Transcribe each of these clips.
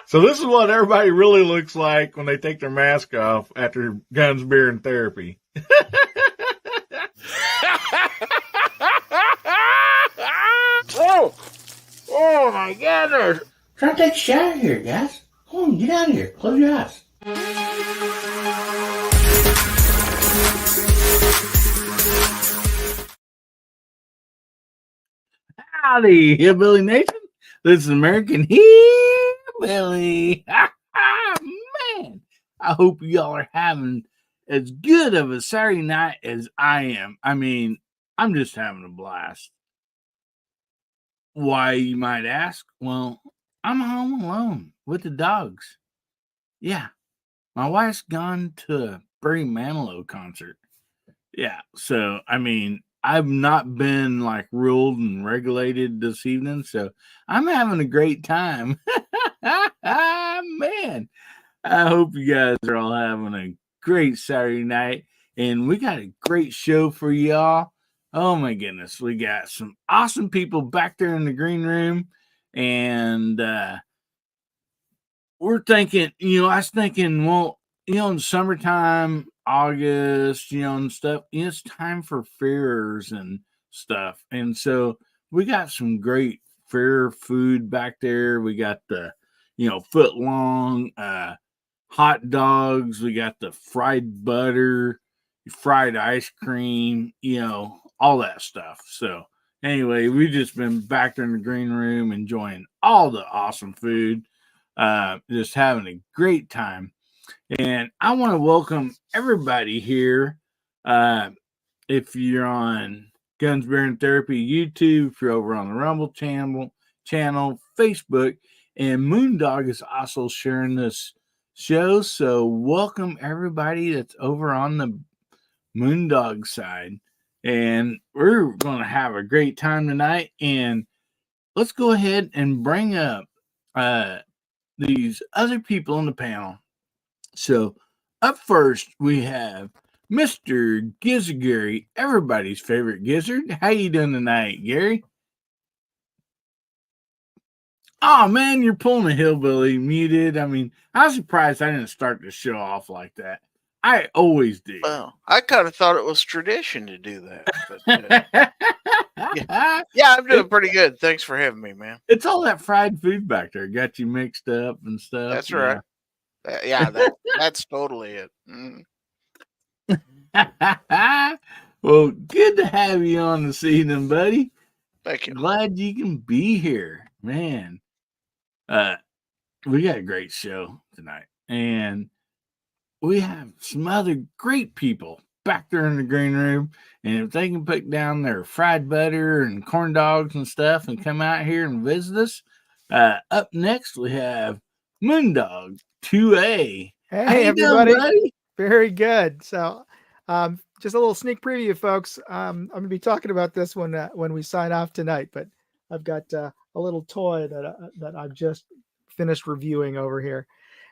So this is what everybody really looks like when they take their mask off after guns, beer, and therapy. Oh my goodness. Try to take a shower here, guys. Come on, get out of here. Close your eyes. Howdy, Hillbilly Nation. This is American Hillbilly. Man, I hope y'all are having as good of a Saturday night as I am. I mean, I'm just having a blast. Why, you might ask? Well, I'm home alone with the dogs. Yeah, my wife's gone to a Barry Manilow concert. Yeah, so, I mean, I've not been like ruled and regulated this evening, so I'm having a great time. Man, I hope you guys are all having a great Saturday night, and we got a great show for y'all. Oh my goodness, we got some awesome people back there in the green room, and we're thinking, I was thinking, well, in summertime, August, and stuff, it's time for fairs and stuff. And so we got some great fair food back there. We got the, foot long hot dogs. We got the fried butter, fried ice cream, all that stuff. So anyway, we've just been back there in the green room enjoying all the awesome food, just having a great time. And I want to welcome everybody here. If you're on Guns, Beer, and Therapy YouTube, if you're over on the Rumble channel, Facebook, and Moondog is also sharing this show. So welcome everybody that's over on the Moondog side. And we're going to have a great time tonight. And let's go ahead and bring up these other people on the panel. So up first, we have Mr. Gizzard Gary, everybody's favorite gizzard. How you doing tonight, Gary? Oh, man, you're pulling a hillbilly muted. I mean, I was surprised I didn't start the show off like that. I always do. Well, I kind of thought it was tradition to do that. But, yeah, I'm doing pretty good. Thanks for having me, man. It's all that fried food back there. Got you mixed up and stuff. That's right. Yeah, that's totally it. Mm. Well, good to have you on this evening, buddy. Thank you. Glad you can be here, man. We got a great show tonight, and we have some other great people back there in the green room. And if they can put down their fried butter and corn dogs and stuff and come out here and visit us, up next we have Moondog 2A. Hey, everybody. Doing, very good. So just a little sneak preview, folks. I'm going to be talking about this when we sign off tonight, but I've got a little toy that I've just finished reviewing over here.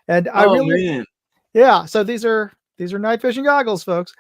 And man. Yeah, so these are night fishing goggles, folks.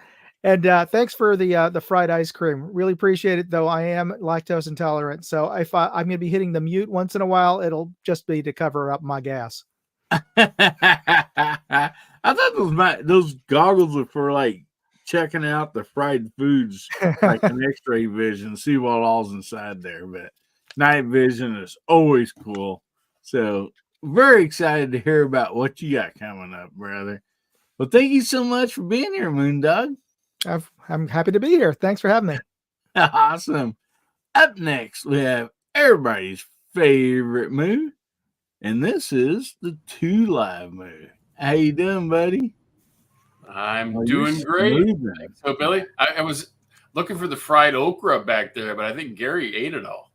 And thanks for the fried ice cream. Really appreciate it, though I am lactose intolerant. So if I'm going to be hitting the mute once in a while, it'll just be to cover up my gas. I thought those goggles are for like checking out the fried foods, like an X-ray vision, see what all's inside there. But night vision is always cool. So very excited to hear about what you got coming up, brother. Well, thank you so much for being here, Moondog. I'm happy to be here. Thanks for having me. Awesome. Up next, we have everybody's favorite Moo. And this is the 2 Live Moo. How you doing, buddy? I'm doing great. So, Billy, I was looking for the fried okra back there, but I think Gary ate it all.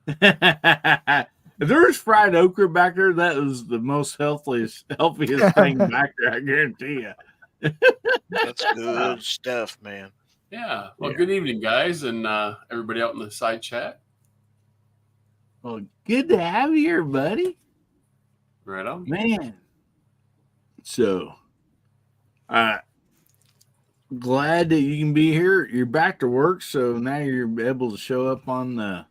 If there was fried okra back there, that was the most healthiest thing back there, I guarantee you. That's good stuff, man. Yeah. Well, good evening, guys, and everybody out in the side chat. Well, good to have you here, buddy. Right on. Man. So, glad that you can be here. You're back to work, so now you're able to show up on the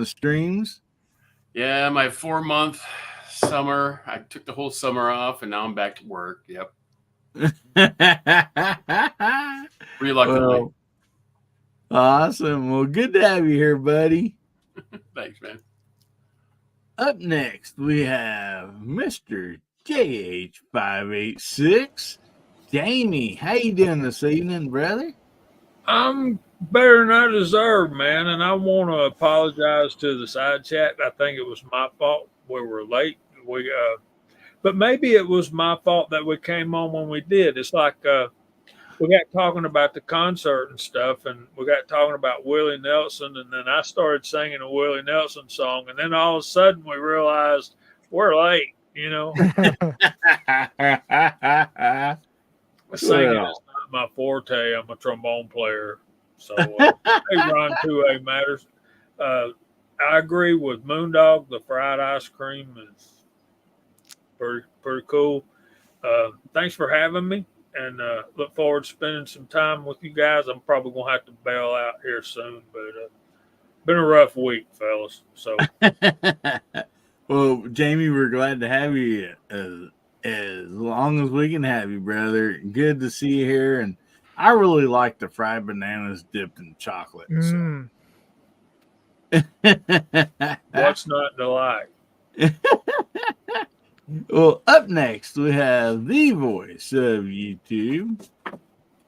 streams. Yeah, my 4-month summer. I took the whole summer off, and now I'm back to work. Yep. Reluctantly. Well, awesome. Well, good to have you here, buddy. Thanks, man. Up next, we have Mr. JH586. Jamie, how you doing this evening, brother? I'm better than I deserve, man, and I want to apologize to the side chat. I think it was my fault we were late. But maybe it was my fault that we came on when we did. It's like we got talking about the concert and stuff, and we got talking about Willie Nelson, and then I started singing a Willie Nelson song, and then all of a sudden we realized we're late, you know. Singing is not my forte. I'm a trombone player. So, hey, Ron 2A matters. I agree with Moondog. The fried ice cream is pretty cool. Thanks for having me, and look forward to spending some time with you guys. I'm probably going to have to bail out here soon, but been a rough week, fellas. So, well, Jamie, we're glad to have you as long as we can have you, brother. Good to see you here, and I really like the fried bananas dipped in chocolate. So. What's not to like? Well, up next we have the voice of YouTube,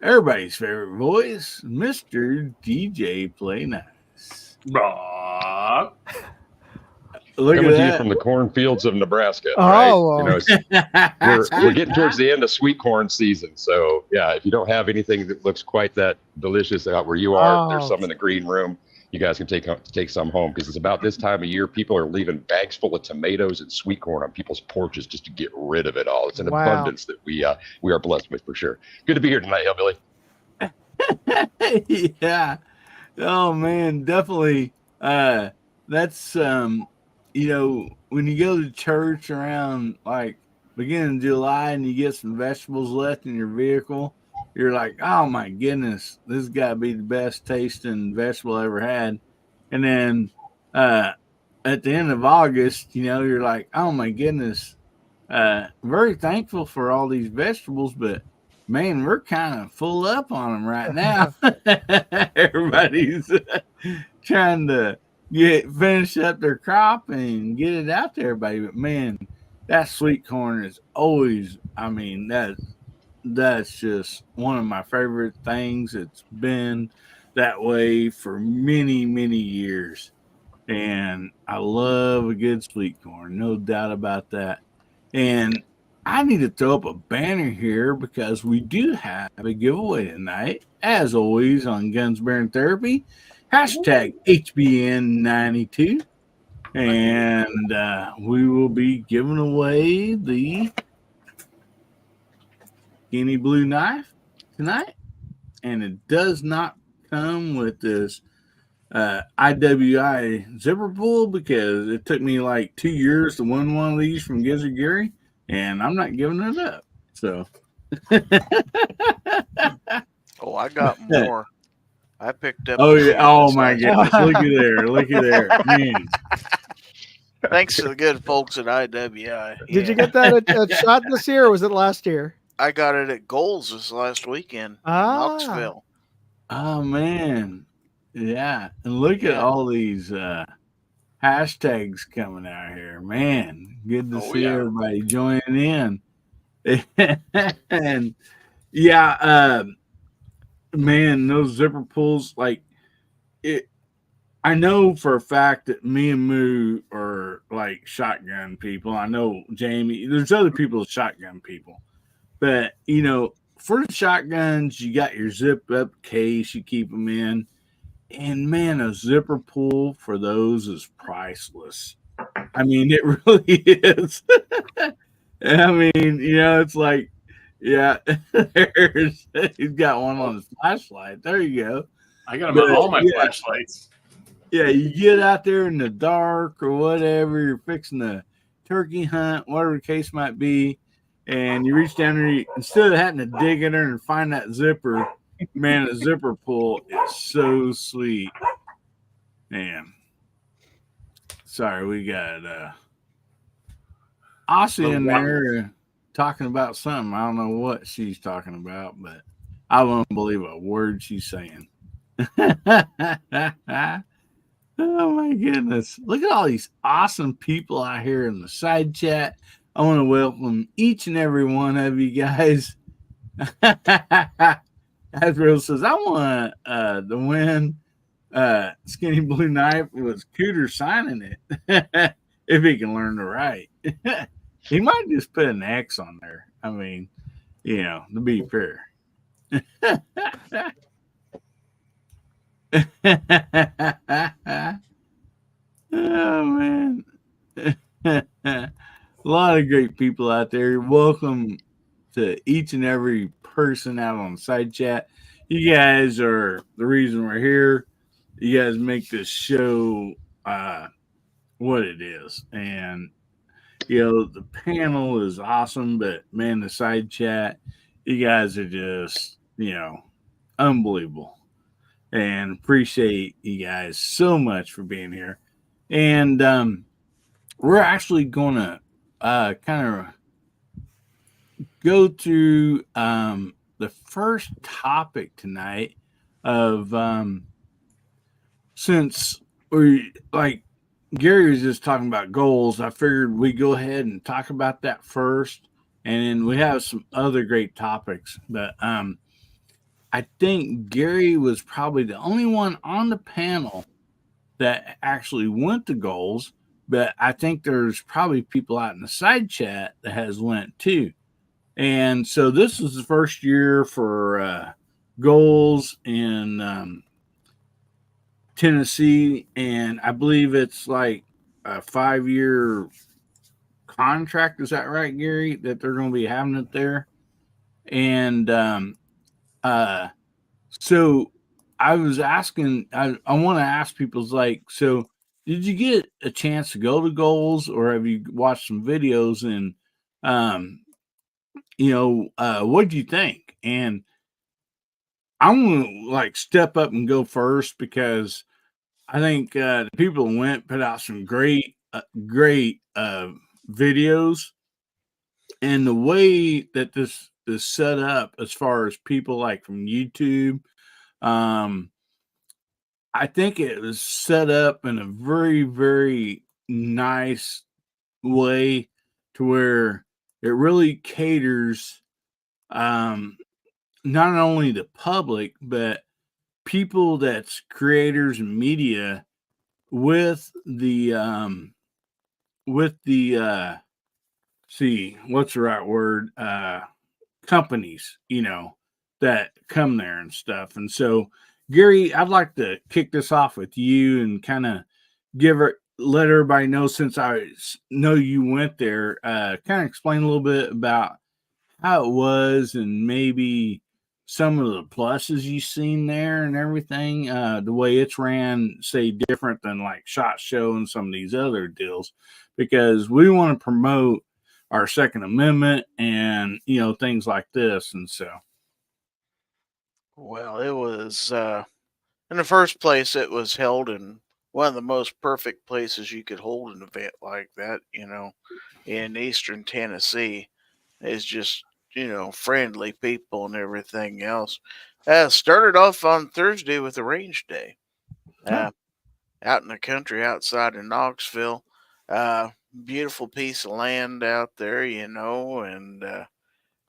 everybody's favorite voice, Mr. DJ Play Nice. Bob. Look Coming at to you that. from the cornfields of Nebraska. Oh, right? We're getting towards the end of sweet corn season. So, yeah, if you don't have anything that looks quite that delicious out where you are, there's some in the green room. You guys can take some home, because it's about this time of year. People are leaving bags full of tomatoes and sweet corn on people's porches just to get rid of it all. It's an abundance that we are blessed with, for sure. Good to be here tonight, Hillbilly. Yeah. Oh man, definitely. That's you know, when you go to church around like beginning of July and you get some vegetables left in your vehicle, you're like, oh my goodness, this has got to be the best tasting vegetable I ever had. And then at the end of August, you know, you're like, oh my goodness, very thankful for all these vegetables, but man, we're kind of full up on them right now. Everybody's trying to finish up their crop and get it out to everybody. But man, that sweet corn is always, I mean, that's just one of my favorite things. It's been that way for many, many years. And I love a good sweet corn, no doubt about that. And I need to throw up a banner here because we do have a giveaway tonight, as always, on Guns Bearing Therapy. Hashtag HBN92. And we will be giving away the Guinea Blue knife tonight. And it does not come with this IWI zipper pull, because it took me like 2 years to win one of these from Gizzard Gary, and I'm not giving it up. So, Oh, I got more. I picked up. Oh yeah! Oh my goodness! Look at there, man. Thanks to the good folks at IWI. Did you get that at shot this year, or was it last year? I got it at Goals this last weekend in Knoxville. Oh man, yeah! And look at all these hashtags coming out here, man. Good to see everybody joining in. And yeah, man, those zipper pulls, like it. I know for a fact that me and Moo are like shotgun people. I know Jamie. There's other people that shotgun people, but you know, for the shotguns, you got your zip up case. You keep them in, and man, a zipper pull for those is priceless. I mean, it really is. I mean, you know, it's like, yeah, he's got one on his flashlight. There you go. I got them on all my flashlights. Yeah, you get out there in the dark or whatever, you're fixing a turkey hunt, whatever the case might be, and you reach down there, instead of having to dig in there and find that zipper, man, a zipper pull is so sweet. Man. Sorry, we got Aussie in there talking about something. I don't know what she's talking about, but I won't believe a word she's saying. Oh my goodness. Look at all these awesome people out here in the side chat. I want to welcome each and every one of you guys. Asriel says, I want to win Skinny Blue Knife with Cooter signing it. If he can learn to write. He might just put an X on there. I mean, to be fair. Oh man. A lot of great people out there. Welcome to each and every person out on the side chat. You guys are the reason we're here. You guys make this show what it is. And the panel is awesome, but man, the side chat, you guys are just, unbelievable. And appreciate you guys so much for being here. And we're actually going to kind of go through the first topic tonight of since we like Gary was just talking about goals, I figured we go ahead and talk about that first, and then we have some other great topics. But I think Gary was probably the only one on the panel that actually went to goals, but I think there's probably people out in the side chat that has went too. And so this is the first year for goals in Tennessee, and I believe it's like a 5-year contract. Is that right, Gary? That they're going to be having it there, and so I was asking. I want to ask people's like, so did you get a chance to go to goals, or have you watched some videos and what do you think? And I'm going to step up and go first because I think the people who went put out some great videos, and the way that this is set up as far as people like from YouTube, I think it was set up in a very, very nice way to where it really caters not only the public, but people that's creators and media with the what's the right word, companies that come there and stuff. And so Gary, I'd like to kick this off with you and kind of let everybody know, since I know you went there, kind of explain a little bit about how it was and maybe some of the pluses you've seen there and everything, the way it's ran, say, different than like SHOT Show and some of these other deals, because we want to promote our Second Amendment and, things like this. And so. Well, it was, in the first place, it was held in one of the most perfect places you could hold an event like that, in Eastern Tennessee. It's just, friendly people and everything else. Started off on Thursday with a range day. Out in the country outside of Knoxville. Beautiful piece of land out there, and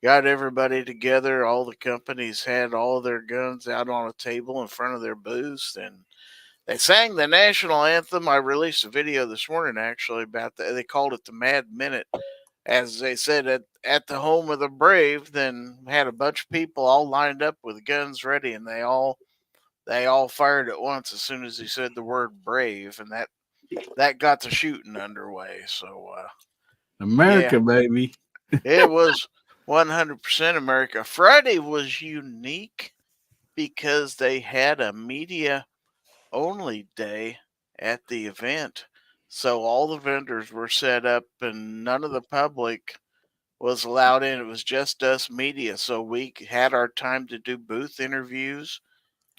got everybody together. All the companies had all their guns out on a table in front of their booths, and they sang the national anthem. I released a video this morning actually about that. They called it the Mad Minute, as they said at the home of the brave. Then had a bunch of people all lined up with guns ready, and they all fired at once as soon as he said the word brave, and that got the shooting underway. So America, baby. It was 100% America. Friday was unique because they had a media only day at the event. So all the vendors were set up and none of the public was allowed in. It was just us media. So we had our time to do booth interviews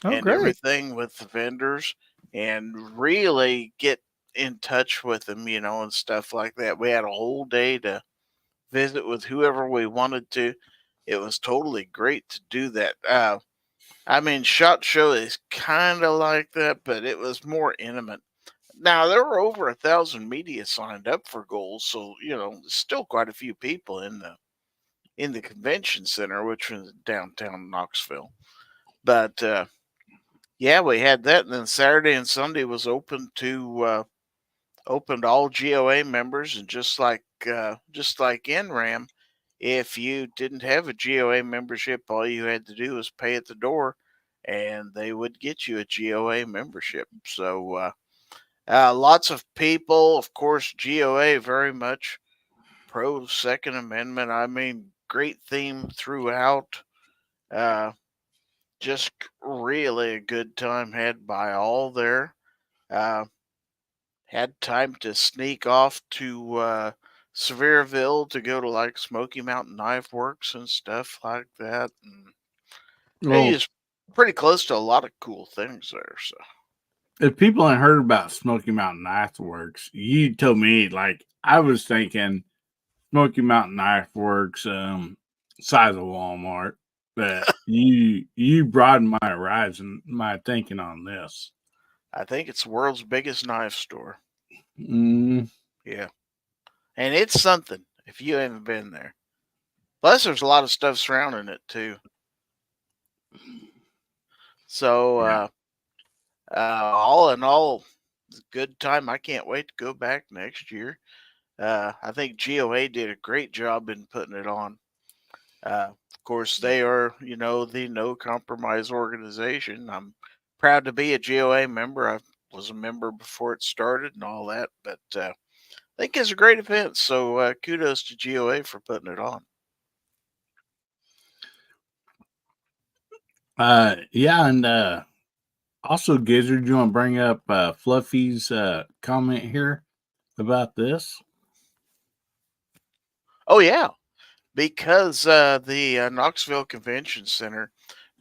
and great. everything with the vendors and really get in touch with them, and stuff like that. We had a whole day to visit with whoever we wanted to. It was totally great to do that. I mean, SHOT Show is kind of like that, but it was more intimate. Now there were over 1,000 media signed up for goals, so still quite a few people in the convention center, which was downtown Knoxville. But yeah, we had that, and then Saturday and Sunday was open to all GOA members, and just like NRAM, if you didn't have a GOA membership, all you had to do was pay at the door, and they would get you a GOA membership. So lots of people, of course, GOA very much pro Second Amendment. I mean, great theme throughout. Just really a good time had by all there. Had time to sneak off to Sevierville to go to like Smoky Mountain Knife Works and stuff like that. And it's pretty close to a lot of cool things there. So if people ain't heard about Smoky Mountain Knife Works, you told me, like, I was thinking Smoky Mountain Knife Works, size of Walmart, but you broadened my horizon, my thinking on this. I think it's the world's biggest knife store. Yeah. And it's something if you haven't been there. Plus, there's a lot of stuff surrounding it, too. So, all in all, it's a good time. I can't wait to go back next year. I think GOA did a great job in putting it on. Of course, they are, the No Compromise organization. I'm proud to be a GOA member. I was a member before it started and all that, but I think it's a great event. So kudos to GOA for putting it on. Yeah, and also, Gizzard, you want to bring up Fluffy's comment here about this? Oh, yeah. Because the Knoxville Convention Center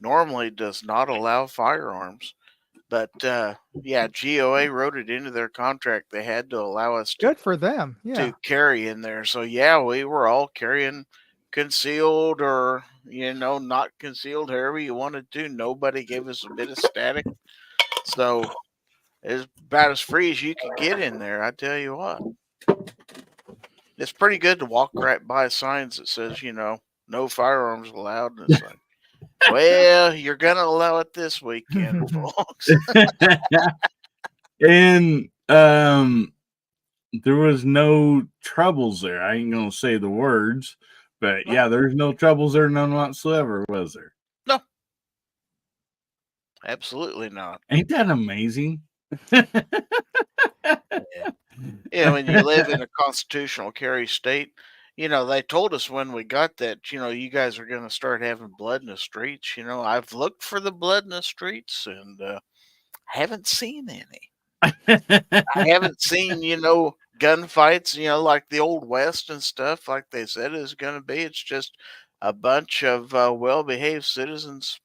normally does not allow firearms. But yeah, GOA wrote it into their contract. They had to allow us Good for them. Yeah. to carry in there. So yeah, we were all carrying concealed or not concealed, however you wanted to. Nobody gave us a bit of static. So it's about as free as you could get in there, I tell you what. It's pretty good to walk right by signs that says, no firearms allowed. And it's like, well, you're gonna allow it this weekend, folks. And there was no troubles there. I ain't gonna say the words, but yeah, there's no troubles there, none whatsoever, was there? No, absolutely not. Ain't that amazing? Yeah, when you live in a constitutional carry state, they told us when we got that, you guys are going to start having blood in the streets. I've looked for the blood in the streets and haven't seen any. I haven't seen, gunfights, like the Old West and stuff, like they said it was going to be. It's just a bunch of well-behaved citizens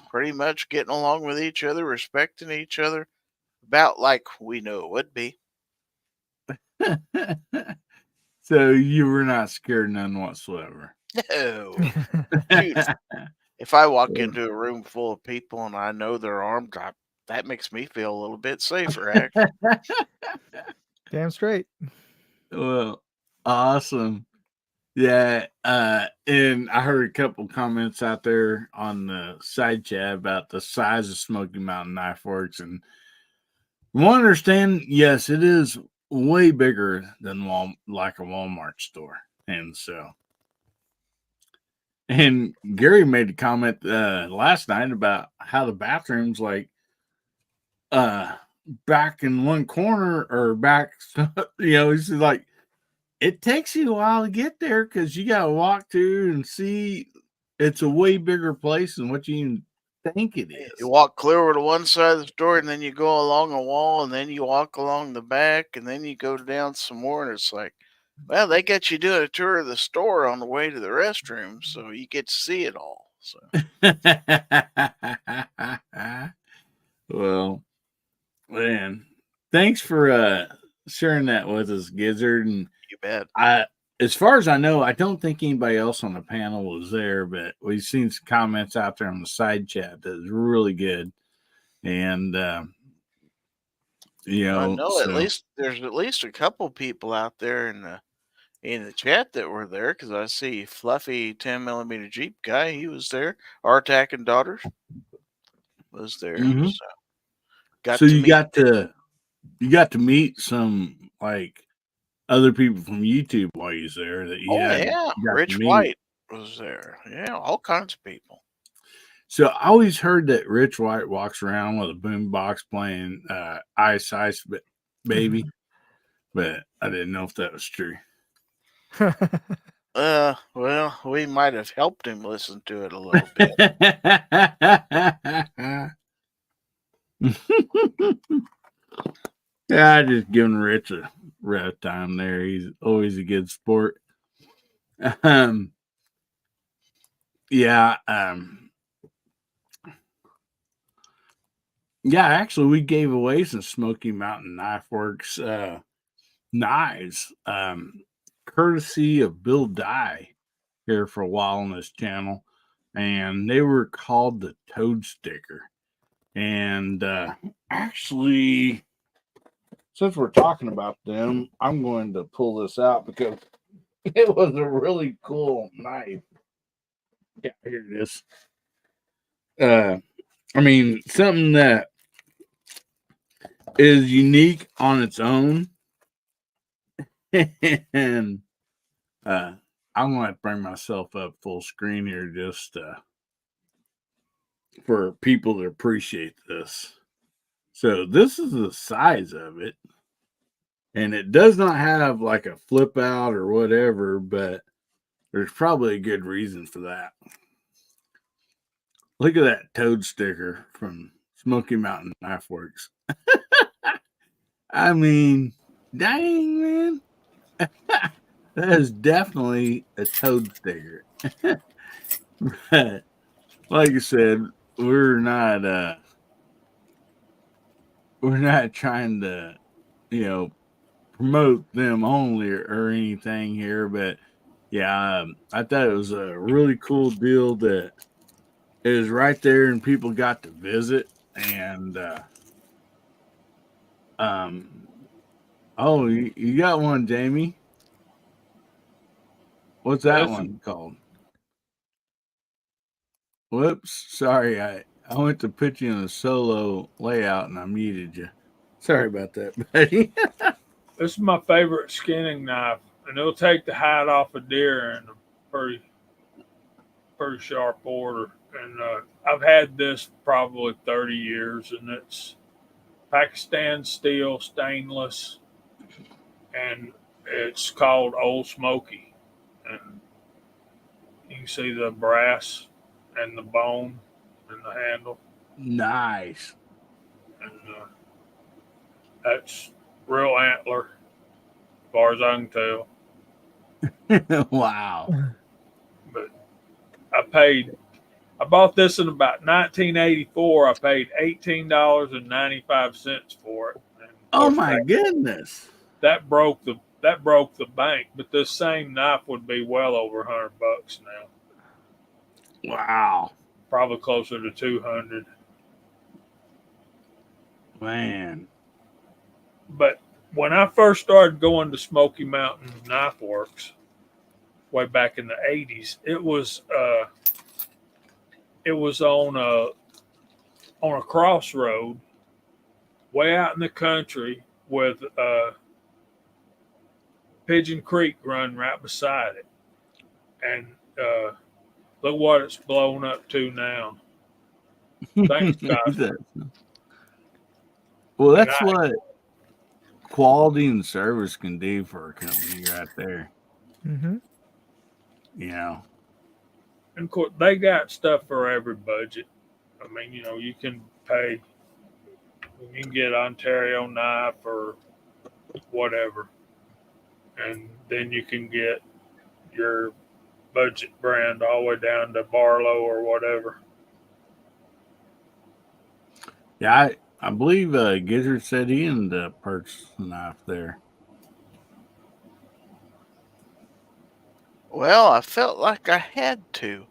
pretty much getting along with each other, respecting each other, about like we knew it would be. So you were not scared none whatsoever. No. Dude, if I walk into a room full of people and I know they're armed, that makes me feel a little bit safer, actually. Damn straight. Well, awesome. Yeah, and I heard a couple comments out there on the side chat about the size of Smoky Mountain Knife Works, and we understand, yes, it is way bigger than like a Walmart store. And so, and Gary made a comment last night about how the bathrooms, like, back in one corner or back, he's like, it takes you a while to get there because you got to walk through and see. It's a way bigger place than what you even think it is. You walk clear over to one side of the store, and then you go along a wall, and then you walk along the back, and then you go down some more, and it's like, well, they got you doing a tour of the store on the way to the restroom, so you get to see it all. So. Well, man, thanks for sharing that with us, Gizzard. And You bet. as far as I know, I don't think anybody else on the panel was there, but we've seen some comments out there on the side chat that is really good. And you know, no, at least there's at least a couple people out there in the chat that were there, because I see Fluffy 10mm Jeep guy. He was there. Artak and Daughters was there. Mhm. So, you got to meet some like other people from YouTube while you was there that you had. Yeah, Rich White was there. Yeah, all kinds of people. So I always heard that Rich White walks around with a boombox playing Ice Ice Baby, but I didn't know if that was true. Well, we might have helped him listen to it a little bit. Yeah, I just giving Rich a rough time there. He's always a good sport. Yeah, actually we gave away some Smoky Mountain Knife Works knives, courtesy of Bill Dye here for a while on this channel, and they were called the Toad Sticker. And actually, since we're talking about them, I'm going to pull this out because it was a really cool knife. Yeah, here it is. I mean, something that is unique on its own. And I'm going to bring myself up full screen here just for people to appreciate this. So this is the size of it. And it does not have like a flip out or whatever, but there's probably a good reason for that. Look at that Toad sticker from Smoky Mountain Knife Works. I mean, dang, man. That is definitely a Toad sticker. But like I said, we're not trying to, promote them only or anything here, but yeah, I thought it was a really cool deal that is right there and people got to visit. And oh, you got one, Jamie. What's that one called? Whoops, sorry, I went to put you in a solo layout and I muted you. Sorry about that, buddy. This is my favorite skinning knife, and it'll take the hide off a deer in a pretty sharp order. And I've had this probably 30 years, and it's Pakistan steel, stainless, and it's called Old Smoky. And you can see the brass and the bone and the handle. Nice. And that's real antler, as far as I can tell. Wow. But I bought this in about 1984. I paid $18.95 for it. And oh my goodness. That broke the bank, but this same knife would be well over $100 now. Wow. Probably closer to 200. Man. But when I first started going to Smoky Mountain Knife Works way back in the 80s, it was on a crossroad way out in the country with Pigeon Creek run right beside it. And look what it's blown up to now. Thanks, God. Well, that's what quality and service can do for a company right there. Mm-hmm. And of course, they got stuff for every budget. I mean, you can get Ontario knife or whatever. And then you can get your budget brand all the way down to Barlow or whatever. Yeah, I believe Gizzard said he ended up purchasing a knife there. Well, I felt like I had to.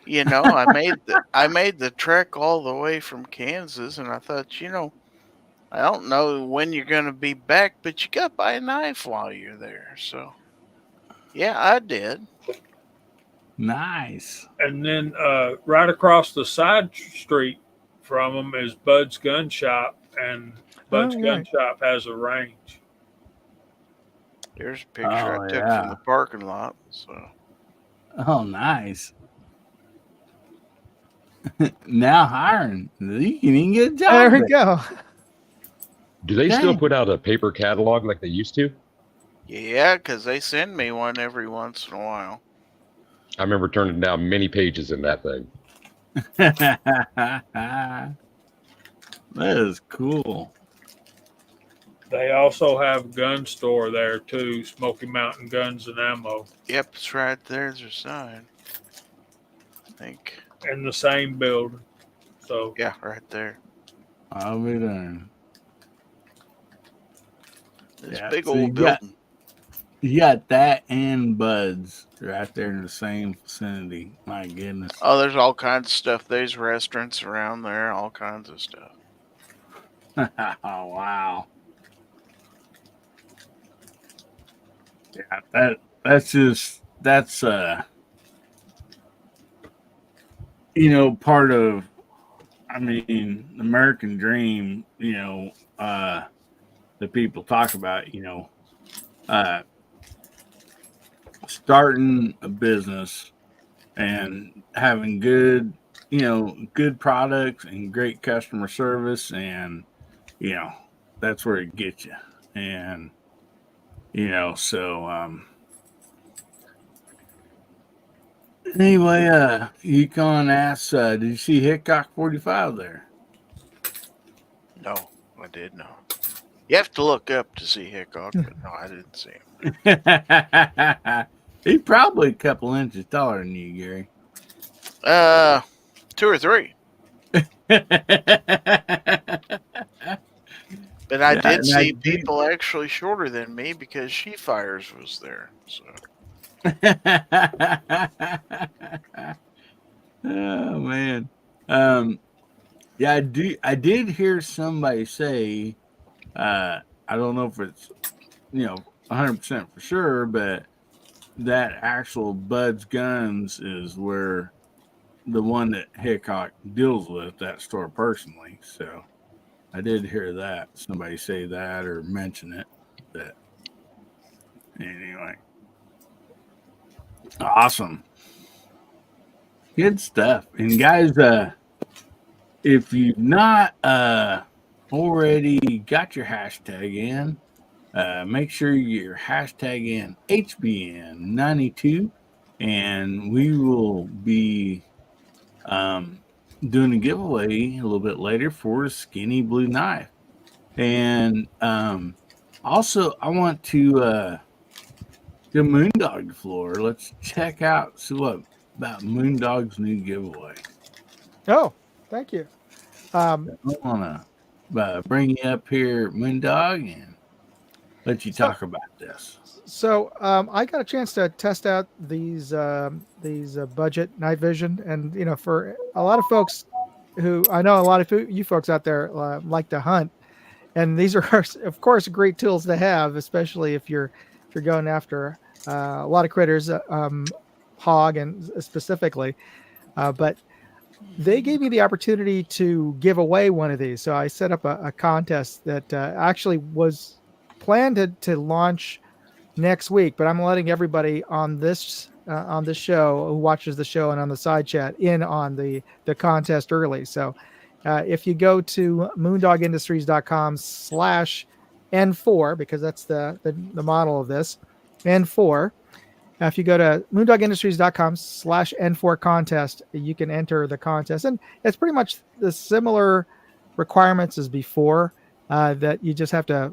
You know, I made the trek all the way from Kansas, and I thought, I don't know when you're going to be back, but you got to buy a knife while you're there. So, yeah, I did. Nice. And then right across the side street from them is Bud's Gun Shop, and Bud's Gun Shop has a range. There's a picture I took from the parking lot. So. Oh, nice. Now hiring, you can even get a job. There we go. Do they still put out a paper catalog like they used to? Yeah, because they send me one every once in a while. I remember turning down many pages in that thing. That is cool. They also have a gun store there too, Smoky Mountain Guns and Ammo. Yep, it's right there. There's a sign. I think. In the same building. So yeah, right there. I'll be darned. This big old building. You got that and Bud's right there in the same vicinity. My goodness. Oh, there's all kinds of stuff. There's restaurants around there, all kinds of stuff. Oh, wow. Yeah, that's part of, the American dream, that people talk about, starting a business and having good products and great customer service, and that's where it gets you. And anyway, Yukon asks, did you see Hickok 45 there? No, I did not. You have to look up to see Hickok, but no, I didn't see him. He's probably a couple inches taller than you, Gary. 2 or 3. But I did see people actually shorter than me because She Fires was there. So. Oh man. Yeah, I did hear somebody say, I don't know if it's 100% for sure, but that actual Bud's Guns is where the one that Hickok deals with, that store personally. So I did hear that somebody say that or mention it. But anyway, awesome, good stuff. And guys, if you've not already got your hashtag in, make sure you're hashtag in HBN92, and we will be doing a giveaway a little bit later for a skinny blue knife. And also, I want to give Moondog the floor. Let's check out what about Moondog's new giveaway. Oh, thank you. I want to bring you up here, Moondog, and let you talk about this. So I got a chance to test out these budget night vision, and for a lot of folks who I know, a lot of you folks out there like to hunt, and these are of course great tools to have, especially if you're going after a lot of critters, hog and specifically, but they gave me the opportunity to give away one of these. So I set up a contest that actually was planned to launch next week, but I'm letting everybody on this show who watches the show and on the side chat in on the contest early. So if you go to moondogindustries.com/N4, because that's the model of this, N4. If you go to moondogindustries.com/N4 contest, you can enter the contest, and it's pretty much the similar requirements as before. That you just have to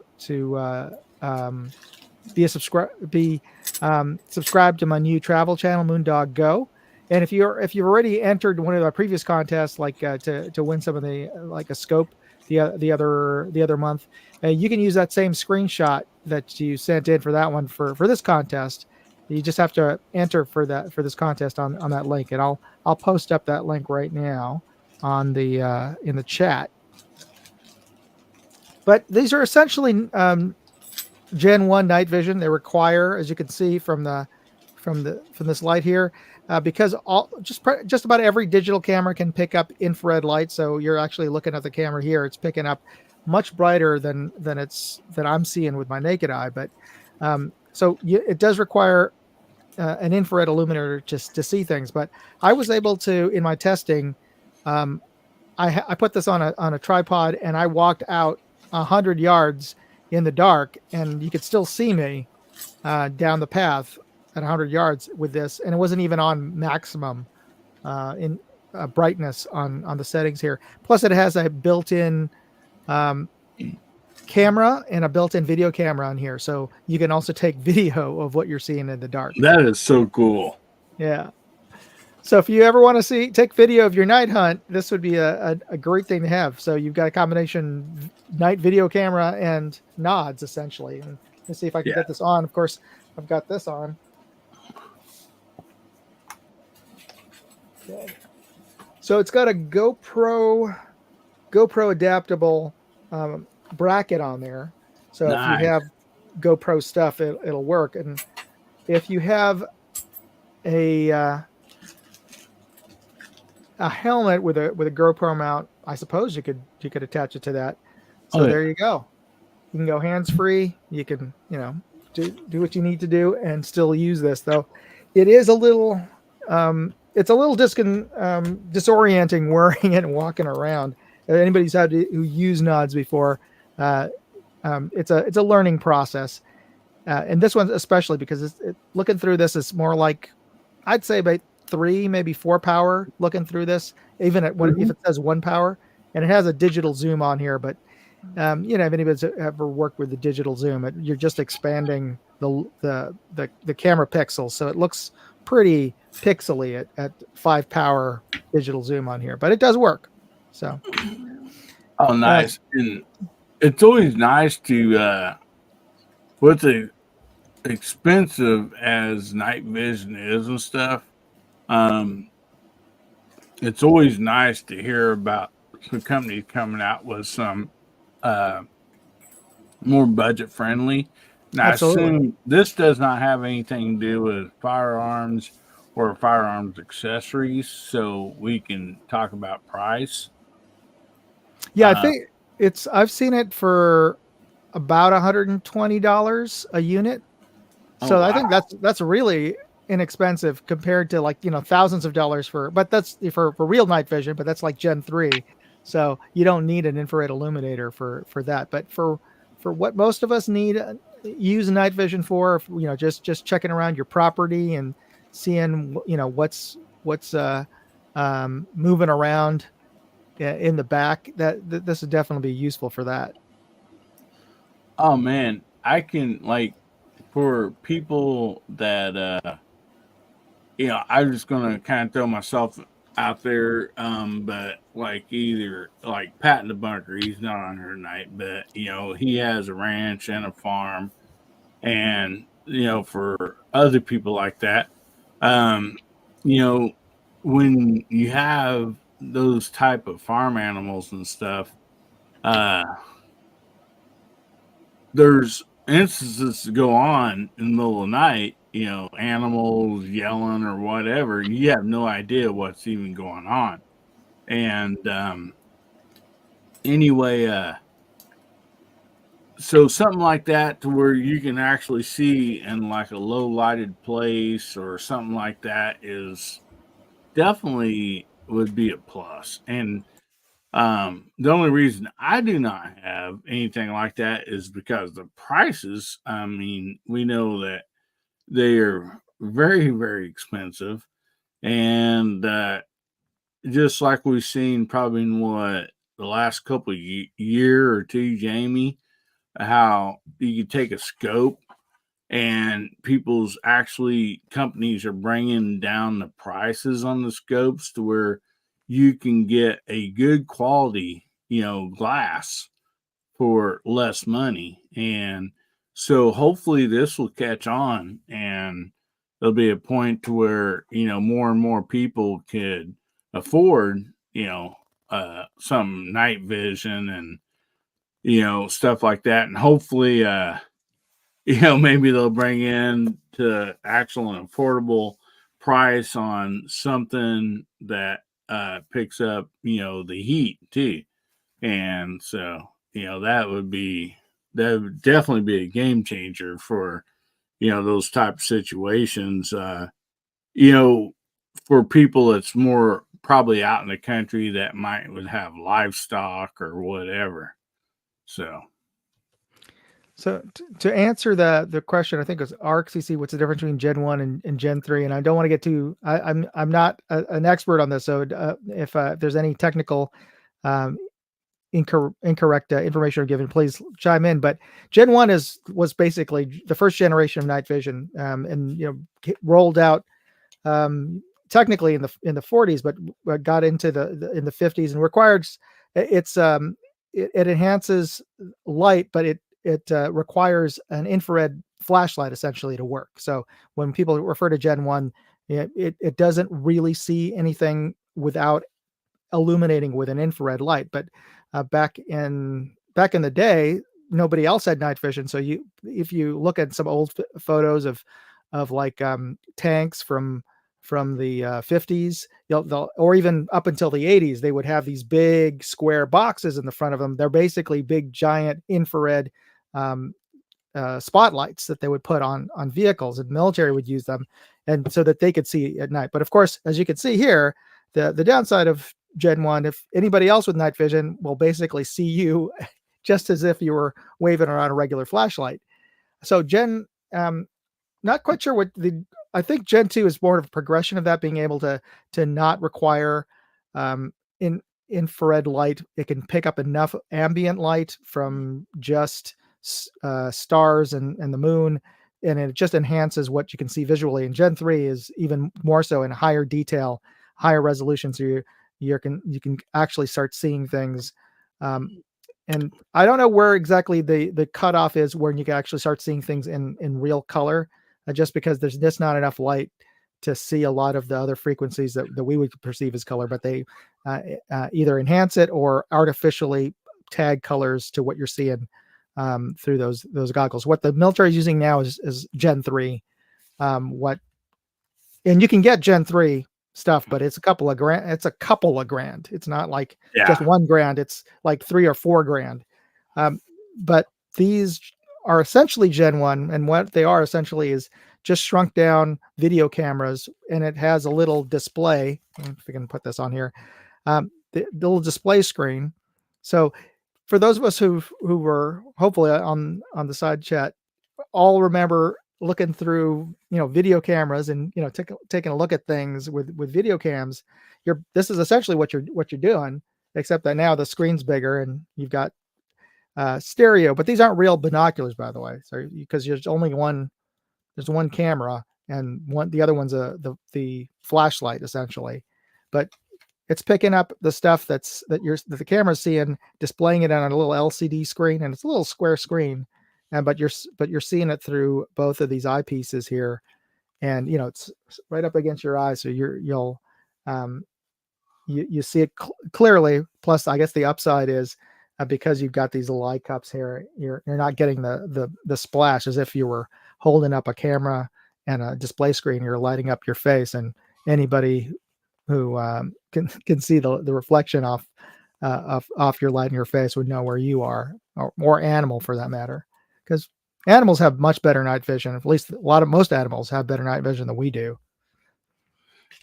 be subscribed to my new travel channel, Moondog Go. And if you've already entered one of our previous contests, like to win some of the like a scope the other month. You can use that same screenshot that you sent in for that one for this contest. You just have to enter for this contest on that link, and I'll post up that link right now on the in the chat. But these are essentially Gen 1 night vision. They require, as you can see from this light here, because just about every digital camera can pick up infrared light. So you're actually looking at the camera here; it's picking up much brighter than I'm seeing with my naked eye. But it does require an infrared illuminator just to see things. But I was able to, in my testing, I put this on a tripod and I walked out 100 yards in the dark, and you could still see me down the path at 100 yards with this, and it wasn't even on maximum in brightness on the settings here. Plus, it has a built-in camera and a built-in video camera on here, so you can also take video of what you're seeing in the dark. That is so cool. Yeah. So if you ever want to take video of your night hunt, this would be a great thing to have. So you've got a combination night video camera and nods, essentially. And let's see if I can get this on. Of course, I've got this on. Okay. So it's got a GoPro adaptable bracket on there. So if you have GoPro stuff, it'll work. And if you have a helmet with a GoPro mount, I suppose you could attach it to that. So there you go. You can go hands free. You can do what you need to do and still use this. Though it is a little disorienting wearing it and walking around. Anybody's who used nods before, it's a learning process, and this one especially because looking through this is more like, I'd say about 3, maybe 4 power looking through this, even at if it says 1 power, and it has a digital zoom on here. But if anybody's ever worked with the digital zoom, you're just expanding the camera pixels, so it looks pretty pixely at 5 power digital zoom on here, but it does work. So nice. And it's always nice to what's expensive as night vision is and stuff. It's always nice to hear about the companies coming out with some more budget friendly. Now, I assume this does not have anything to do with firearms or firearms accessories, so we can talk about price. Yeah, I think I've seen it for about $120 a unit. So I think that's really inexpensive compared to thousands of dollars but that's for real night vision, but that's like Gen 3. So you don't need an infrared illuminator for that. But for what most of us use night vision for, just checking around your property and seeing what's moving around in the back, this would definitely be useful for that. Oh man, I can for people that I'm just gonna kind of throw myself out there, but either Pat in the bunker, he's not on here tonight, but he has a ranch and a farm, and for other people like that, when you have those type of farm animals and stuff, there's instances to go on in the middle of the night, animals yelling or whatever. You have no idea what's even going on. And anyway, so something like that to where you can actually see in a low lighted place or something like that is definitely would be a plus. And the only reason I do not have anything like that is because the prices, we know that they are very, very expensive. And just like we've seen probably in the last couple of year or two, Jamie, how you could take a scope and companies are bringing down the prices on the scopes to where you can get a good quality glass for less money. And so hopefully this will catch on, and there'll be a point to where, more and more people could afford, some night vision and, stuff like that. And hopefully, maybe they'll bring in to actual and affordable price on something that picks up, the heat too. And so, that would definitely be a game changer for, those type of situations. You know, for people that's more probably out in the country that would have livestock or whatever. So to answer the question, I think it was ArcCC, what's the difference between Gen 1 and Gen 3? And I don't want to get too, I'm not an expert on this. So if there's any technical incorrect information given, please chime in. But Gen 1 was basically the first generation of night vision, and rolled out technically in the 40s, but got into in the 50s and requires it enhances light, but it requires an infrared flashlight essentially to work. So when people refer to Gen 1, it doesn't really see anything without illuminating with an infrared light. But back in the day, nobody else had night vision. So if you look at some old photos of like tanks from the 50s, or even up until the 80s, they would have these big square boxes in the front of them. They're basically big giant infrared spotlights that they would put on vehicles, and the military would use them, and so that they could see at night. But of course, as you can see here, the downside of Gen 1, if anybody else with night vision will basically see you just as if you were waving around a regular flashlight. So not quite sure I think Gen 2 is more of a progression of that, being able to not require infrared light. It can pick up enough ambient light from just stars and the moon, and it just enhances what you can see visually. And Gen 3 is even more so in higher detail, higher resolution. So you can actually start seeing things. And I don't know where exactly the cutoff is when you can actually start seeing things in real color, just because there's just not enough light to see a lot of the other frequencies that we would perceive as color, but they either enhance it or artificially tag colors to what you're seeing through those goggles. What the military is using now is Gen 3. And you can get Gen 3 stuff, but it's a couple of grand. It's not like just $1,000. It's like $3 or $4,000. But these are essentially Gen 1, and what they are essentially is just shrunk down video cameras, and it has a little display. If we can put this on here, the little display screen. So for those of us who were hopefully on the side chat, all remember looking through video cameras and taking a look at things with video cams. This is essentially what you're doing, except that now the screen's bigger and you've got stereo. But these aren't real binoculars, by the way, so because there's one camera, and the other one's the flashlight essentially. But it's picking up the stuff that the camera's seeing, displaying it on a little LCD screen, and it's a little square screen. But you're seeing it through both of these eyepieces here, and it's right up against your eyes, so you'll see it clearly. Plus, I guess the upside is because you've got these little eye cups here, you're not getting the splash as if you were holding up a camera and a display screen. You're lighting up your face, and anybody who can see the reflection off your light in your face would know where you are, or animal for that matter. Because animals have much better night vision. At least most animals have better night vision than we do.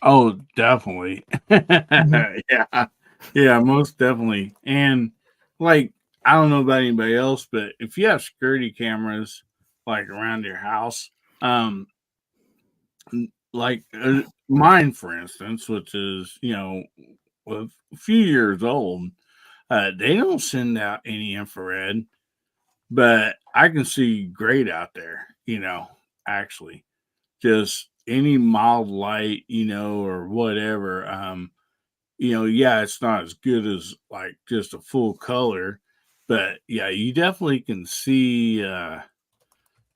Oh, definitely. Mm-hmm. Yeah, most definitely. And like, I don't know about anybody else, but if you have security cameras like around your house, like mine, for instance, which is a few years old, they don't send out any infrared. But I can see great out there, actually. Just any mild light, or whatever. yeah, it's not as good as like just a full color, but yeah, you definitely can see,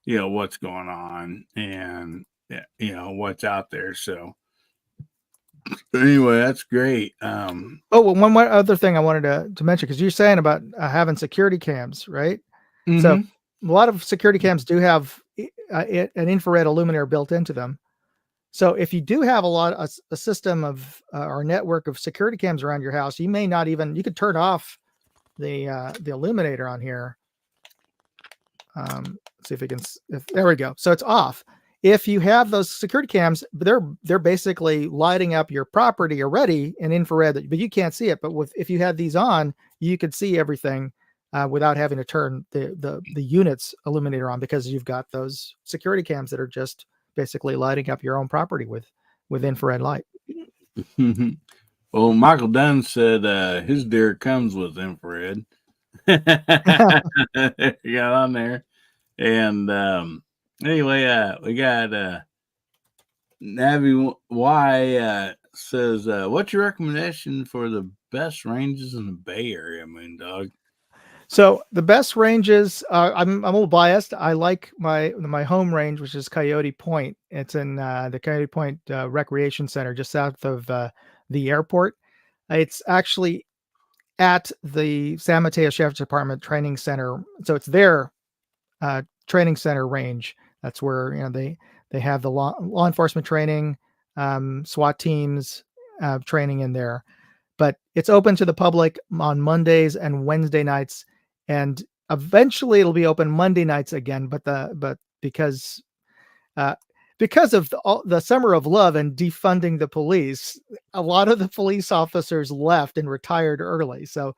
what's going on and, what's out there. So anyway, that's great. Oh, well, one more other thing I wanted to mention, because you're saying about having security cams, right? So a lot of security cams do have an infrared illuminator built into them. So if you do have a system of or a network of security cams around your house, you may not even, you could turn off the illuminator on here. See if we can, there we go. So it's off. If you have those security cams, they're basically lighting up your property already in infrared, but you can't see it. But if you had these on, you could see everything without having to turn the unit's illuminator on, because you've got those security cams that are just basically lighting up your own property with infrared light. Well, Michael Dunn said his deer comes with infrared. You got on there. And anyway, we got Navi Y says, what's your recommendation for the best ranges in the Bay Area, Moondog? So the best ranges, I'm a little biased. I like my home range, which is Coyote Point. It's in the Coyote Point Recreation Center, just south of the airport. It's actually at the San Mateo Sheriff's Department Training Center. So it's their training center range. That's where they have the law enforcement training, SWAT teams training in there. But it's open to the public on Mondays and Wednesday nights, and eventually it'll be open Monday nights again. But because of the summer of love and defunding the police, a lot of the police officers left and retired early. So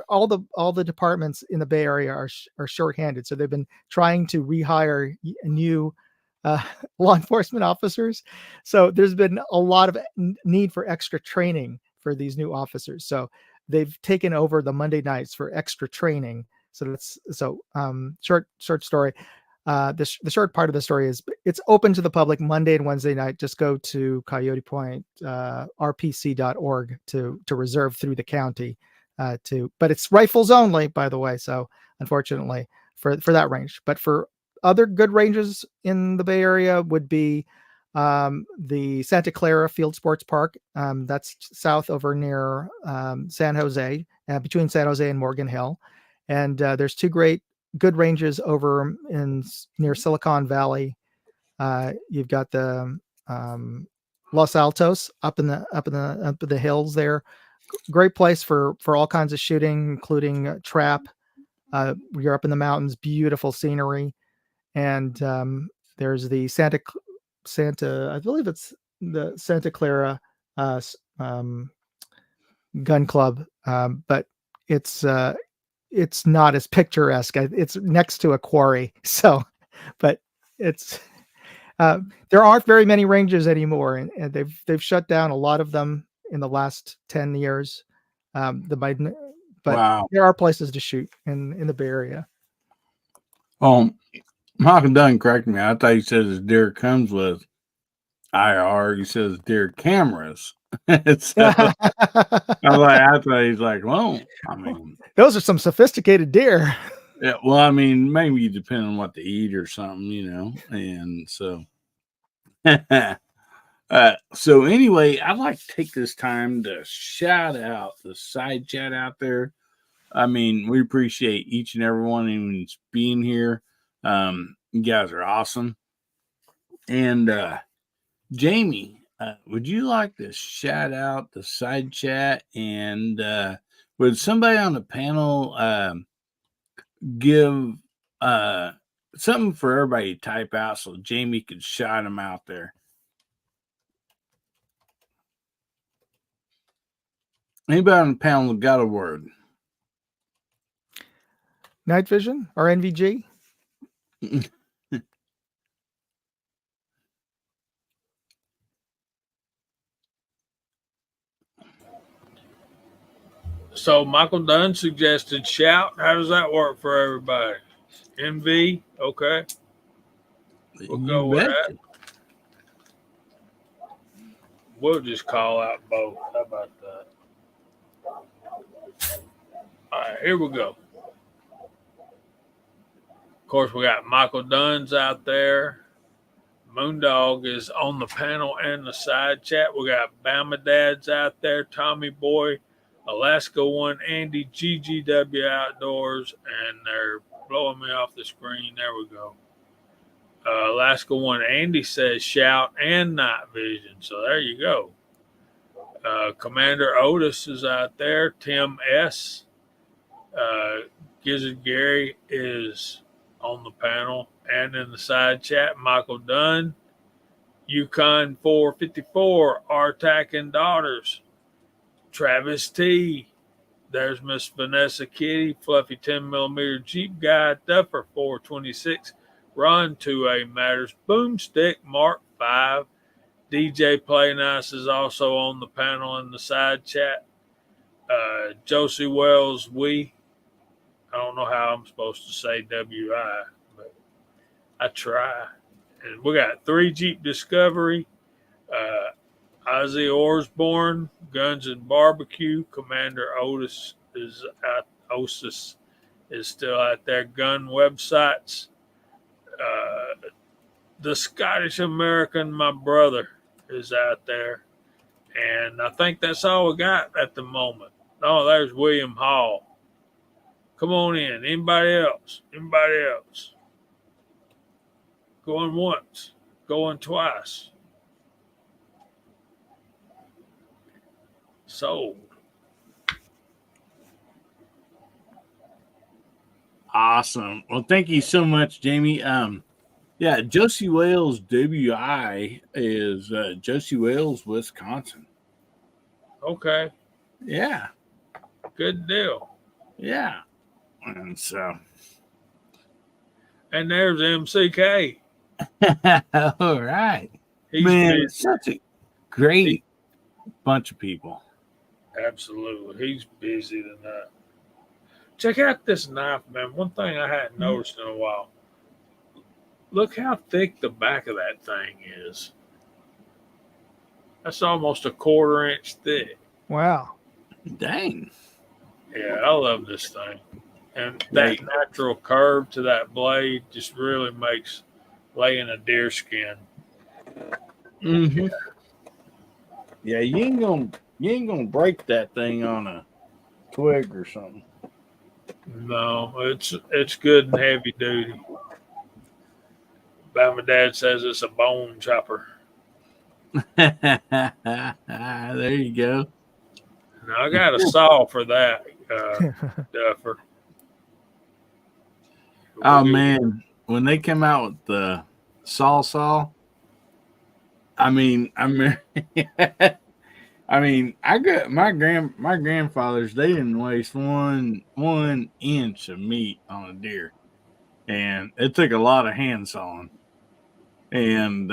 all the departments in the Bay Area are shorthanded. So they've been trying to rehire new law enforcement officers. So there's been a lot of need for extra training for these new officers. So they've taken over the Monday nights for extra training. So short story. The short part of the story is it's open to the public Monday and Wednesday night. Just go to Coyote Point, rpc.org to reserve through the county but it's rifles only, by the way. So unfortunately for that range, but for other good ranges in the Bay Area would be the Santa Clara Field Sports Park. That's south over near San Jose, between San Jose and Morgan Hill. And there's two good ranges over near Silicon Valley. You've got the Los Altos up in the hills there. Great place for all kinds of shooting, including trap. You're up in the mountains, beautiful scenery. And there's the Santa, I believe it's the Santa Clara gun club, but it's not as picturesque. It's next to a quarry. So, but it's there aren't very many ranges anymore, and they've shut down a lot of them in the last 10 years. But wow. There are places to shoot in the Bay Area. Michael Dunn, correct me. I thought he said his deer comes with IR. He says deer cameras. So, I thought he's like, well, I mean, those are some sophisticated deer. Yeah, well, I mean, maybe depending on what they eat or something, and so. So anyway, I'd like to take this time to shout out the side chat out there. I mean, we appreciate each and every one of you being here. You guys are awesome. And Jamie, would you like to shout out the side chat? And would somebody on the panel give something for everybody to type out so Jamie could shout them out there? Anybody on the panel got a word? Night vision or NVG? So Michael Dunn suggested shout. How does that work for everybody? MV, okay. We'll go with that. we'll just call out both. How about that? All right, here we go. Of course, we got Michael Dunn's out there. Moondog is on the panel and the side chat. We got Bama Dad's out there. Tommy Boy, Alaska One, Andy, GGW Outdoors, and they're blowing me off the screen. There we go. Alaska One, Andy says shout and night vision. So there you go. Commander Otis is out there. Tim S. Gizzard Gary is on the panel and in the side chat. Michael Dunn, Yukon 454, Artac and Daughters, Travis T. There's Miss Vanessa Kitty, Fluffy 10mm Jeep Guy, Duffer 426, Ron 2A Matters, Boomstick Mark 5. DJ Play Nice is also on the panel in the side chat. Josie Wells, I don't know how I'm supposed to say WI, but I try. And we got 3 Jeep Discovery, Ozzy Osbourne, Guns and Barbecue, Commander Otis is out. Osis is still out there. Gun websites, the Scottish American, my brother, is out there. And I think that's all we got at the moment. Oh, there's William Hall. Come on in. Anybody else? Anybody else? Going once. Going twice. Sold. Awesome. Well, thank you so much, Jamie. Yeah, Josie Wales WI is Josie Wales, Wisconsin. Okay. Yeah. Good deal. Yeah. And so. And there's MCK. All right. He's Man, busy. such a great bunch of people. Absolutely. He's busy tonight. Check out this knife, man. One thing I hadn't noticed in a while. Look how thick the back of that thing is. That's almost a 1/4 inch thick. Wow. Dang. Yeah, I love this thing. And that natural curve to that blade just really makes laying a deer skin. Mm-hmm. Yeah, you ain't gonna break that thing on a twig or something. No, it's good and heavy duty. But my dad says it's a bone chopper. There you go. Now I got a saw for that, Duffer. Oh man, when they come out with the saw, I mean, I got my grandfathers. They didn't waste one inch of meat on a deer, and it took a lot of hand sawing. And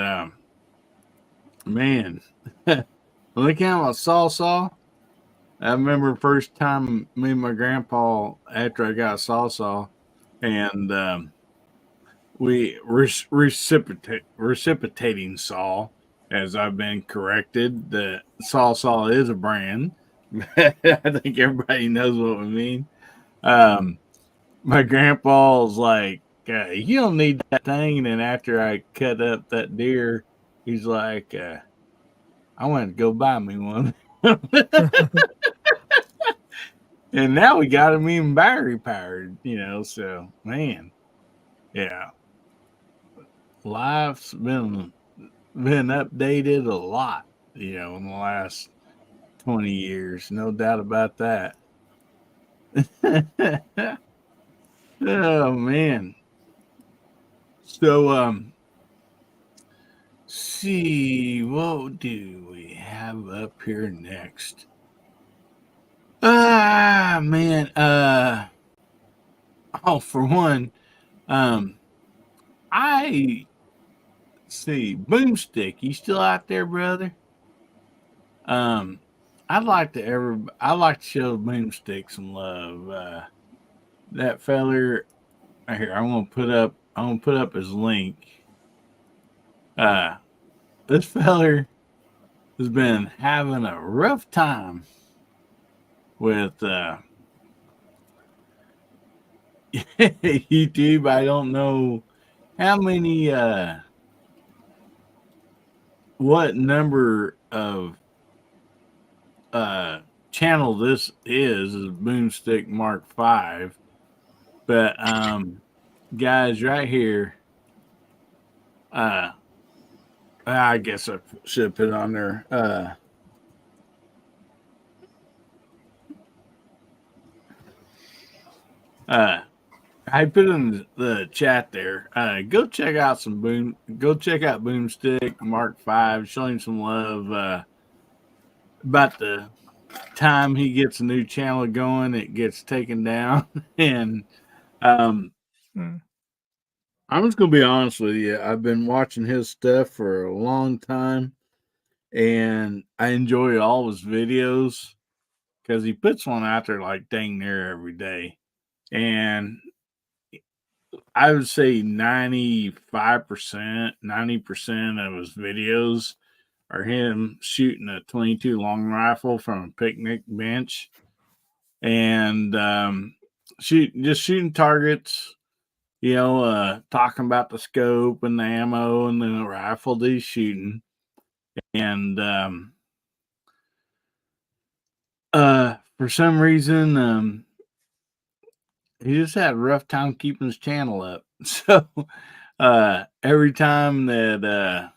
man, when they came out with saw, I remember the first time me and my grandpa, after I got a saw, and we reciprocating saw, as I've been corrected. The saw is a brand. I think everybody knows what we mean. My grandpa was like, you don't need that thing. And then after I cut up that deer, he's like, I want to go buy me one. And now we got them even battery powered, so man, yeah. Life's been updated a lot, in the last 20 years. No doubt about that. Oh man. So see, what do we have up here next? Man, for one, I see Boomstick. You still out there, brother? I'd like to show Boomstick some love. That feller right here, I'm gonna put up his link. This feller has been having a rough time with YouTube. I don't know how many what number of channel this is Boomstick Mark V, but guys, right here, I guess I should put it on there. I put in the chat there. Go check out Boomstick Mark V. Show him some love. About the time he gets a new channel going, it gets taken down. And I'm just gonna be honest with you. I've been watching his stuff for a long time, and I enjoy all his videos because he puts one out there like dang near every day. And I would say 95%, 90% of his videos are him shooting a 22 long rifle from a picnic bench and shooting targets, talking about the scope and the ammo and the rifle that he's shooting. And for some reason, he just had a rough time keeping his channel up. So every time that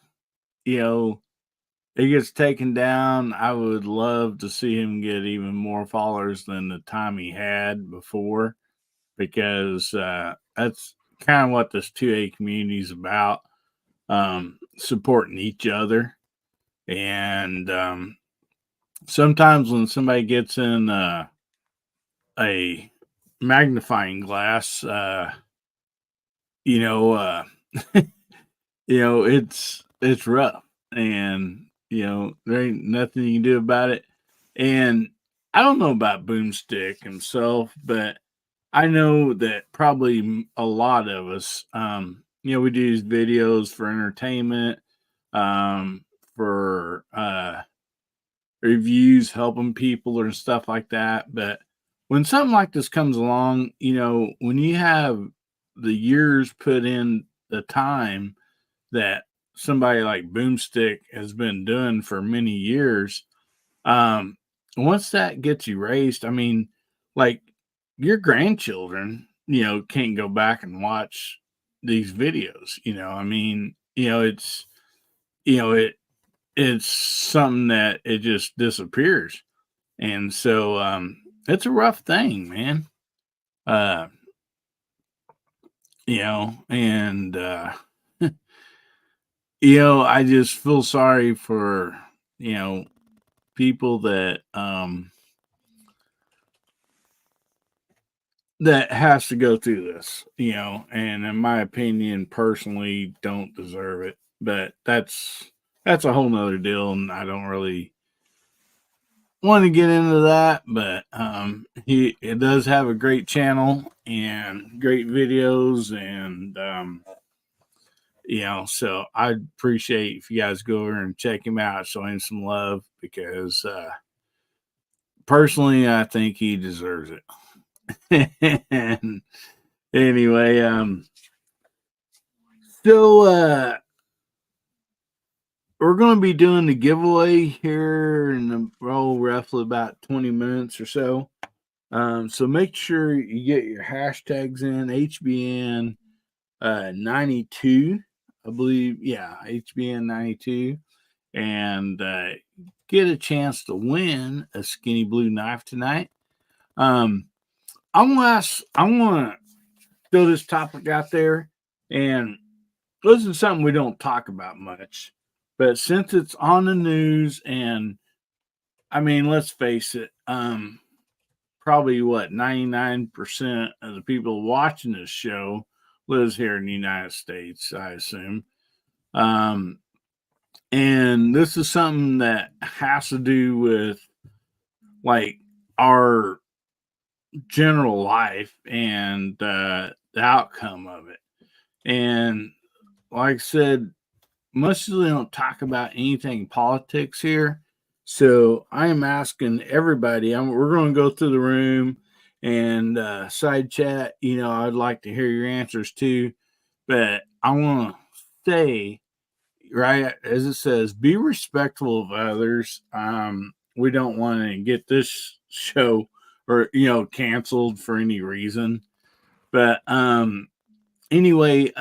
it gets taken down, I would love to see him get even more followers than the time he had before, because that's kind of what this 2A community is about, supporting each other. And sometimes when somebody gets in a magnifying glass, it's rough, and there ain't nothing you can do about it. And I don't know about Boomstick himself, but I know that probably a lot of us, we do these videos for entertainment, for reviews, helping people and stuff like that. But when something like this comes along, when you have the years put in the time that somebody like Boomstick has been doing for many years, once that gets erased, I mean, like your grandchildren, can't go back and watch these videos. I mean, it's something that it just disappears. And so it's a rough thing, man. And I just feel sorry for, people that that has to go through this, and in my opinion, personally don't deserve it. But that's a whole nother deal, and I don't really want to get into that. But it does have a great channel and great videos, and so I'd appreciate if you guys go over and check him out, show him some love, because personally I think he deserves it. And anyway, so we're going to be doing the giveaway here in roughly about 20 minutes or so. So make sure you get your hashtags in HBN 92, I believe. Yeah, HBN 92, and get a chance to win a skinny blue knife tonight. I'm gonna throw this topic out there, and this is something we don't talk about much, but since it's on the news, and I mean, let's face it, probably 99% of the people watching this show lives here in the United States, I assume. And this is something that has to do with like our general life and the outcome of it. And like I said, mostly don't talk about anything politics here. So I am asking everybody. We're going to go through the room and side chat. I'd like to hear your answers too. But I want to say, right as it says, be respectful of others. We don't want to get this show or canceled for any reason. But anyway,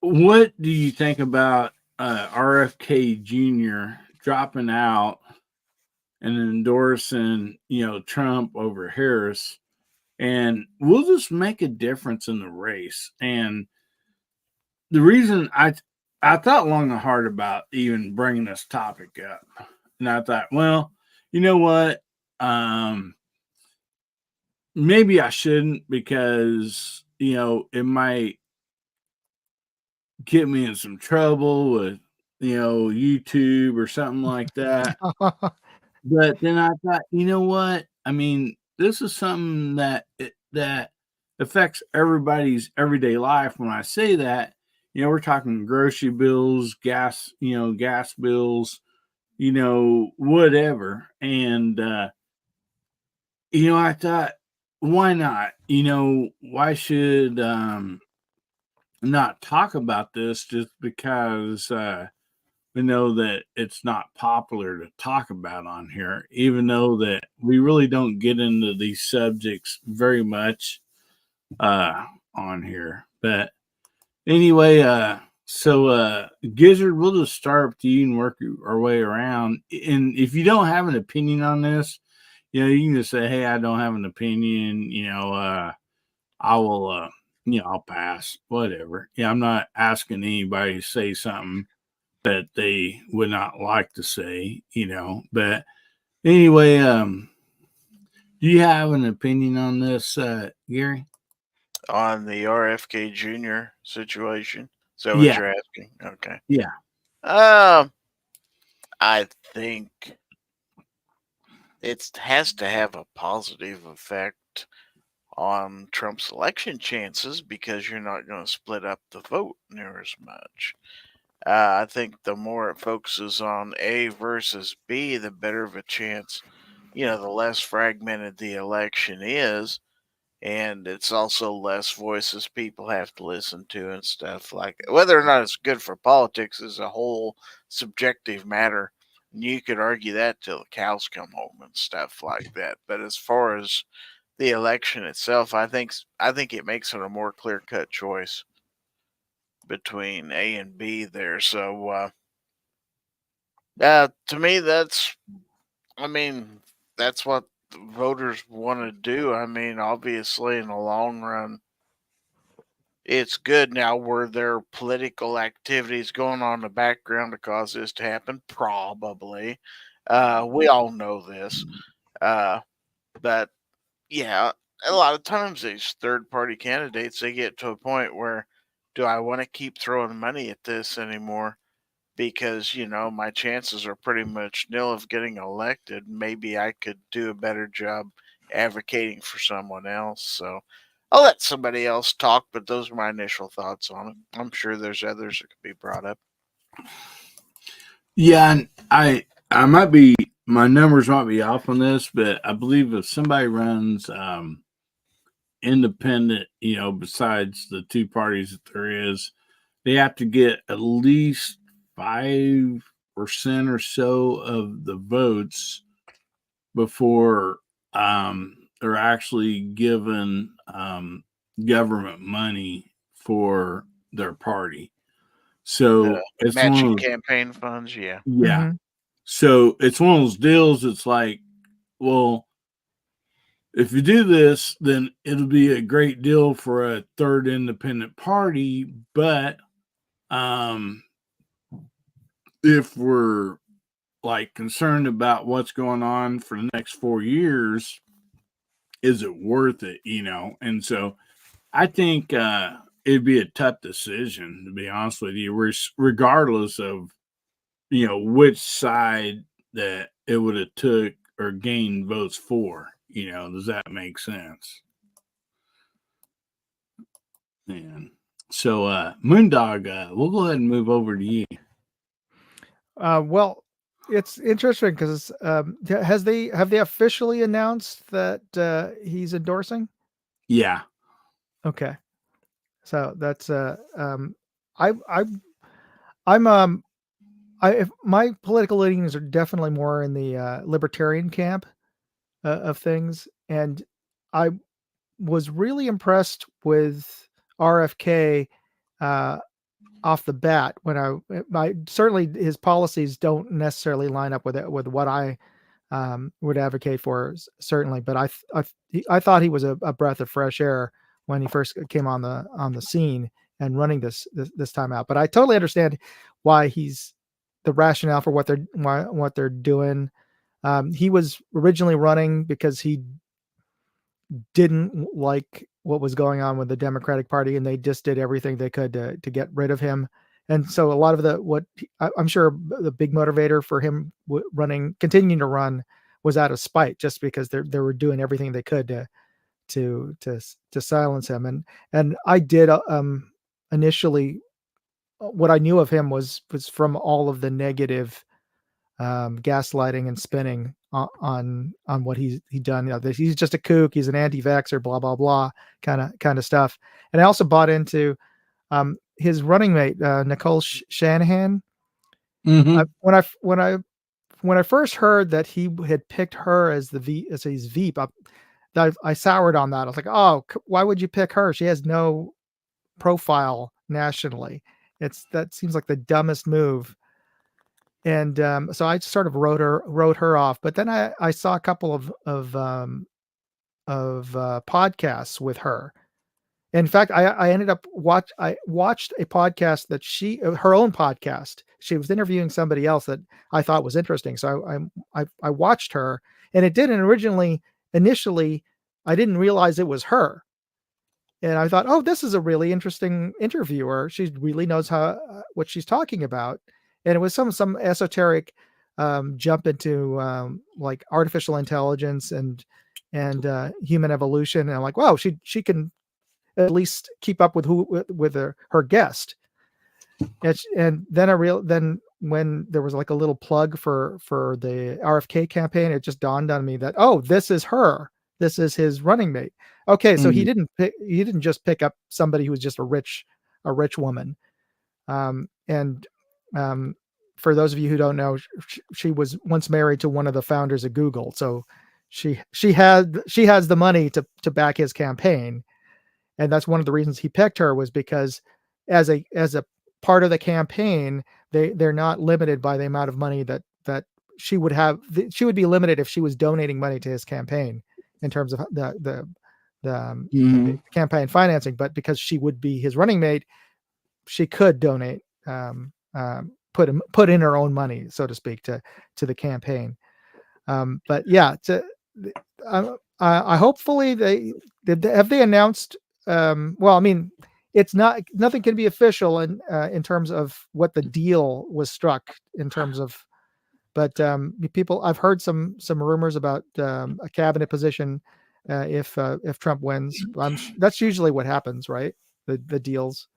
what do you think about RFK Jr. dropping out and endorsing, Trump over Harris? And will this make a difference in the race? And the reason I thought long and hard about even bringing this topic up, and I thought, well, you know what? Maybe I shouldn't, because it might get me in some trouble with YouTube or something like that. But then I thought, you know what? I mean, this is something that affects everybody's everyday life. When I say that, we're talking grocery bills, gas bills, whatever. And I thought, why not? Why should not talk about this just because we know that it's not popular to talk about on here, even though that we really don't get into these subjects very much on here. But anyway, so Gizzard, we'll just start with you and work our way around. And if you don't have an opinion on this, you can just say, hey, I don't have an opinion, I will I'll pass, whatever. I'm not asking anybody to say something that they would not like to say, But anyway, do you have an opinion on this, Gary? On the RFK Jr. situation? Is that what you're asking? Okay. Yeah. I think it has to have a positive effect on Trump's election chances, because you're not going to split up the vote near as much. I think the more it focuses on A versus B, the better of a chance, the less fragmented the election is. And it's also less voices people have to listen to and stuff like that. Whether or not it's good for politics is a whole subjective matter. You could argue that till the cows come home and stuff like that. But as far as the election itself, I think it makes it a more clear-cut choice between A and B there. So, to me, that's what the voters want to do. I mean, obviously, in the long run, it's good. Now, were there political activities going on in the background to cause this to happen? Probably. We all know this. But yeah, a lot of times these third party candidates, they get to a point where, do I want to keep throwing money at this anymore? Because, my chances are pretty much nil of getting elected. Maybe I could do a better job advocating for someone else. So I'll let somebody else talk, but those are my initial thoughts on it. I'm sure there's others that could be brought up. Yeah, and I might be, my numbers might be off on this, but I believe if somebody runs independent, besides the two parties that there is, they have to get at least 5% or so of the votes before they're actually given government money for their party. So it's matching campaign funds, yeah. Yeah. Mm-hmm. So it's one of those deals. It's like, well, if you do this, then it'll be a great deal for a third independent party. But if we're like concerned about what's going on for the next 4 years, is it worth it? And so I think it'd be a tough decision, to be honest with you, regardless of which side that it would have took or gained votes for. Does that make sense? Man. So, Moondog, we'll go ahead and move over to you. Well, it's interesting because have they officially announced that he's endorsing? Yeah. Okay, so that's if my political leanings are definitely more in the libertarian camp of things, and I was really impressed with RFK off the bat when I certainly his policies don't necessarily line up with what I would advocate for certainly, but I thought he was a breath of fresh air when he first came on the scene and running this time out. But I totally understand why he's the rationale for what they're doing. He was originally running because he didn't like what was going on with the Democratic Party, and they just did everything they could to get rid of him. And so a lot of I'm sure the big motivator for him continuing to run was out of spite, just because they were doing everything they could to silence him. And I did initially what I knew of him was from all of the negative gaslighting and spinning on what he's done. You know, he's just a kook. He's an anti-vaxxer, blah blah blah, kind of stuff. And I also bought into his running mate, Nicole Shanahan. Mm-hmm. When I first heard that he had picked her as his VP, I soured on that. I was like, oh, why would you pick her? She has no profile nationally. That seems like the dumbest move. And so I sort of wrote her off. But then I saw a couple of podcasts with her. In fact, I ended up watched a podcast that her own podcast. She was interviewing somebody else that I thought was interesting. So I watched her, and it didn't initially, I didn't realize it was her. And I thought, oh, this is a really interesting interviewer. She really knows what she's talking about. And it was some esoteric jump into like artificial intelligence and human evolution. And I'm like, wow, she can at least keep up with her guest. And then when there was like a little plug for the RFK campaign, it just dawned on me that, oh, this is her. This is his running mate. Okay, so he didn't just pick up somebody who was just a rich woman. For those of you who don't know, she was once married to one of the founders of Google. So she has the money to back his campaign. And that's one of the reasons he picked her, was because as a part of the campaign, they're not limited by the amount of money that she would have. She would be limited if she was donating money to his campaign in terms of the campaign financing. But because she would be his running mate, she could donate, put in her own money, so to speak, to the campaign. But yeah, I hopefully have they announced. Well, I mean, nothing can be official in terms of what the deal was struck in terms of, but people, I've heard some rumors about a cabinet position if Trump wins. That's usually what happens, right? The deals.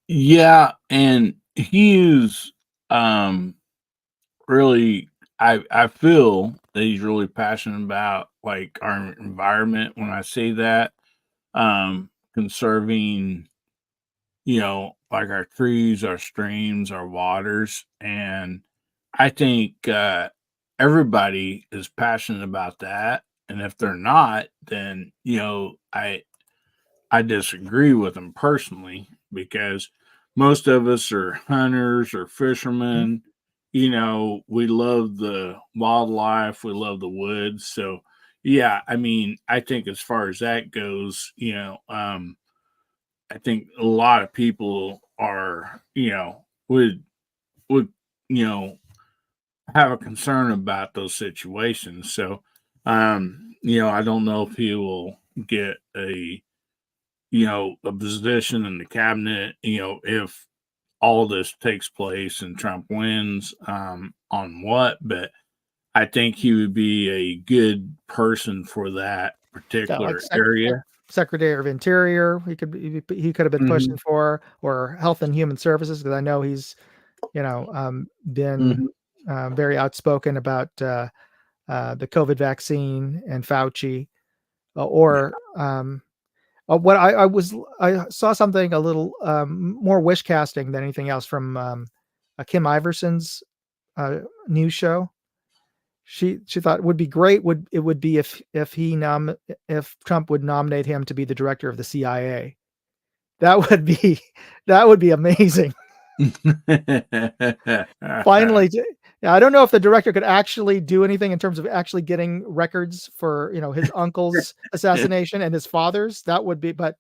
Yeah, and he's really, I feel that he's really passionate about like our environment. When I say that, conserving, like our trees, our streams, our waters. And I think everybody is passionate about that. And if they're not, then, I disagree with them personally, because most of us are hunters or fishermen. We love the wildlife, we love the woods. So, yeah, I mean, I think as far as that goes, I think a lot of people are, would, have a concern about those situations. So, I don't know if he will get a position in the cabinet, if all this takes place and Trump wins, on what, but I think he would be a good person for that particular area. Secretary of Interior. He could have been pushing for, or Health and Human Services, because I know he's, been very outspoken about the COVID vaccine and Fauci, what I saw something a little more wish casting than anything else from Kim Iverson's news show. She thought it would be great would be if Trump would nominate him to be the director of the CIA. That would be amazing. Finally, I don't know if the director could actually do anything in terms of actually getting records for his uncle's assassination and his father's. That would be, but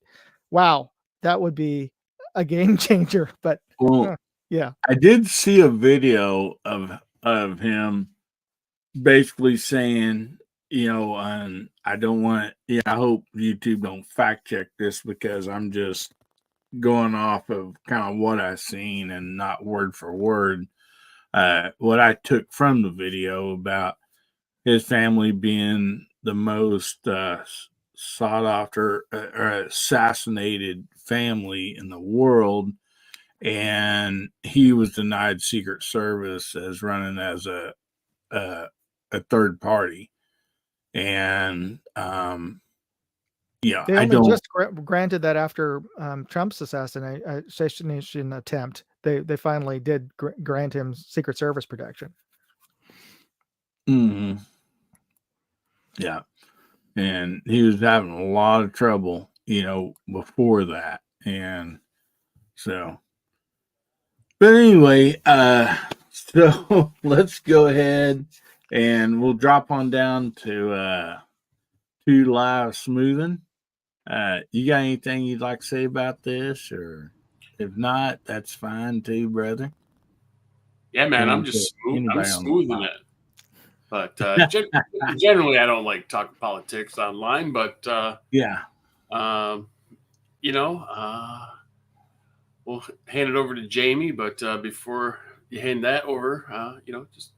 wow, that would be a game changer. But yeah, I did see a video of him basically saying, and I don't want, I hope YouTube don't fact check this because I'm just going off of kind of what I've seen and not word for word. What I took from the video about his family being the most sought after or assassinated family in the world, and he was denied Secret Service as running as a third party, and they only just granted that after Trump's assassination attempt. They finally did grant him Secret Service protection. Yeah, and he was having a lot of trouble, before that, and so. But anyway, so let's go ahead and we'll drop on down to live smoothing. You got anything you'd like to say about this, or if not, that's fine too, brother. Yeah, man, I'm just smoothing it. But generally, I don't like talking politics online. But we'll hand it over to Jamie. But before you hand that over, just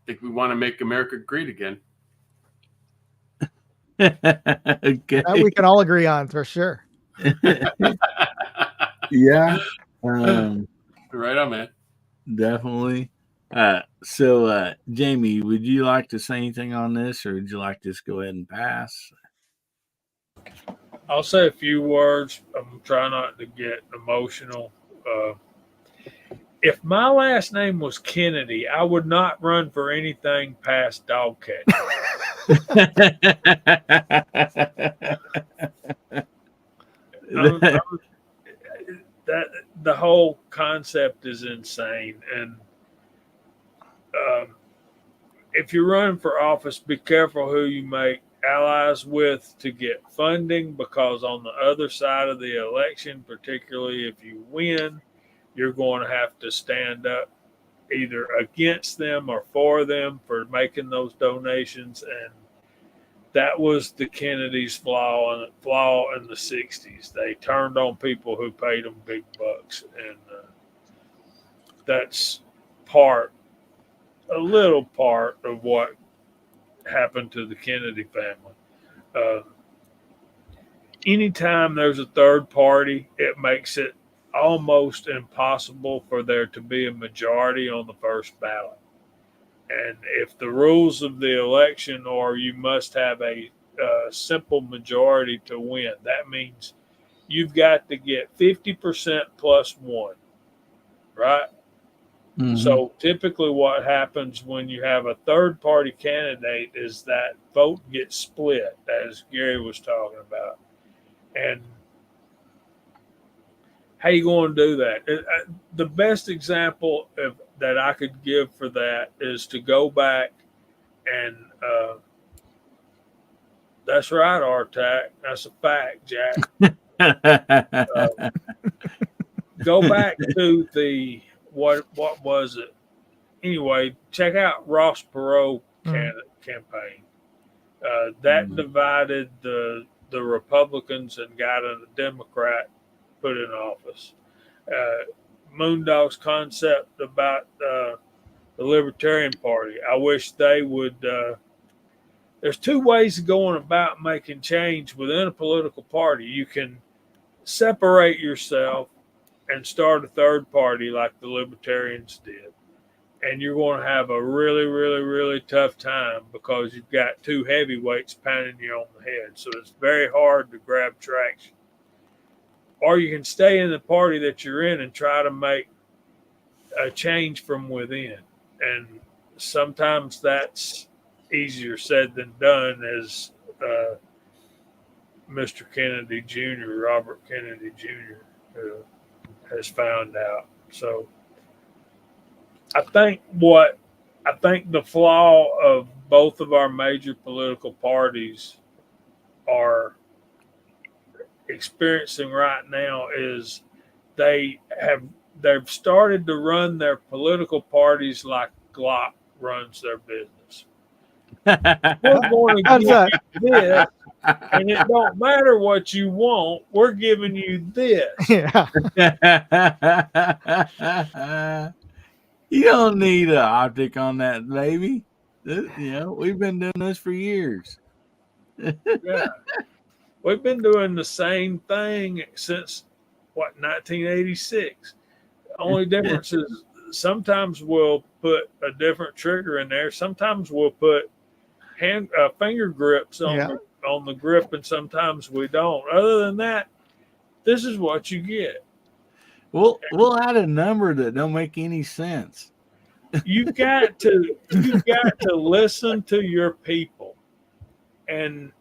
think we want to make America great again. Okay. That we can all agree on for sure. Yeah. Right on, man. Definitely. So Jamie, would you like to say anything on this, or would you like to just go ahead and pass? I'll say a few words. I'm trying not to get emotional. If my last name was Kennedy, I would not run for anything past dog catching. That the whole concept is insane, and if you're running for office, be careful who you make allies with to get funding, because on the other side of the election, particularly if you win, you're going to have to stand up either against them or for them for making those donations. And that was the Kennedys' flaw in the 60s. They turned on people who paid them big bucks. And that's a little part of what happened to the Kennedy family. Anytime there's a third party, it makes it almost impossible for there to be a majority on the first ballot. And if the rules of the election are you must have a simple majority to win, that means you've got to get 50% plus one, right? Mm-hmm. So typically what happens when you have a third party candidate is that vote gets split, as Gary was talking about. And how you going to do that? The best example that I could give for that is to go back and that's right, Artak. That's a fact, Jack. Go back to the what was it? Anyway, check out Ross Perot campaign. That divided the Republicans and got a Democrat put in office. Moondog's concept about the Libertarian Party. I wish they would there's two ways of going about making change within a political party. You can separate yourself and start a third party like the Libertarians did. And you're going to have a really, really, really tough time because you've got two heavyweights pounding you on the head. So it's very hard to grab traction. Or you can stay in the party that you're in and try to make a change from within. And sometimes that's easier said than done, as Mr. Kennedy Jr., Robert Kennedy Jr., has found out. So I think the flaw of both of our major political parties are experiencing right now is they've started to run their political parties like Glock runs their business. We're going to give you this, and it don't matter what you want. We're giving you this. Yeah. You don't need an optic on that, baby. We've been doing this for years. Yeah. We've been doing the same thing since 1986. The only difference is sometimes we'll put a different trigger in there. Sometimes we'll put finger grips on the grip, and sometimes we don't. Other than that, this is what you get. We'll add a number that don't make any sense. You've got to listen to your people. And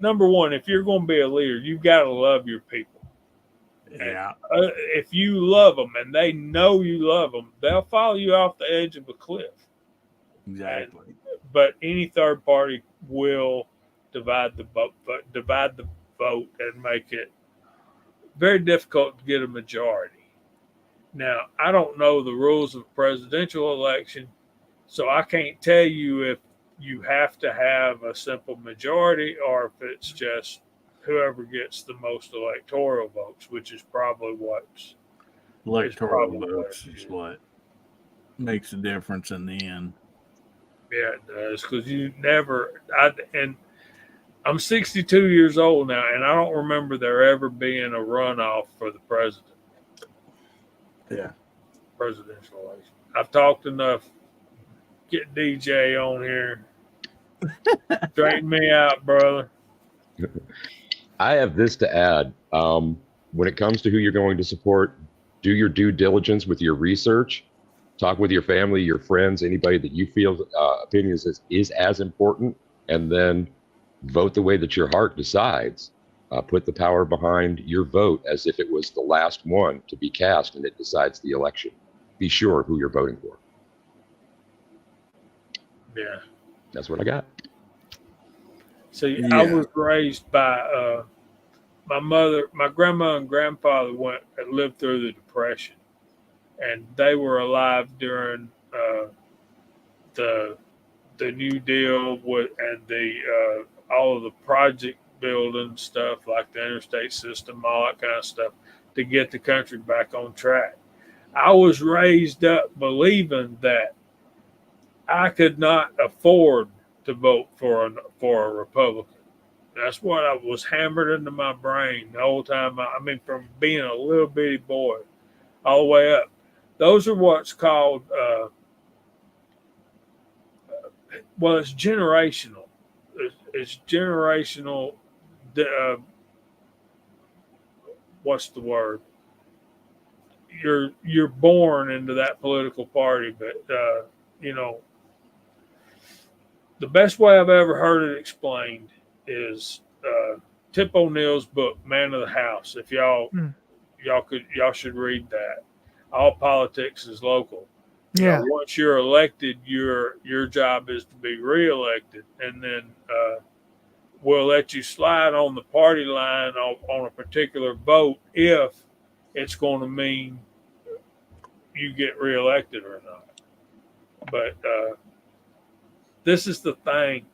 number one, if you're going to be a leader, you've got to love your people. Yeah. And, if you love them and they know you love them, they'll follow you off the edge of a cliff. Exactly. But any third party will divide the vote and make it very difficult to get a majority. Now, I don't know the rules of presidential election, so I can't tell you if you have to have a simple majority or if it's just whoever gets the most electoral votes, which is probably what's electoral votes is what makes a difference in the end. Yeah, it does, because and I'm 62 years old now, and I don't remember there ever being a runoff for the president. Yeah. Presidential election. I've talked enough. Get DJ on here. Straighten me out, brother. I have this to add. When it comes to who you're going to support, do your due diligence with your research. Talk with your family, your friends, anybody that you feel opinions is as important, and then vote the way that your heart decides. Put the power behind your vote as if it was the last one to be cast and it decides the election. Be sure who you're voting for. Yeah. That's what I got. See, yeah. I was raised by my mother, my grandma and grandfather lived through the Depression, and they were alive during the New Deal and the all of the project building stuff like the interstate system, all that kind of stuff to get the country back on track. I was raised up believing that I could not afford to vote for a Republican. That's what I was hammered into my brain the whole time. I mean, from being a little bitty boy all the way up. Those are what's called, it's generational. It's generational. What's the word? You're born into that political party, but the best way I've ever heard it explained is Tip O'Neill's book, Man of the House. If y'all should read that. All politics is local. Yeah. Once you're elected, your job is to be reelected, and then we'll let you slide on the party line on a particular vote if it's going to mean you get reelected or not. But this is the thing.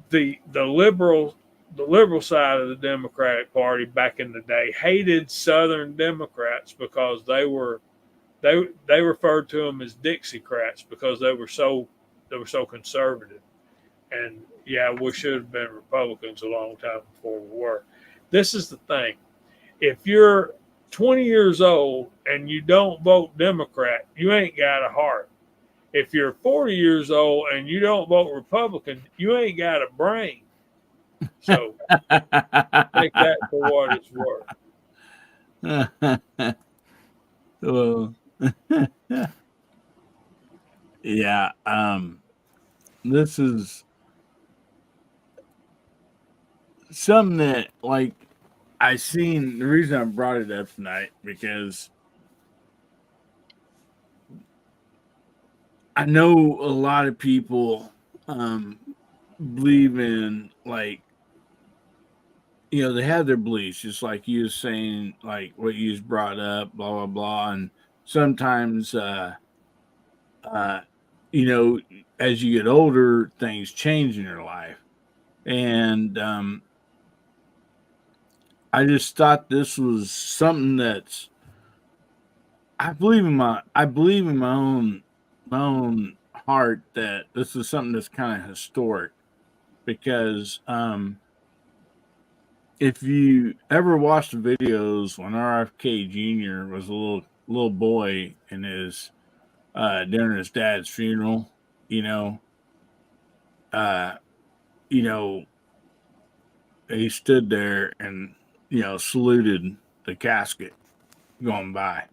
The liberal side of the Democratic Party back in the day hated Southern Democrats because they referred to them as Dixiecrats because they were so they were so conservative. And yeah, we should have been Republicans a long time before we were. This is the thing. If you're 20 years old and you don't vote Democrat, you ain't got a heart. If you're 40 years old and you don't vote Republican, you ain't got a brain. So take that for what it's worth. Well, yeah. This is something that, like, I seen. The reason I brought it up tonight because I know a lot of people believe in, like, they have their beliefs, just like you was saying, like what you just brought up, blah blah blah, and sometimes, as you get older, things change in your life, and I just thought this was something that's I believe in my own heart that this is something that's kind of historic because if you ever watched the videos when RFK Jr. was a little boy and his during his dad's funeral, uh, you know, he stood there and saluted the casket going by,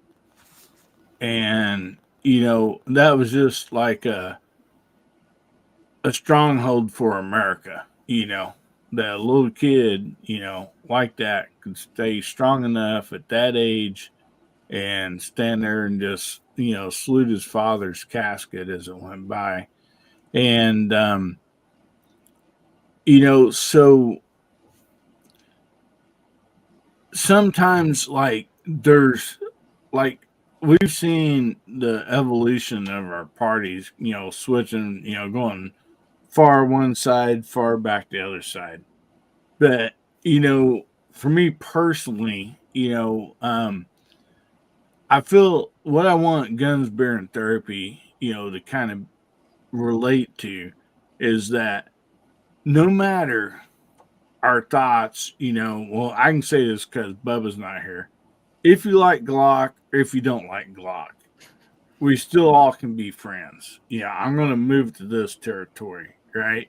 and that was just like a stronghold for America. That a little kid, like that could stay strong enough at that age and stand there and just, salute his father's casket as it went by. And, so sometimes, like, there's, like, we've seen the evolution of our parties, switching, going far one side, far back the other side. But, for me personally, I feel what I want Guns, Beer, and Therapy, to kind of relate to is that no matter our thoughts, well, I can say this because Bubba's not here. If you like Glock or if you don't like Glock, we still all can be friends. Yeah, I'm going to move to this territory, right?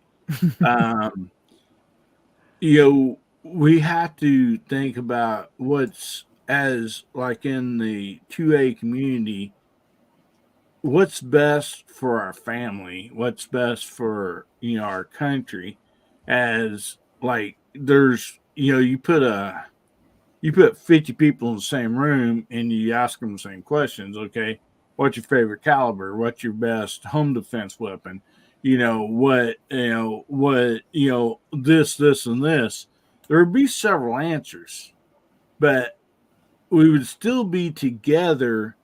We have to think about what's as like in the 2A community, what's best for our family, what's best for our country. As like there's you put 50 people in the same room and you ask them the same questions. Okay, what's your favorite caliber? What's your best home defense weapon? This, and this. There would be several answers, but we would still be together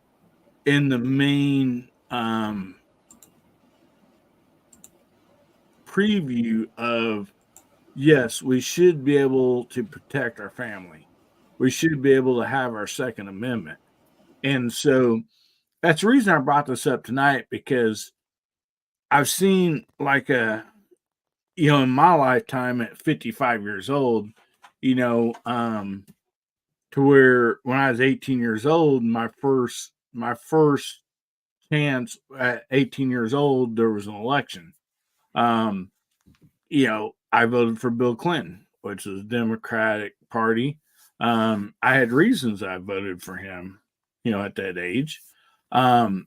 in the main preview of, yes, we should be able to protect our family. We should be able to have our Second Amendment. And so that's the reason I brought this up tonight, because I've seen like in my lifetime at 55 years old, to where when I was 18 years old, my first chance at 18 years old, there was an election. I voted for Bill Clinton, which is the Democratic Party. I had reasons I voted for him, at that age. And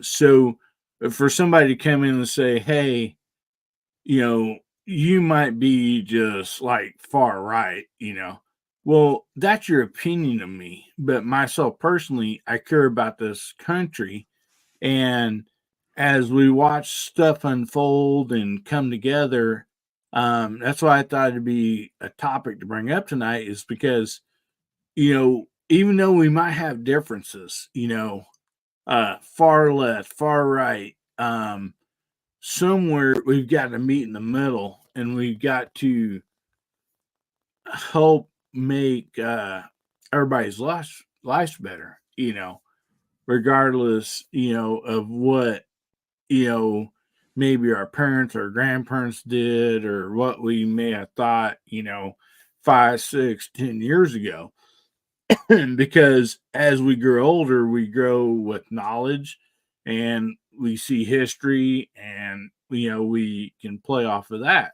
so for somebody to come in and say, hey, you might be just like far right, well, that's your opinion of me. But myself personally, I care about this country. And as we watch stuff unfold and come together, that's why I thought it'd be a topic to bring up tonight, is because, even though we might have differences, far left, far right, somewhere we've got to meet in the middle, and we've got to help make everybody's lives better, regardless, of what, maybe our parents or grandparents did, or what we may have thought, 5, 6, 10 years ago. Because as we grow older, we grow with knowledge and we see history, and we can play off of that.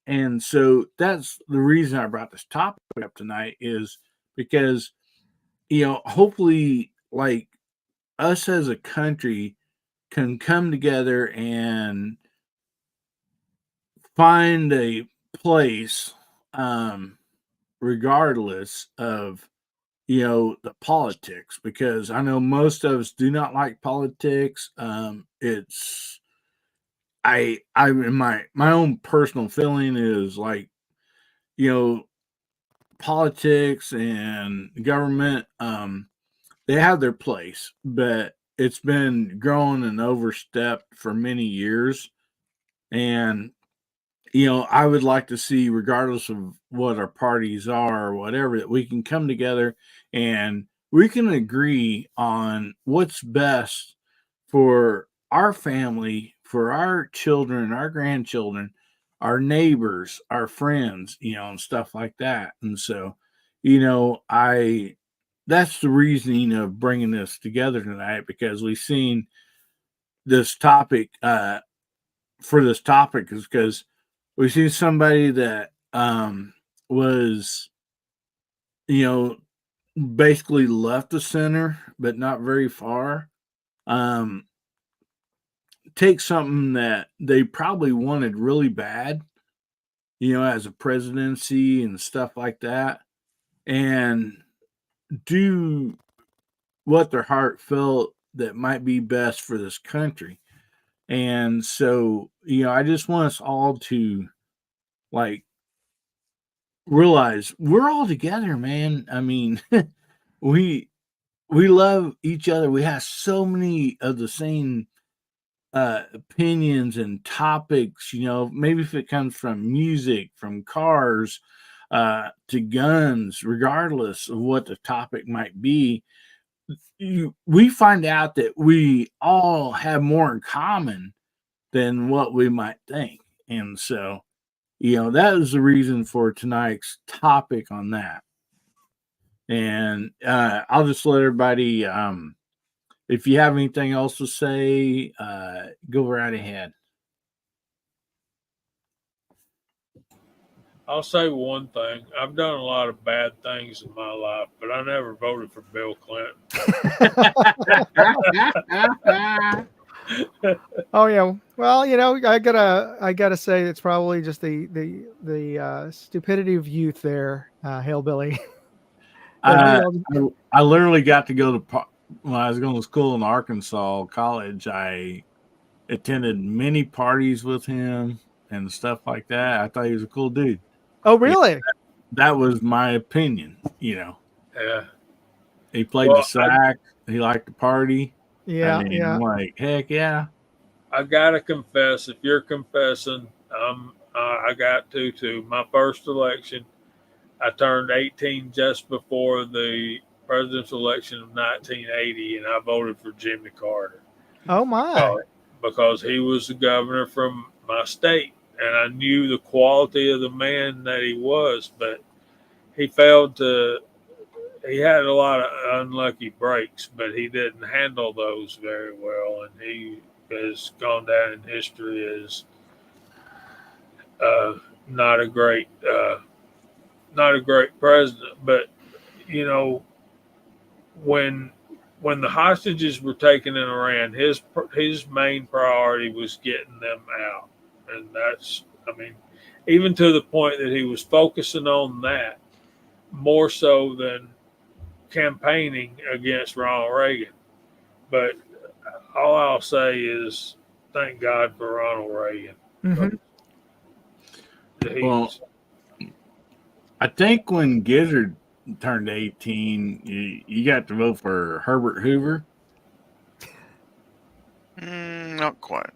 And so that's the reason I brought this topic up tonight, is because hopefully, like, us as a country can come together and find a place, regardless of the politics, because I know most of us do not like politics. It's I in my own personal feeling is like, politics and government, they have their place, but it's been grown and overstepped for many years. And I would like to see, regardless of what our parties are or whatever, that we can come together and we can agree on what's best for our family, for our children, our grandchildren, our neighbors, our friends, and stuff like that. And so, that's the reasoning of bringing this together tonight, because we've seen this topic, for this topic, is because we see somebody that was, basically left the center, but not very far. Take something that they probably wanted really bad, as a presidency and stuff like that, and do what their heart felt that might be best for this country. And so, I just want us all to, like, realize we're all together, man. I mean, we love each other. We have so many of the same opinions and topics, maybe if it comes from music, from cars, to guns, regardless of what the topic might be. We find out that we all have more in common than what we might think. And so, that is the reason for tonight's topic on that. And I'll just let everybody, if you have anything else to say, go right ahead. I'll say one thing. I've done a lot of bad things in my life, but I never voted for Bill Clinton. Oh yeah. Well, I gotta say it's probably just the stupidity of youth there, Hillbilly. I literally got to go to, when I was going to school in Arkansas college, I attended many parties with him and stuff like that. I thought he was a cool dude. Oh, really? That was my opinion. Yeah. He played the sax. He liked to party. Yeah. I mean, yeah. I'm like, heck yeah. I gotta confess, if you're confessing, I got to too. My first election, I turned 18 just before the presidential election of 1980, and I voted for Jimmy Carter. Oh my! Because he was the governor from my state, and I knew the quality of the man that he was, but he failed to. He had a lot of unlucky breaks, but he didn't handle those very well, and he has gone down in history as not a great president. But when the hostages were taken in Iran, his main priority was getting them out, and that's, even to the point that he was focusing on that more so than campaigning against Ronald Reagan. But all I'll say is thank God for Ronald Reagan. Mm-hmm. Well, I think when Gizzard turned 18, you got to vote for Herbert Hoover. Not quite.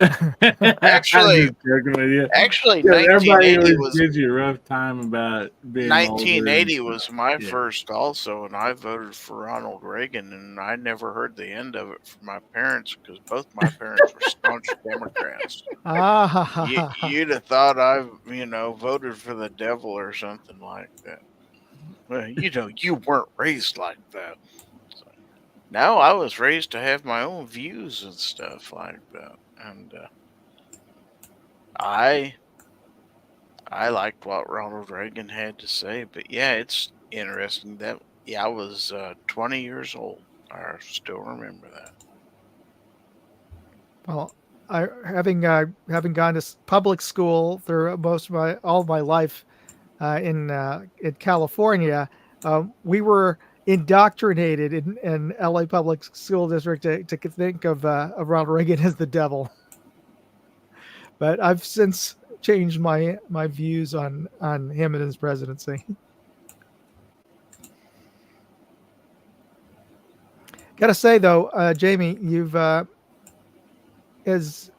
Actually- I'm just joking with you. Actually, Yeah, everybody 1980 always was gives you a rough time about being older and 1980 stuff. was my Yeah. first also, and I voted for Ronald Reagan, and I never heard the end of it from my parents because both my parents were staunch Democrats. You'd have thought I, voted for the devil or something like that. Well, you weren't raised like that. So, no, I was raised to have my own views and stuff like that, and I liked what Ronald Reagan had to say. But yeah, it's interesting that I was 20 years old. I still remember that. Well, I having gone to public school through all of my life in California, we were indoctrinated in LA Public School District to think of Ronald Reagan as the devil. But I've since changed my views on him and his presidency. Got to say though, Jamie, you've as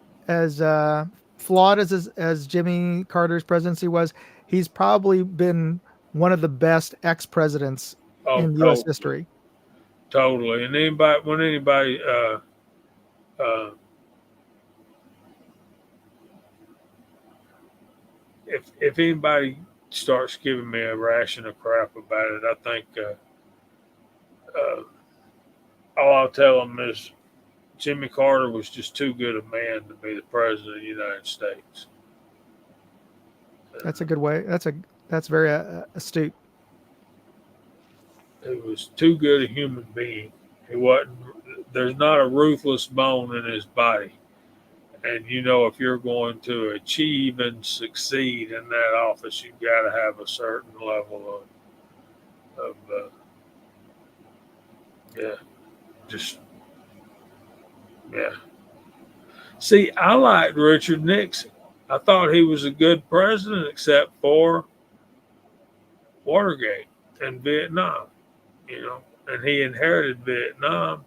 flawed as Jimmy Carter's presidency was, he's probably been one of the best ex-presidents in U.S. history. Totally. And when anybody if anybody starts giving me a ration of crap about it, I think all I'll tell them is Jimmy Carter was just too good a man to be the president of the United States. That's a good way. That's very astute. He was too good a human being. He wasn't. There's not a ruthless bone in his body. And if you're going to achieve and succeed in that office, you've got to have a certain level of See, I liked Richard Nixon. I thought he was a good president, except for Watergate and Vietnam. And he inherited Vietnam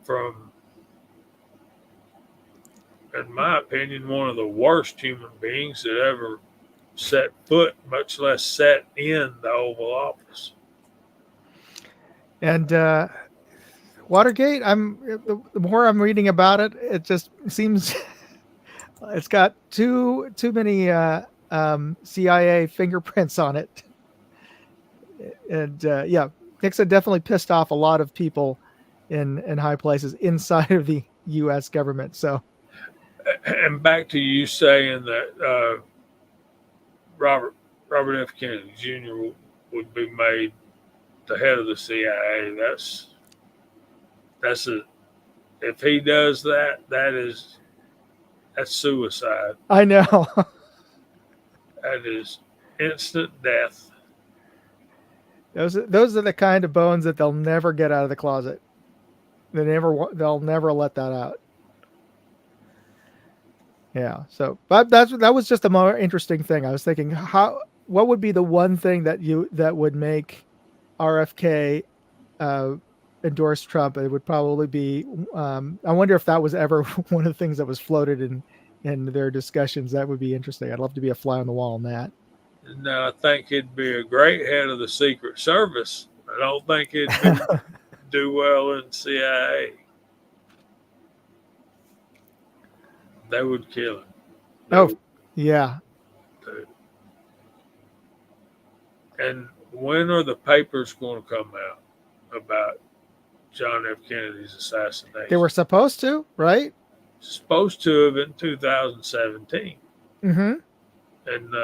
from, in my opinion, one of the worst human beings that ever set foot, much less sat in the Oval Office. And Watergate, the more I'm reading about it, it just seems it's got too many CIA fingerprints on it. And Nixon definitely pissed off a lot of people in high places inside of the U.S. government. So, and back to you saying that Robert F. Kennedy Jr. would be made the head of the CIA. If he does that, that's suicide. I know. That is instant death. Those are the kind of bones that they'll never get out of the closet. They'll never let that out. Yeah. So, but that was just a more interesting thing. I was thinking, what would be the one thing that would make RFK endorse Trump? It would probably be. I wonder if that was ever one of the things that was floated in their discussions. That would be interesting. I'd love to be a fly on the wall on that. No, I think he'd be a great head of the Secret Service. I don't think he'd do well in CIA. They would kill him. Yeah. And when are the papers going to come out about John F. Kennedy's assassination? They were supposed to, right? Supposed to have in 2017. Mm-hmm. And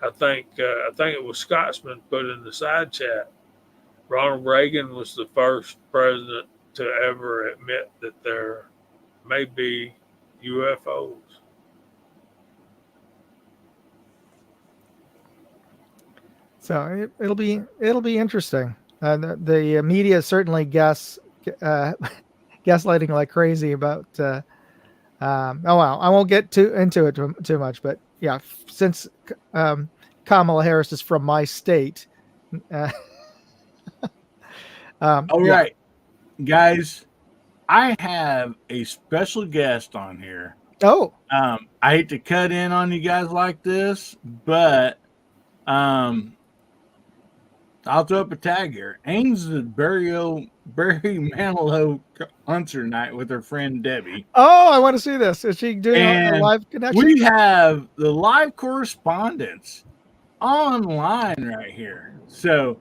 I think it was Scotsman put in the side chat. Ronald Reagan was the first president to ever admit that there may be UFOs. So it'll be interesting. The media certainly gaslighting like crazy about. I won't get into it too much, but yeah, since Kamala Harris is from my state. All right, guys, I have a special guest on here. Oh, I hate to cut in on you guys like this, but I'll throw up a tag here. Ames is Barry Manilow concert night with her friend Debbie. oh, I want to see this. Is she doing a And live connection? we have the live correspondence online right here. So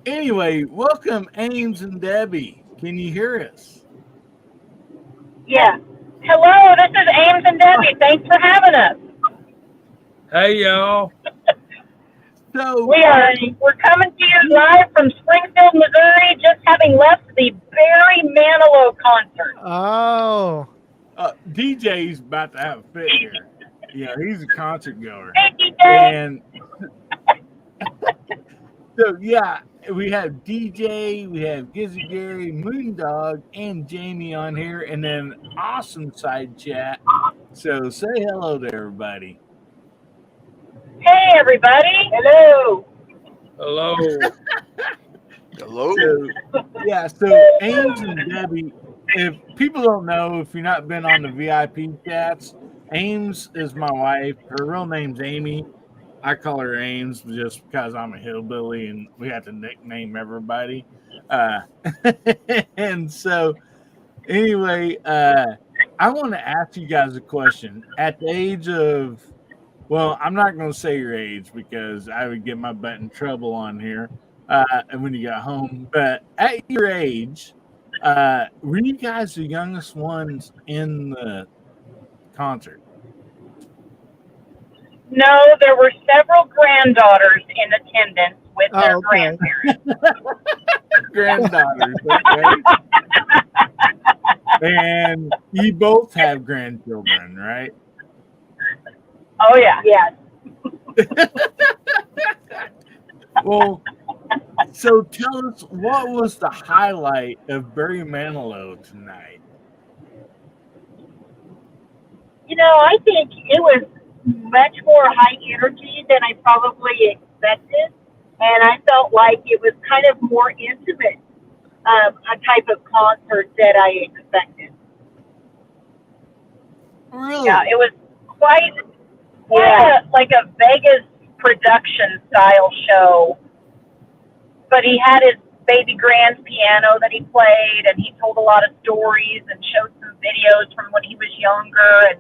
anyway, welcome Ames and Debbie. Can you hear us? Yeah. Hello, this is Ames and Debbie. Thanks for having us. Hey, y'all. So We're coming to you live from Springfield, Missouri, just having left the Barry Manilow concert. Oh, DJ's about to have a fit here. Yeah, he's a concert goer. Hey, DJ. And so yeah, we have DJ, we have Gizzy Gary, Moondog, and Jamie on here, and then awesome side chat. So say hello to everybody. Hey, everybody. Hello. Hello. Hello. So, yeah, so Ames and Debbie, if people don't know, if you've not been on the VIP chats, Ames is my wife. Her real name's Amy. I call her Ames just because I'm a hillbilly and we have to nickname everybody. And so, anyway, I want to ask you guys a question. At the age of, well, I'm not going to say your age because I would get my butt in trouble on here and when you got home. But at your age, were you guys the youngest ones in the concert? No, there were several granddaughters in attendance with their okay. grandparents. Granddaughters, okay. And you both have grandchildren, right? Oh, yeah. Yes. Well, so tell us, what was the highlight of Barry Manilow tonight? You know, I think it was much more high energy than I probably expected. And I felt like it was kind of more intimate, a type of concert that I expected. Really? Yeah, it was quite like a Vegas production style show. But he had his baby grand piano that he played, and he told a lot of stories and showed some videos from when he was younger. And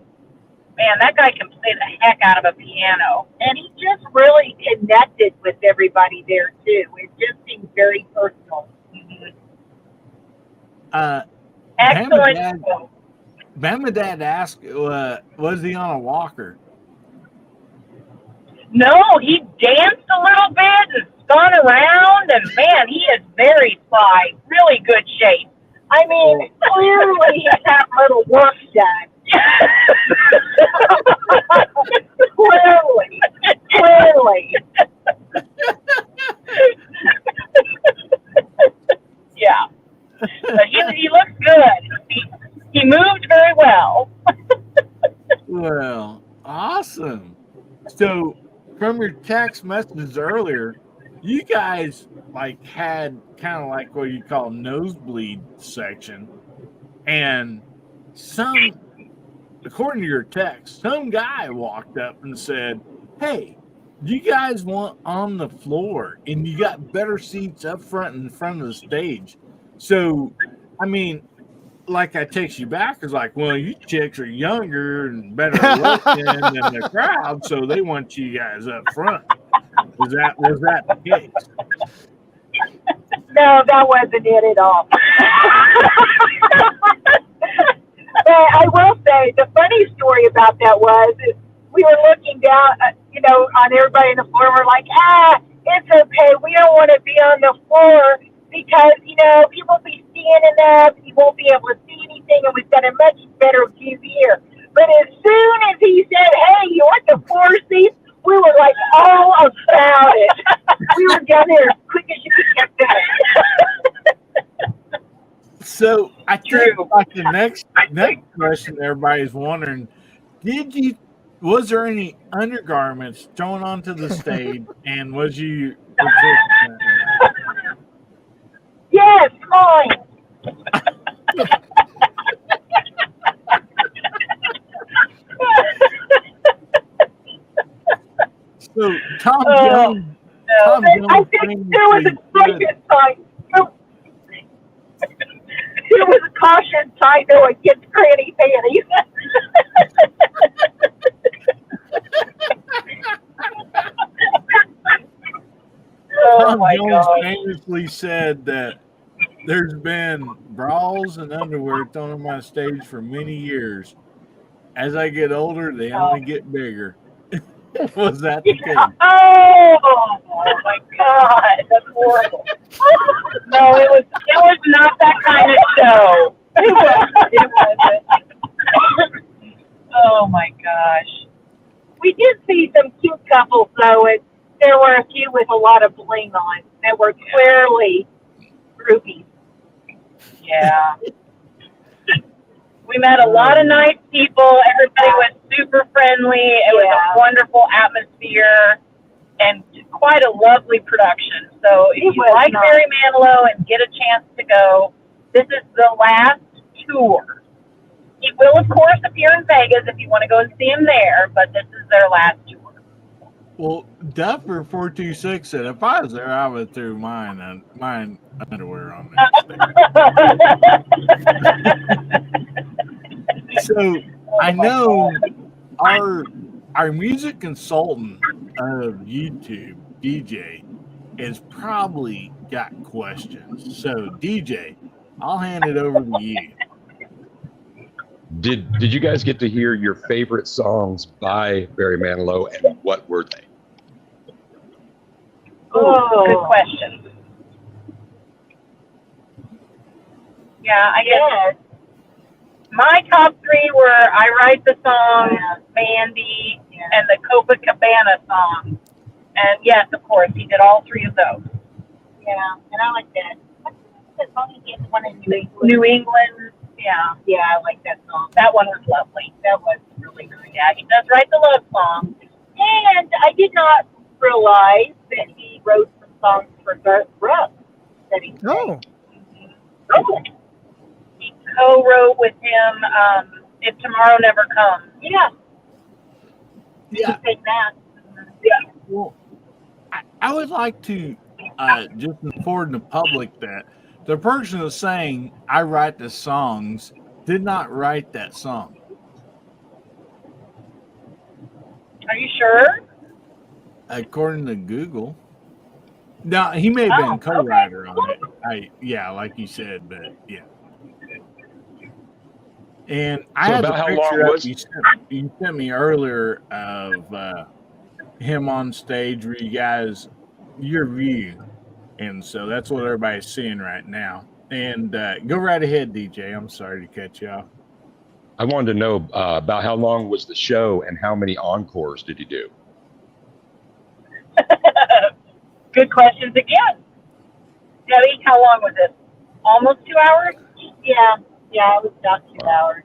man, that guy can play the heck out of a piano. And he just really connected with everybody there, too. It just seemed very personal. Excellent. Bama Dad asked, was he on a walker? No, he danced a little bit and spun around, and man, he is very spry, really good shape. I mean, clearly he had a little work done. Clearly. Yeah. But he looks good. He moved very well. Well, awesome. So, from your text messages earlier, you guys had kind of like what you call nosebleed section, and according to your text, some guy walked up and said, "Hey, do you guys want on the floor? And you got better seats up front in front of the stage." So, I mean, like I text you back, is like, well, you chicks are younger and better looking than the crowd, so they want you guys up front. Was that the case? No, that wasn't it at all. But I will say the funny story about that is we were looking down, on everybody on the floor. We're like, it's okay. We don't want to be on the floor because, people will be standing up. You won't be able to see anything, and we've got a much better view here. But as soon as he said, hey, you want the floor seats? We were like all about it. We were down there as quick as you could get there. So I think like the next question everybody's wondering, was there any undergarments thrown onto the stage, and was you Yes, mine. Tom Oh, Jones. no. Tom I Jones think there was a famously caution sign. There was a caution sign though against granny panties. Oh Tom my Jones God. famously said that there's been bras and underwear thrown on my stage for many years. As I get older, they only get bigger. Was that the case? Oh my God, that's horrible. No, it was not that kind of show. It wasn't. Oh my gosh. We did see some cute couples though, and there were a few with a lot of bling on that were clearly groupies. Yeah. We met a lot of nice people. Everybody was super friendly. It was a wonderful atmosphere and quite a lovely production. So if you like Barry Manilow and get a chance to go, this is the last tour. He will, of course, appear in Vegas if you want to go and see him there, but this is their last tour. Well, Duffer 426 said if I was there, I would throw mine underwear on there. So I know our music consultant of YouTube, DJ, has probably got questions. So DJ, I'll hand it over to you. Did you guys get to hear your favorite songs by Barry Manilow, and what were they? Oh, good question. Yeah, I guess my top three were I Write the Song, Mandy, and the Copacabana song. And yes, of course, he did all three of those. Yeah, and I like that. What's the song he did? One in New England. Yeah. Yeah, I like that song. That one was lovely. That was really nice. Yeah, he does write the love song. And I did not realize that he wrote some songs for Garth Brooks that he sang. Oh. He co-wrote with him If Tomorrow Never Comes. Yeah. Yeah. He sang that. Yeah. Well, I would like to just inform the public that the person who's saying I write the songs did not write that song. Are you sure? According to Google. Now, he may have been co-writer on it. Yeah, like you said, but yeah. And I had about a how long picture was you sent me earlier of him on stage where you guys, your view. And so that's what everybody's seeing right now. And go right ahead, DJ. I'm sorry to cut you off. I wanted to know about how long was the show and how many encores did you do? Good questions again. Debbie, how long was it? Almost 2 hours? Yeah, it was about 2 hours.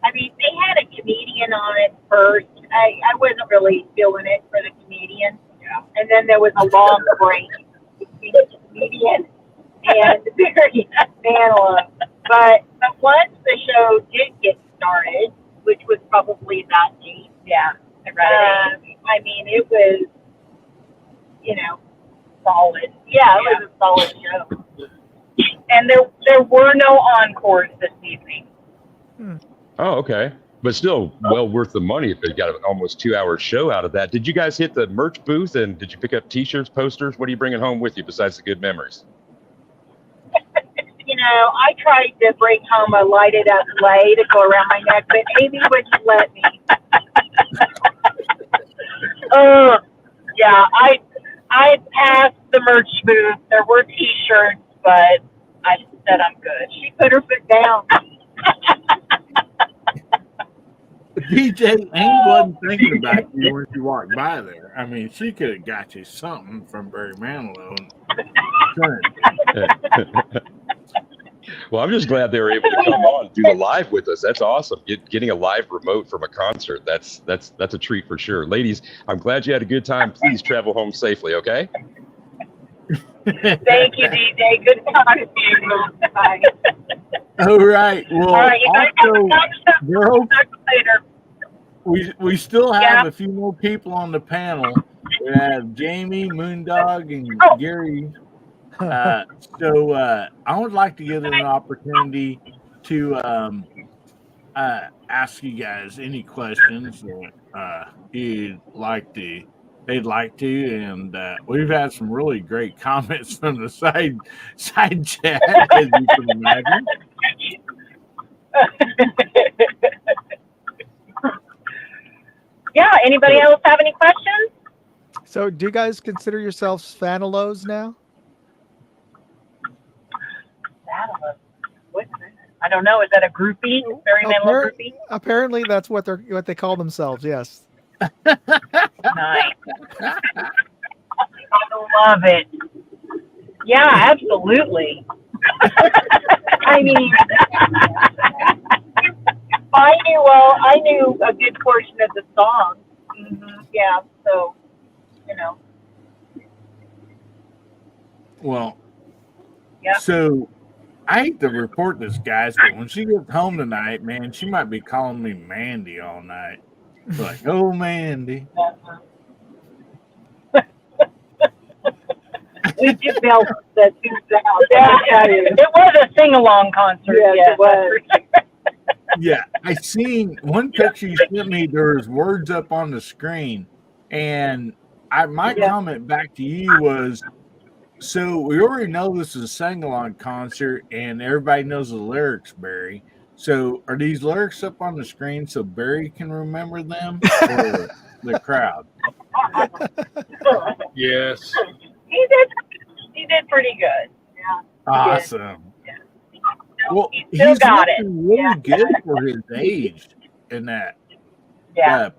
I mean, they had a comedian on it first. I wasn't really feeling it for the comedian. Yeah. And then there was a long break between the comedian and Barry Manilow. But once the show did get started, which was probably about 8, I mean, it was, solid. Yeah, it was a solid show. And there were no encores this evening. Oh, okay. But still well worth the money if you got an almost 2-hour show out of that. Did you guys hit the merch booth, and did you pick up T-shirts, posters? What are you bringing home with you besides the good memories? I tried to bring home a lighted up lei to go around my neck, but Amy wouldn't let me. Yeah, I passed the merch booth. There were T-shirts, but I said I'm good. She put her foot down. DJ Amy wasn't thinking about you when you walked by there. I mean, she could have got you something from Barry Manilow. Well, I'm just glad they were able to come on and do the live with us. That's awesome. Getting a live remote from a concert, that's a treat for sure. Ladies, I'm glad you had a good time. Please travel home safely, okay? Thank you, DJ. Good talking to you. Bye. All right. Well, All right, you guys also, later. we still have a few more people on the panel. We have Jamie, Moondog, and Oh. Gary. So I would like to give them an opportunity to ask you guys any questions that they'd like to, and we've had some really great comments from the side chat, as you can imagine. Yeah, anybody else have any questions? So, do you guys consider yourselves Fanalos now? I don't know. Is that a groupie? Barry Manilow groupie? Apparently, that's what they call themselves. Yes. Nice. I love it. Yeah, absolutely. I mean, I knew a good portion of the song. Mm-hmm. Yeah, so, Well, yeah. so I hate to report this, guys, but when she gets home tonight, man, she might be calling me Mandy all night. Like, oh, Mandy. We did belt that 2000. Yeah, it was a sing-along concert. Yes, it was. Yeah, I seen one picture you sent me. There was words up on the screen, and my comment back to you was, so we already know this is a sing-along concert, and everybody knows the lyrics, Barry. So are these lyrics up on the screen so Barry can remember them, or the crowd? Yes. He did pretty good. Yeah. Awesome. Yeah. Well, He's got it. Really good for his age in that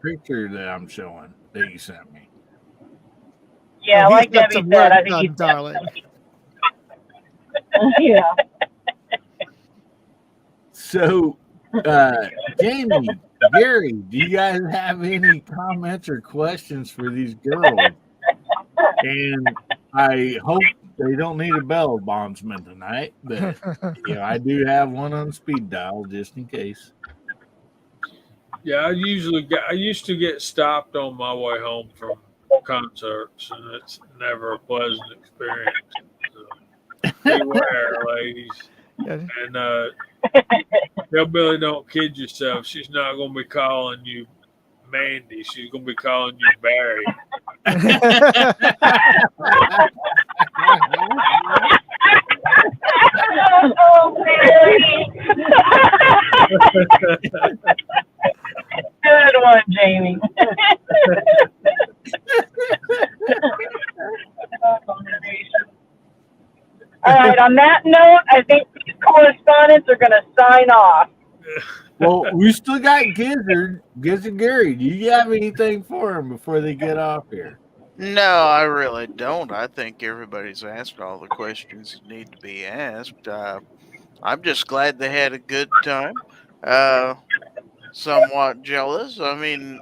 picture that I'm showing that you sent me. Yeah, like Debbie said, I think he's darling. Yeah. So, Jamie, Gary, do you guys have any comments or questions for these girls? And I hope they don't need a bail bondsman tonight, but I do have one on speed dial just in case. Yeah, I used to get stopped on my way home from concerts, and it's never a pleasant experience. So beware, ladies. Yeah. And Hillbilly, don't kid yourself. She's not going to be calling you Mandy. She's going to be calling you Barry. Oh, Barry. Good one, Jamie. All right, on that note, I think these correspondents are going to sign off. Well, we still got Gizzard Gary. Do you have anything for them before they get off here? No, I really don't. I think everybody's asked all the questions that need to be asked. I'm just glad they had a good time. Somewhat jealous. I mean,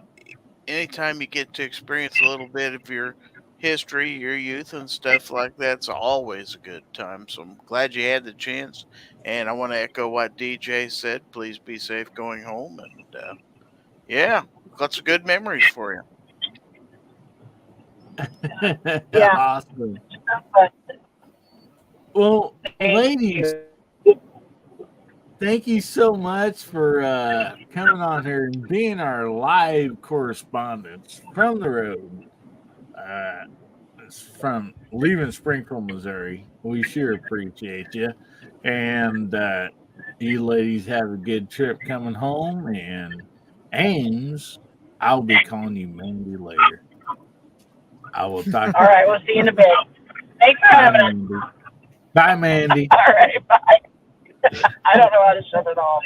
anytime you get to experience a little bit of your history, your youth, and stuff like that's always a good time. So I'm glad you had the chance. And I want to echo what DJ said. Please be safe going home. And lots of good memories for you. Yeah. Awesome. Well, ladies, thank you so much for coming on here and being our live correspondents from the road. From leaving Springfield, Missouri. We sure appreciate you. And you ladies have a good trip coming home. And Ames, I'll be calling you Mandy later. I will talk. All right, we'll see you in a bit. Thanks for having us. Bye, Mandy. All right, bye. I don't know how to shut it off.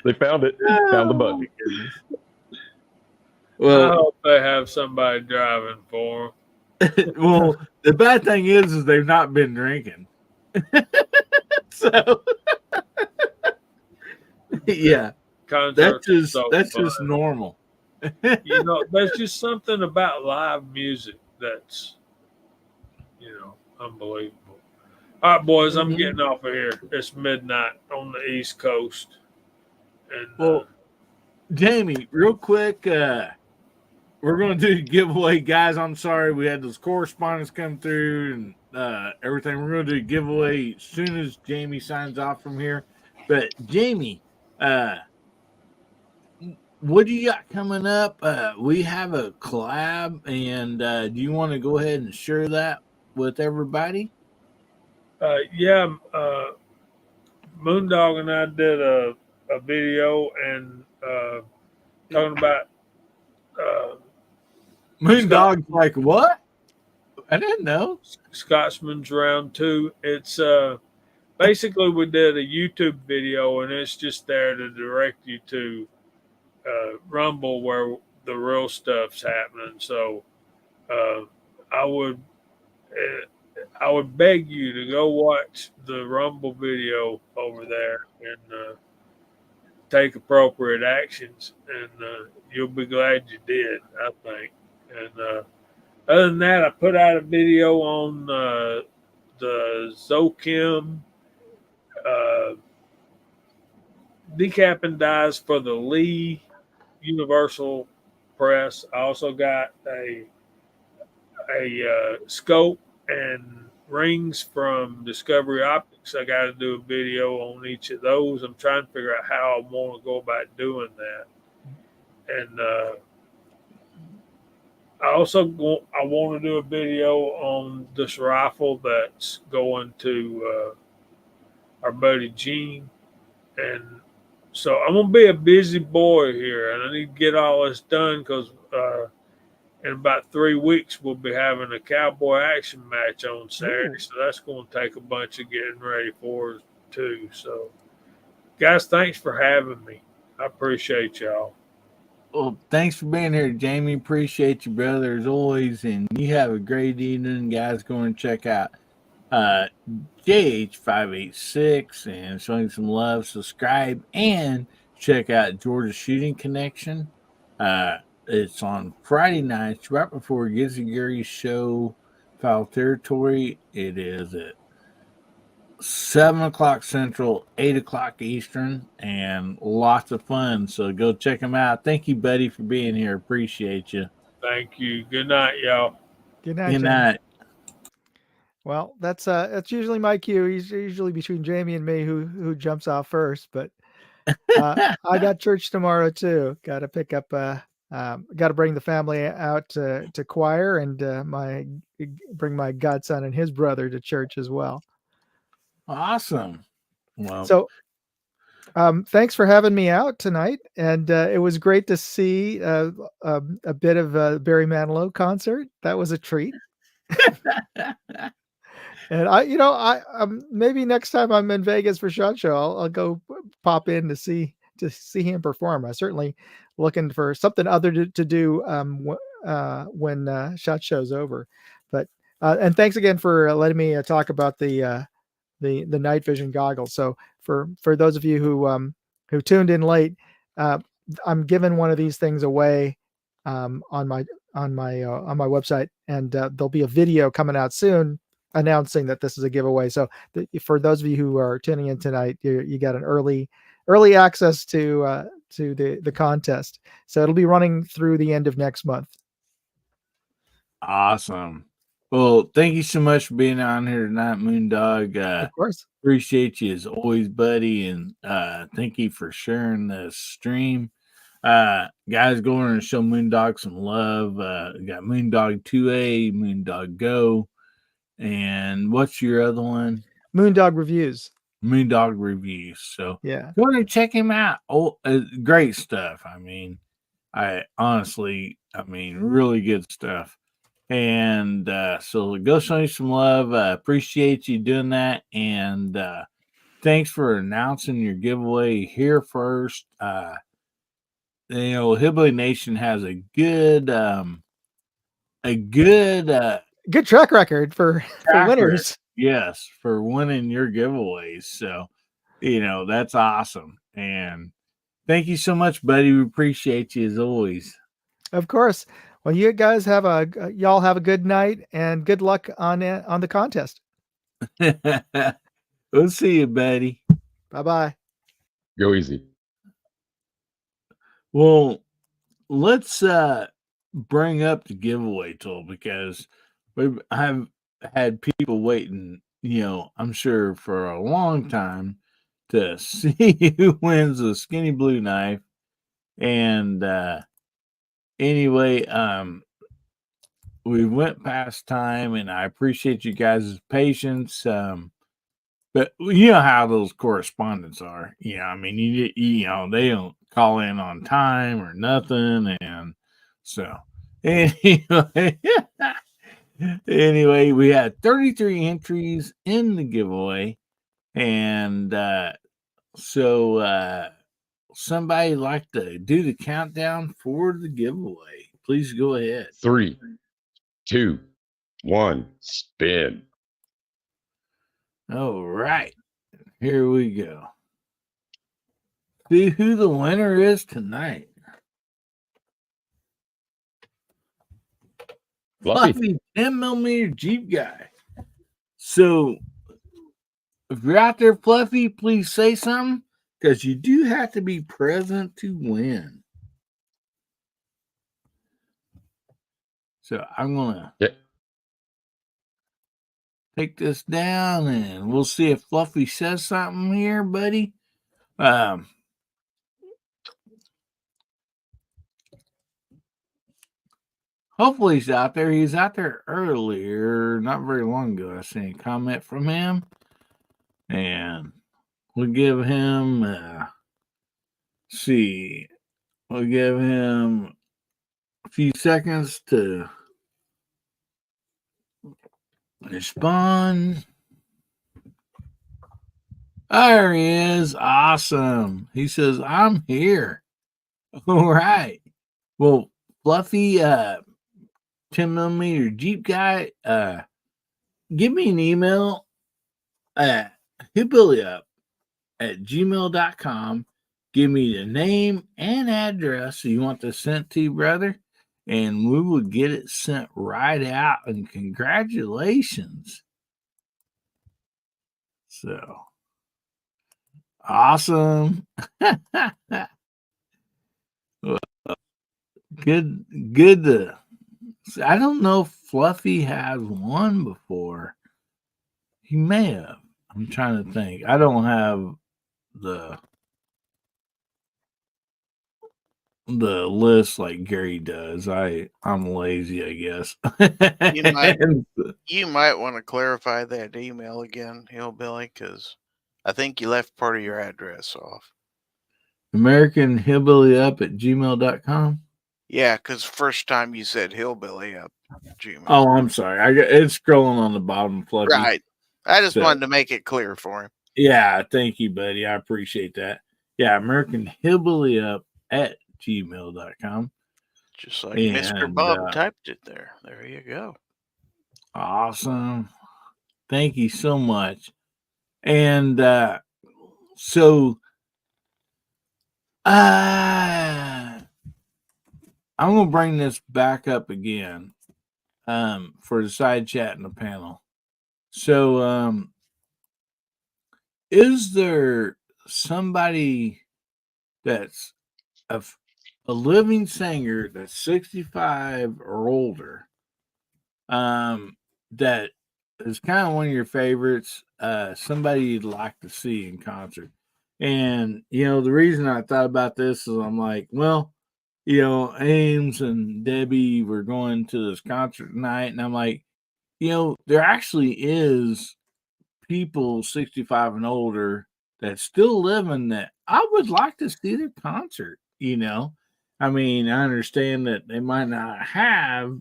They found it. Found the button. Well, I hope they have somebody driving for them. Well, the bad thing is they've not been drinking. So, yeah, that's just normal. There's just something about live music that's, unbelievable. All right, boys, I'm getting off of here. It's midnight on the East Coast. And Jamie, real quick, we're going to do a giveaway, guys. I'm sorry we had those correspondence come through and everything. We're going to do a giveaway as soon as Jamie signs off from here. But Jamie, what do you got coming up? We have a collab, and do you want to go ahead and share that with everybody? Yeah, Moondog and I did a video and talking about Moondog's like, what? I didn't know. Scotsman's Round 2. It's basically we did a YouTube video and it's just there to direct you to Rumble where the real stuff's happening. So I would beg you to go watch the Rumble video over there and take appropriate actions, and you'll be glad you did, I think. And other than that, I put out a video on the Zokim decapping dies for the Lee Universal Press. I also got a scope and rings from Discovery Optics. I got to do a video on each of those. I'm trying to figure out how I want to go about doing that. And I want to do a video on this rifle that's going to our buddy Gene. And so I'm going to be a busy boy here, and I need to get all this done because in about 3 weeks, we'll be having a cowboy action match on Saturday. Ooh. So that's going to take a bunch of getting ready for too. So, guys, thanks for having me. I appreciate y'all. Well, thanks for being here, Jamie. Appreciate you, brother, as always. And you have a great evening, guys. Go and check out JH586 and showing some love. Subscribe and check out Georgia Shooting Connection. It's on Friday nights, right before Gizzy Gary's show, Foul Territory. It is at 7 o'clock Central, 8 o'clock Eastern, and lots of fun. So go check them out. Thank you, buddy, for being here. Appreciate you. Thank you. Good night, y'all. Good night. Good night. Well, that's usually my cue. He's usually between Jamie and me who jumps off first, but I got church tomorrow too. Got to pick up. Got to bring the family out to choir and bring my godson and his brother to church as well. Awesome. Well, so thanks for having me out tonight, and it was great to see a bit of a Barry Manilow concert. That was a treat. And I maybe next time I'm in Vegas for SHOT Show, I'll go pop in to see him perform. I'm certainly looking for something other to do when SHOT Show's over. But and thanks again for letting me talk about the night vision goggles. So for those of you who tuned in late, I'm giving one of these things away on my website, and there'll be a video coming out soon announcing that this is a giveaway. So for those of you who are tuning in tonight, you got an early access to the contest. So it'll be running through the end of next month. Awesome. Well, thank you so much for being on here tonight, Moondog. Of course. Appreciate you as always, buddy. And thank you for sharing the stream. Guys, go over and show Moondog some love. We got Moondog 2A, Moondog Go. And what's your other one? Moondog Reviews. Moondog Reviews. So yeah, go ahead and check him out. Oh, great stuff. I mean, really good stuff. And so go show you some love. Appreciate you doing that. And thanks for announcing your giveaway here first. Hillbilly Nation has a good track record for winners. Yes, for winning your giveaways. So, that's awesome. And thank you so much, buddy. We appreciate you as always. Of course. Well, you guys y'all have a good night and good luck on the contest. We'll see you, buddy. Bye-bye. Go easy. Well, let's bring up the giveaway tool because I've had people waiting, I'm sure for a long time to see who wins the skinny blue knife. And anyway, we went past time, and I appreciate you guys' patience. But you know how those correspondents are. I mean, they don't call in on time or nothing, and so anyway, anyway, we had 33 entries in the giveaway, and so somebody like to do the countdown for the giveaway. Please go ahead. 3, 2, 1, spin. All right, here we go. See who the winner is tonight. Fluffy 10mm Jeep guy. So if you're out there, Fluffy, please say something, because you do have to be present to win. So I'm gonna take this down, and we'll see if Fluffy says something here, buddy. Hopefully he's out there. He was out there earlier, not very long ago. I seen a comment from him, and we'll give him we'll give him a few seconds to respond. There he is. Awesome. He says, I'm here. All right. Well, Fluffy 10mm Jeep guy, give me an email at hillbillyup@gmail.com. Give me the name and address you want this sent to, brother, and we will get it sent right out. And congratulations. So awesome. Good to, I don't know if Fluffy has won before. He may have. I'm trying to think. I don't have the list like Gary does. I'm lazy, I guess. You might want to clarify that email again, Hillbilly, because I think you left part of your address off. AmericanHillbillyUp@gmail.com. Yeah, because first time you said Hillbilly up Gmail. Oh, I'm sorry. It's scrolling on the bottom, Fluffy. Right. I just wanted to make it clear for him. Yeah, thank you, buddy. I appreciate that. Yeah, AmericanHillbillyUp@gmail.com. Just like Mr. Bob typed it there. There you go. Awesome. Thank you so much. And so I'm going to bring this back up again for the side chat and the panel. So is there somebody that's a living singer that's 65 or older that is kind of one of your favorites, somebody you'd like to see in concert? And the reason I thought about this is I'm like, well, Ames and Debbie were going to this concert tonight, and I'm like, there actually is people 65 and older that still living that I would like to see their concert. I mean, I understand that they might not have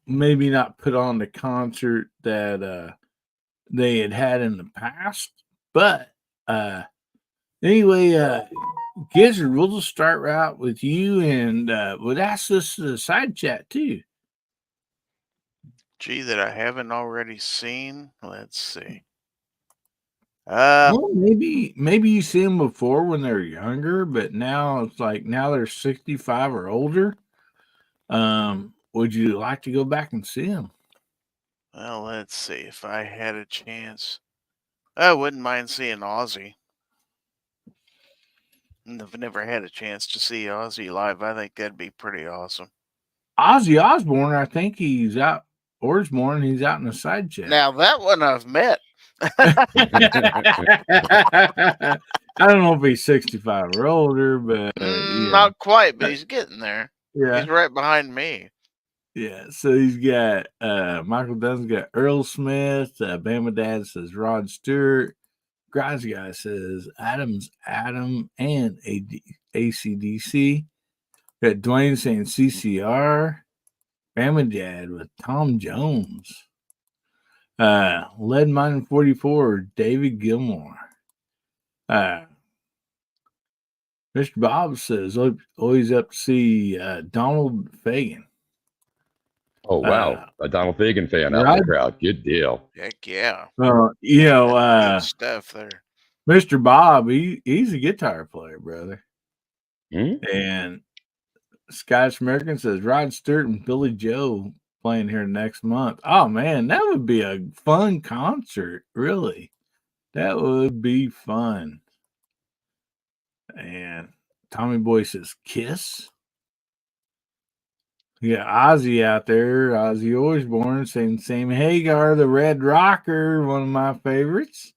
maybe not put on the concert that they had in the past, but anyway, Gizzard, we'll just start right with you, and would ask this to the side chat too. Gee, that I haven't already seen. Let's see. Well, maybe you see them before when they're younger, but now it's like now they're 65 or older. Would you like to go back and see them? Well, let's see. If I had a chance, I wouldn't mind seeing Ozzy. And I've never had a chance to see Ozzy live. I think that'd be pretty awesome. Ozzy Osbourne, I think he's out. Osbourne, he's out in the side chat. Now that one I've met. I don't know if he's 65 or older, but yeah. Not quite, but he's getting there. Yeah. He's right behind me. Yeah, so he's got Michael Dunn's got Earl Smith, Bama Dad says Rod Stewart, Graz Guy says Adam and ACDC. Got Dwayne saying CCR, Bama Dad with Tom Jones. Lead Mine 44, David Gilmore. Mr. Bob says always up to see Donald Fagen. Oh, wow. A Donald Fagen fan out in the crowd. Good deal. Heck yeah. Good stuff there. Mr. Bob, he's a guitar player, brother. Mm-hmm. And Scottish American says Rod Stewart and Billy Joe playing here next month. Oh, man, that would be a fun concert, really. That would be fun. And Tommy Boy says Kiss. Yeah, Ozzy out there. Ozzy Osbourne saying Sam Hagar, the Red Rocker, one of my favorites.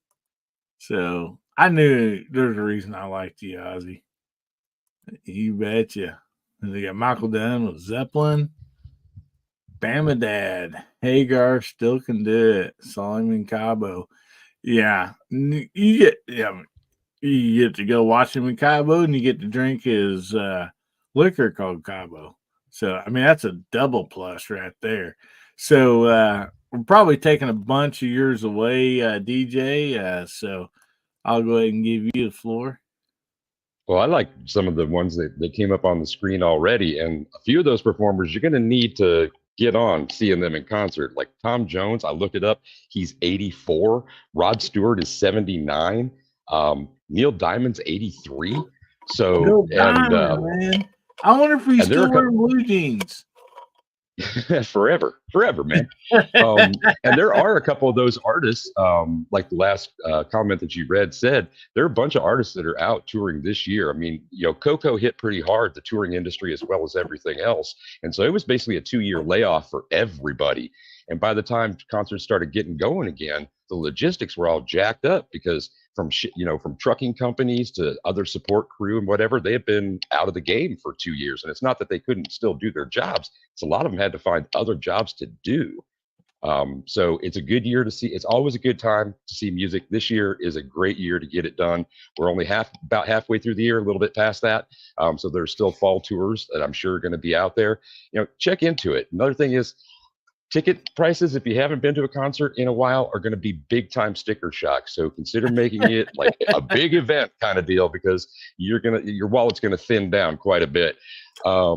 So I knew there's a reason I liked you, Ozzy. You betcha. And they got Michael Dunn with Zeppelin. Bama Dad. Hagar still can do it. Saw him in Cabo. Yeah. You get to go watch him in Cabo and you get to drink his liquor called Cabo. So, I mean, that's a double plus right there. So, we're probably taking a bunch of yours away, DJ. So, I'll go ahead and give you the floor. Well, I like some of the ones that came up on the screen already. And a few of those performers, you're going to need to get on seeing them in concert. Like Tom Jones, I looked it up. He's 84. Rod Stewart is 79. Neil Diamond's 83. So, man. I wonder if he's still wearing blue jeans. forever, man. And there are a couple of those artists, like the last comment that you read said, there are a bunch of artists that are out touring this year. I mean, Coco hit pretty hard, the touring industry as well as everything else. And so it was basically a 2-year layoff for everybody. And by the time concerts started getting going again, the logistics were all jacked up because from trucking companies to other support crew and whatever, they have been out of the game for 2 years. And it's not that they couldn't still do their jobs. It's a lot of them had to find other jobs to do. So it's a good year to see. It's always a good time to see music. This year is a great year to get it done. We're only about halfway through the year, a little bit past that. So there's still fall tours that I'm sure are going to be out there. Check into it. Another thing is, ticket prices, if you haven't been to a concert in a while, are going to be big time sticker shock. So consider making it like a big event kind of deal because your wallet's going to thin down quite a bit. I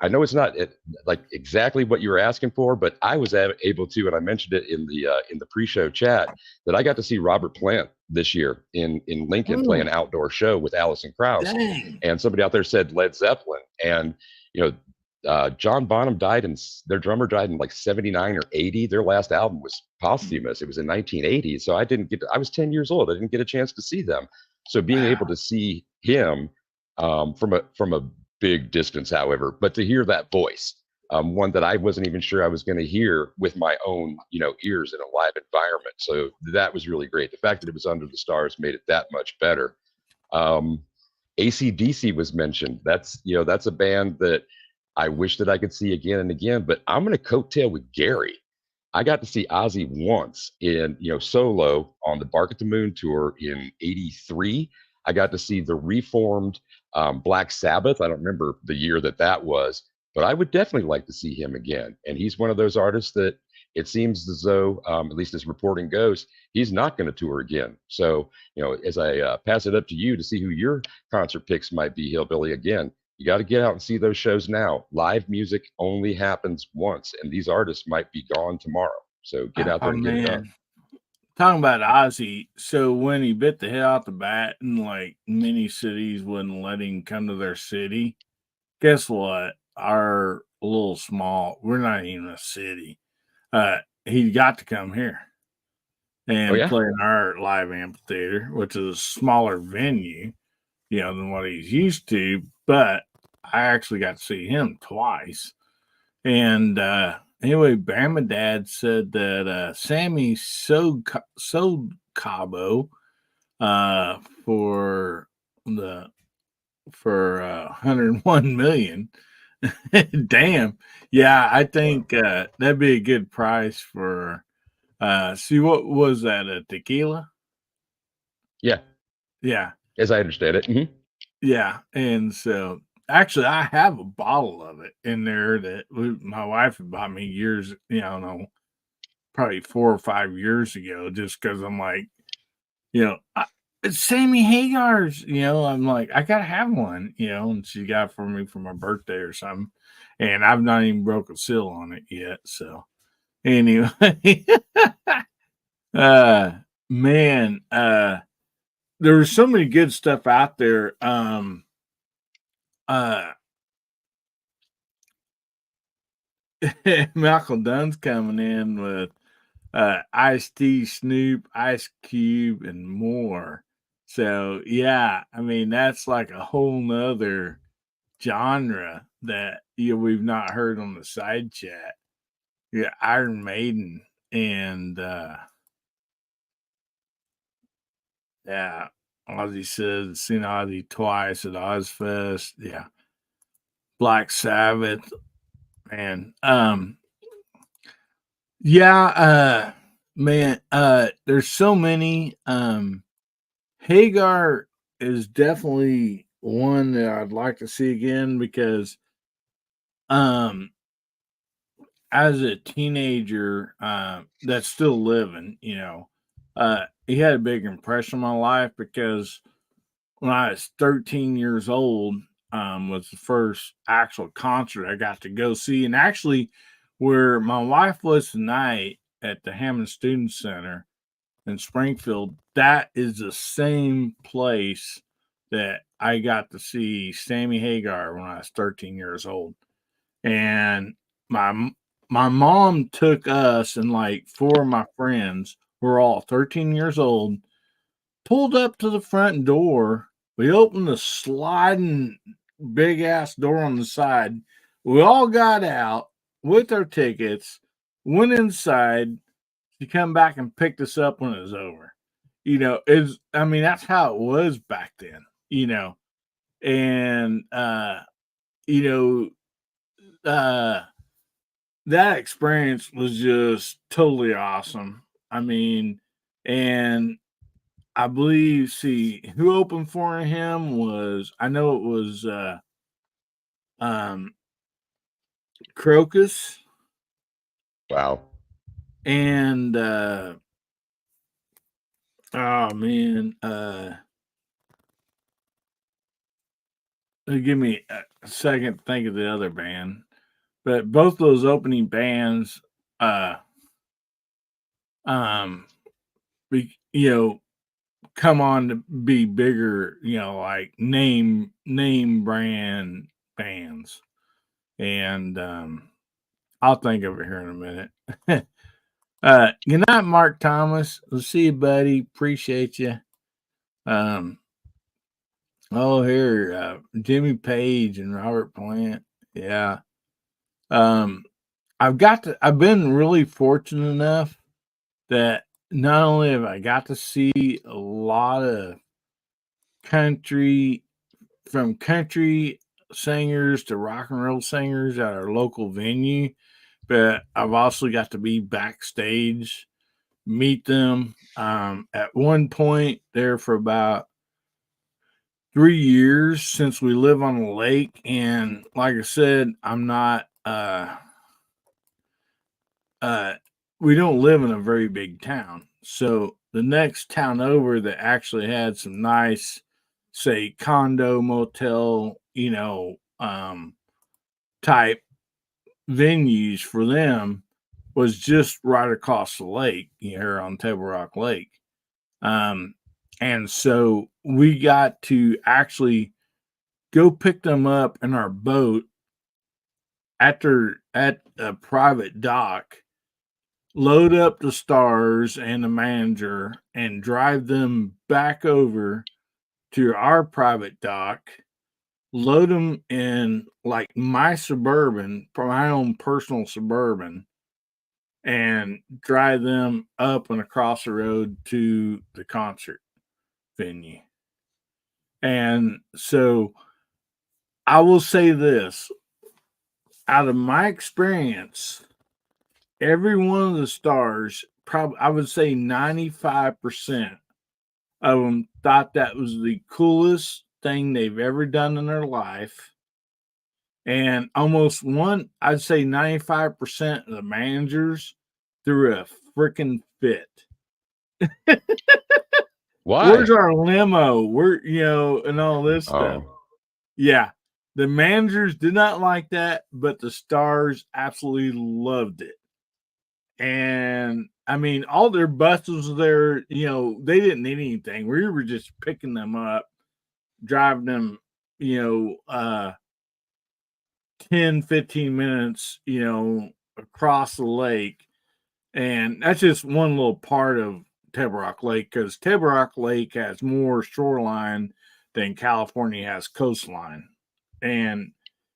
know it's not like exactly what you were asking for, but I was able to, and I mentioned it in the pre-show chat, that I got to see Robert Plant this year in Lincoln play an outdoor show with Alison Krauss. Dang. And somebody out there said Led Zeppelin, and John Bonham their drummer died in like 79 or 80. Their last album was posthumous. It was in 1980. So I was 10 years old. I didn't get a chance to see them. So being able to see him from a big distance, however, but to hear that voice, one that I wasn't even sure I was going to hear with my own, ears in a live environment. So that was really great. The fact that it was under the stars made it that much better. AC/DC was mentioned. That's a band that I wish that I could see again and again, but I'm going to coattail with Gary. I got to see Ozzy once in, solo on the Bark at the Moon tour in '83. I got to see the reformed Black Sabbath. I don't remember the year that was, but I would definitely like to see him again. And he's one of those artists that it seems as though, at least as reporting goes, he's not going to tour again. So, as I pass it up to you to see who your concert picks might be, Hillbilly, again, you got to get out and see those shows now. Live music only happens once, and these artists might be gone tomorrow. So get out there and get it done. Talking about Ozzy, so when he bit the head off the bat and like many cities wouldn't let him come to their city, guess what? Our little small, we're not even a city. He got to come here. and yeah? play in our live amphitheater, which is a smaller venue, than what he's used to. But I actually got to see him twice. And anyway, Bama Dad said that Sammy sold Cabo for 101 million. Damn. Yeah, I think that'd be a good price for see, what was that, a tequila? Yeah, Yeah. as I understand it. Mm-hmm. Yeah. And so actually I have a bottle of it in there that my wife had bought me years, probably 4 or 5 years ago, just because I'm like, it's Sammy Hagar's, I'm like, I gotta have one, and she got it for me for my birthday or something. And I've not even broke a seal on it yet. So anyway, uh man, there was so many good stuff out there. Uh Malcolm Dunn's coming in with Ice-T, Snoop, Ice Cube, and more. So yeah, I mean that's like a whole nother genre that we've not heard on the side chat. Yeah, Iron Maiden and yeah, Ozzy says seen Ozzy twice at Ozfest. Yeah, Black Sabbath, man. Yeah, man, there's so many. Hagar is definitely one that I'd like to see again because um as a teenager that's still living, he had a big impression on my life because when I was 13 years old, was the first actual concert I got to go see. And actually, where my wife was tonight at the Hammond Student Center in Springfield, that is the same place that I got to see Sammy Hagar when I was 13 years old. And my my mom took us and like 4 of my friends who were all 13 years old, pulled up to the front door. We opened the sliding big ass door on the side. We all got out with our tickets, went inside. She come back and picked us up when it was over. That's how it was back then, and you know, that experience was just totally awesome. I mean, and I believe, see, who opened for him was, I know it was um, Crocus Wow. and, oh man, give me a second to think of the other band. But both those opening bands, um, come on to be bigger, like name brand bands. And I'll think of it here in a minute. Good night, Mark Thomas. We'll see you, buddy. Appreciate you. Here, Jimmy Page and Robert Plant. Yeah. I've been really fortunate enough that not only have I got to see a lot of country, from country singers to rock and roll singers at our local venue, but I've also got to be backstage, meet them. At one point there for about 3 years, since we live on the lake, and like I said, I'm not we don't live in a very big town. So the next town over that actually had some nice, say, condo, motel, type venues for them was just right across the lake here on Table Rock Lake. And so we got to actually go pick them up in our boat at a private dock load up the stars and the manager, and drive them back over to our private dock, load them in like my Suburban, my own personal Suburban, and drive them up and across the road to the concert venue. And so I will say this, out of my experience, every one of the stars, probably I would say 95% of them thought that was the coolest thing they've ever done in their life. And almost I'd say 95% of the managers threw a freaking fit. Why? Where's our limo? And all this stuff. Oh. Yeah. The managers did not like that, but the stars absolutely loved it. And I mean, all their buses there, they didn't need anything. We were just picking them up, driving them, 10, 15 minutes, across the lake. And that's just one little part of Table Rock Lake, because Table Rock Lake has more shoreline than California has coastline. And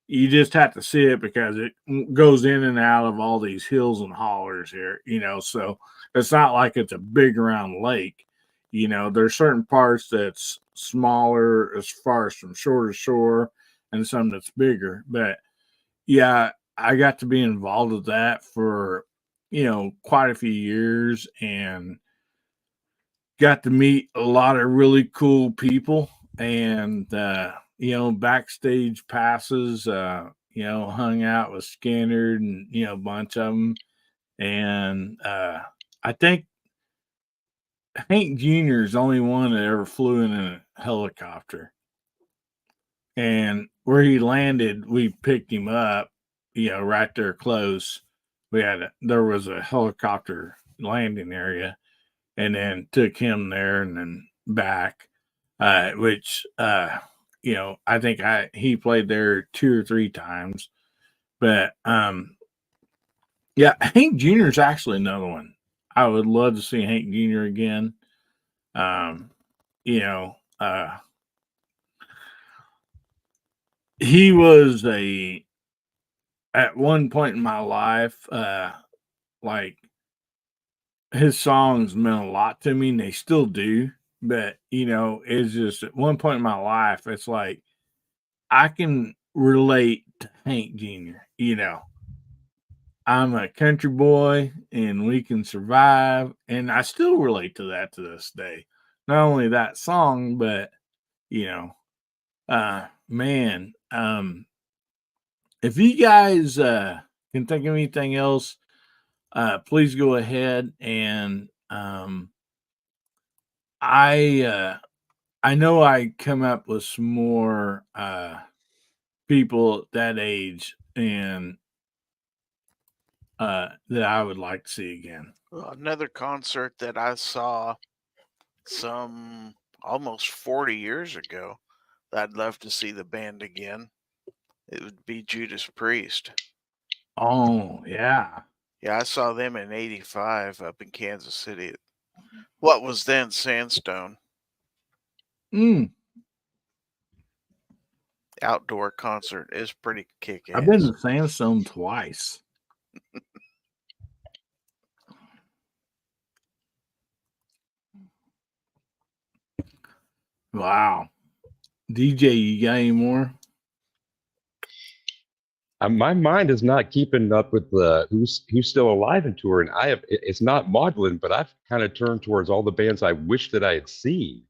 you just have to see it because it goes in and out of all these hills and hollers here, so it's not like it's a big round lake. There's certain parts that's smaller as far as from shore to shore and some that's bigger. But yeah, I got to be involved with that for, quite a few years, and got to meet a lot of really cool people, and, backstage passes, hung out with Skinner and, a bunch of them. And I think Hank Jr. is the only one that ever flew in a helicopter. And where he landed, we picked him up, right there close. There was a helicopter landing area, and then took him there and then back, which, I think he played there 2 or 3 times. But yeah, Hank Jr. is actually another one. I would love to see Hank Jr. again. He was at one point in my life, like, his songs meant a lot to me, and they still do. But, it's just at one point in my life, it's like I can relate to Hank Jr. I'm a country boy and we can survive. And I still relate to that to this day. Not only that song, but, man, if you guys can think of anything else, please go ahead. And I know I come up with some more people that age and that I would like to see again. Another concert that I saw some almost 40 years ago that I'd love to see the band again, it would be Judas Priest. Oh, yeah. Yeah, I saw them in 85 up in Kansas City. What was then Sandstone. Outdoor concert is pretty kick-ass. I've been to Sandstone twice. Wow. DJ, you got any more? My mind is not keeping up with who's still alive and touring. It's not maudlin, but I've kind of turned towards all the bands I wish that I had seen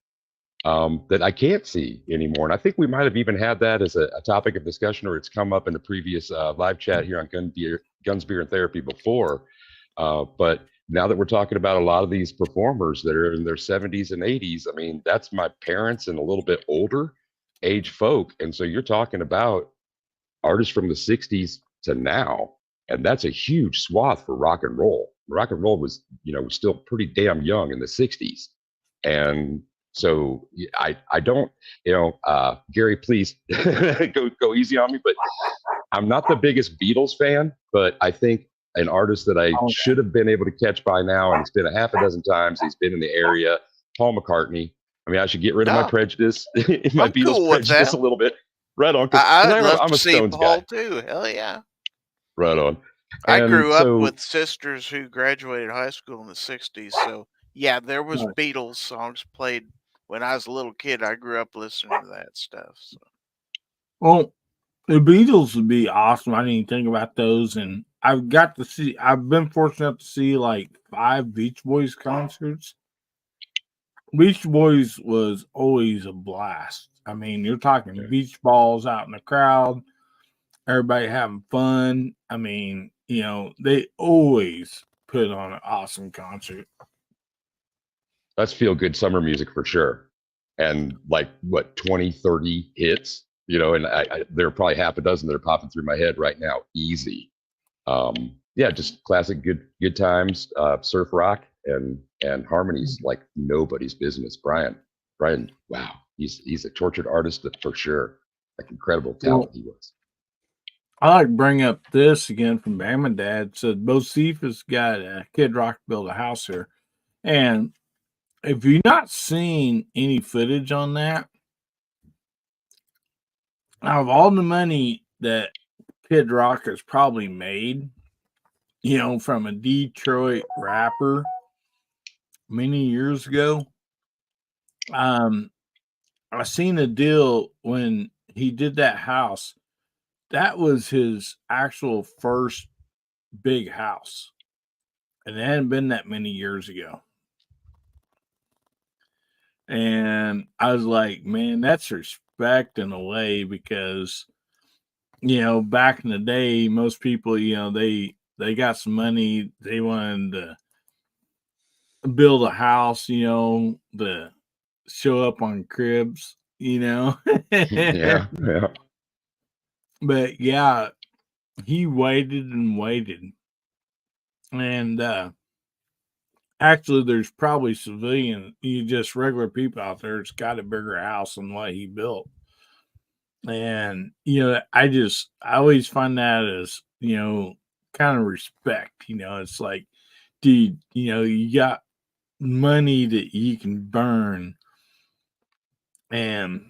that I can't see anymore. And I think we might have even had that as a topic of discussion, or it's come up in the previous live chat here on Guns, Beer, and Therapy before. But now that we're talking about a lot of these performers that are in their 70s and 80s, I mean, that's my parents and a little bit older age folk. And so you're talking about artists from the 60s to now, and that's a huge swath for rock and roll. Rock and roll was, still pretty damn young in the 60s. And so I don't, Gary, please go easy on me, but I'm not the biggest Beatles fan, but I think an artist that I should have been able to catch by now, and it's been a half a dozen times. He's been in the area. Paul McCartney. I mean, I should get rid of my prejudice, my I'm Beatles cool with prejudice that. a little bit. Right on, because I'd love I'm to a see Stones Paul guy. too. Hell yeah. Right on. I And grew up so, with sisters who graduated high school in the 60s. So, yeah, there was Beatles songs played when I was a little kid. I grew up listening to that stuff. So. Well, the Beatles would be awesome. I didn't even think about those. And I've been fortunate enough to see like 5 Beach Boys concerts. Beach Boys was always a blast. I mean, you're talking beach balls out in the crowd, everybody having fun. I mean, they always put on an awesome concert. that's feel good summer music for sure. And like what, 20, 30 hits, and there are probably half a dozen that are popping through my head right now. Easy. Yeah, just classic good times, surf rock and harmonies like nobody's business. Brian, wow, he's a tortured artist for sure. Like incredible talent he was. I like to bring up this again from Bama Dad. Said Bocephus got Kid Rock built a house here, and if you've not seen any footage on that, out of all the money that Kid Rock has probably made, from a Detroit rapper many years ago, I seen a deal when he did that house. That was his actual first big house, and it hadn't been that many years ago. And I was like, man, that's respect in a way, because back in the day, most people, they got some money, they wanted to build a house, to show up on cribs, Yeah. But yeah, he waited and waited. And actually, there's probably just regular people out there that's got a bigger house than what he built. And I always find that as kind of respect. It's like, dude, you got money that you can burn, and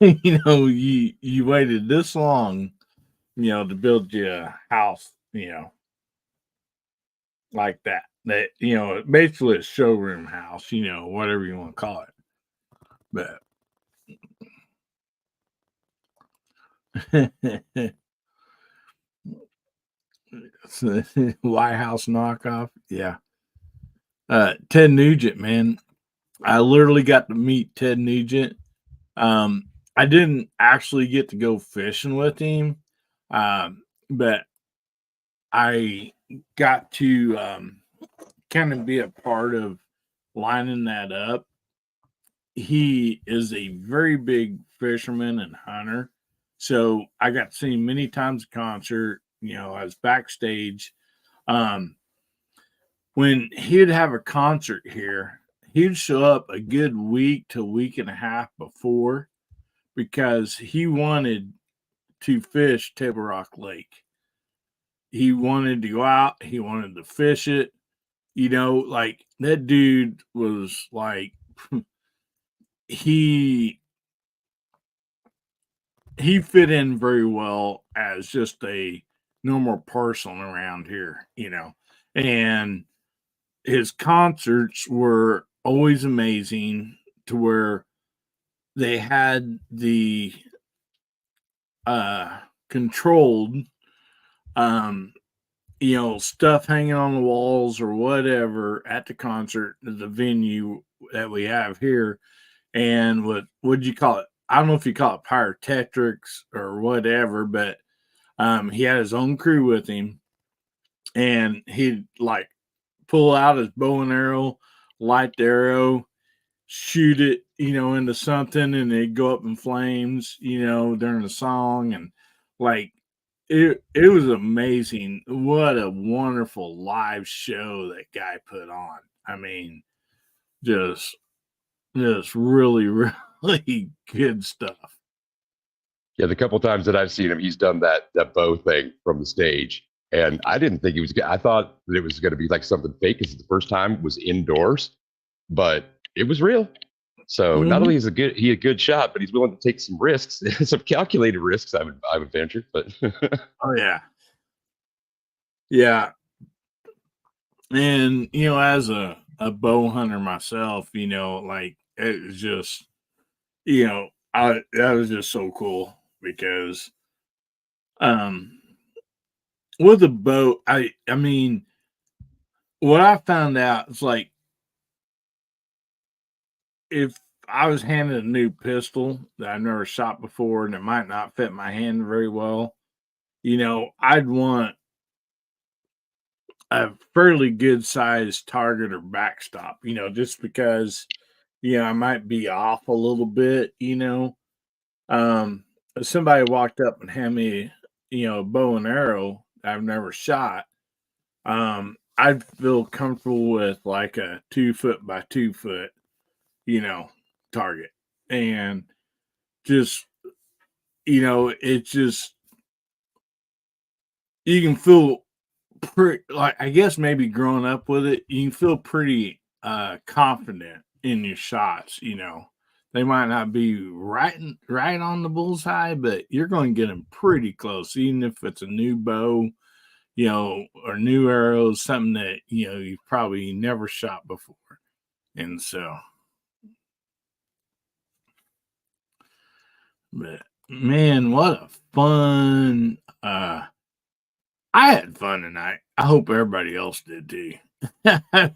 you waited this long, to build you a house, like that. That basically a showroom house, whatever you want to call it. But White House knockoff, yeah. Ted Nugent, man, I literally got to meet Ted Nugent. I didn't actually get to go fishing with him, but I got to kind of be a part of lining that up. He is a very big fisherman and hunter, so I got to see him many times at concert. I was backstage. When he'd have a concert here, he'd show up a good week to week and a half before, because he wanted to fish Table Rock Lake. He wanted to go out. He wanted to fish it. Like that dude was like, he fit in very well as just a normal person around here, and his concerts were always amazing, to where they had the controlled stuff hanging on the walls or whatever at the concert, the venue that we have here. And what'd you call it? I don't know if you call it pyrotechnics or whatever, but he had his own crew with him, and he'd like pull out his bow and arrow, light the arrow, shoot it, into something, and it'd go up in flames, during the song. And like, it was amazing. What a wonderful live show that guy put on. I mean, just really, really good stuff. Yeah, the couple times that I've seen him, he's done that bow thing from the stage. And I didn't think it was good. I thought that it was going to be like something fake because the first time was indoors, but it was real. So not only is he a good shot, but he's willing to take some risks, some calculated risks. I would venture, but Oh yeah, yeah. And as a bow hunter myself, like it was just, that was just so cool because, with a bow, I mean, what I found out is like if I was handed a new pistol that I've never shot before and it might not fit my hand very well, I'd want a fairly good sized target or backstop, just because, I might be off a little bit, If somebody walked up and handed me, a bow and arrow I've never shot, I'd feel comfortable with like a 2 foot by 2 foot, target. And just, it's just, you can feel pretty, like, I guess maybe growing up with it, you can feel pretty confident in your shots, They might not be right on the bullseye, but you're going to get them pretty close, even if it's a new bow, or new arrows, something that, you've probably never shot before. And so, but man, what a fun, I had fun tonight. I hope everybody else did too.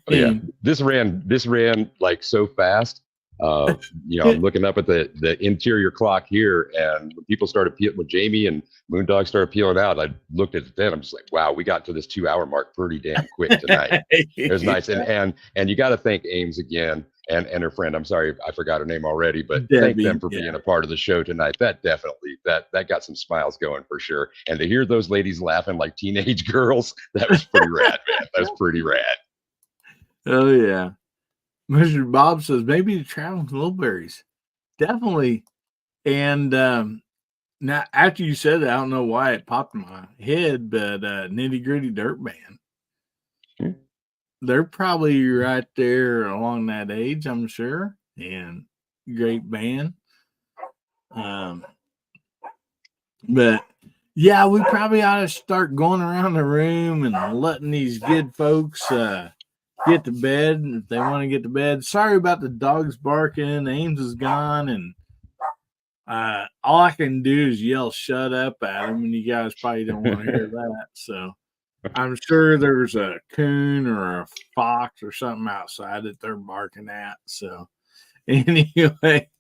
yeah, this ran like so fast. I'm looking up at the interior clock here, and when people started when Jamie and Moondog started peeling out, I looked at it then. I'm just like, wow, we got to this 2-hour mark pretty damn quick tonight. It was nice, and you got to thank Ames again and her friend. I'm sorry, I forgot her name already, but Debbie, thank them for being a part of the show tonight. That definitely that got some smiles going for sure. And to hear those ladies laughing like teenage girls, that was pretty rad, man. That was pretty rad. Oh yeah. Mr. Bob says maybe the traveling Wilburys. Definitely. And now after you said that, I don't know why it popped in my head, but Nitty Gritty Dirt Band. They're probably right there along that age, I'm sure. And great band. But yeah, we probably ought to start going around the room and letting these good folks get to bed if they want to get to bed. Sorry about the dogs barking. Ames is gone, and all I can do is yell "shut up" at them, and you guys probably don't want to hear that. So I'm sure there's a coon or a fox or something outside that they're barking at. So anyway,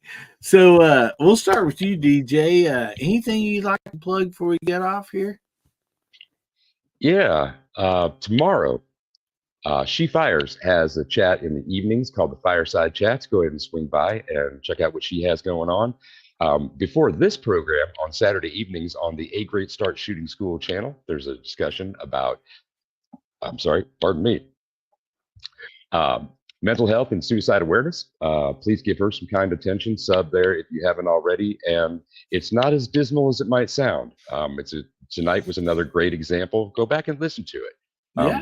so we'll start with you, DJ. Anything you'd like to plug before we get off here? Yeah, tomorrow, She Fires has a chat in the evenings called the Fireside Chats. Go ahead and swing by and check out what she has going on. Before this program, on Saturday evenings on the A Great Start Shooting School channel, there's a discussion about, pardon me, mental health and suicide awareness. Please give her some kind attention. Sub there if you haven't already. And it's not as dismal as it might sound. Tonight was another great example. Go back and listen to it. Yeah.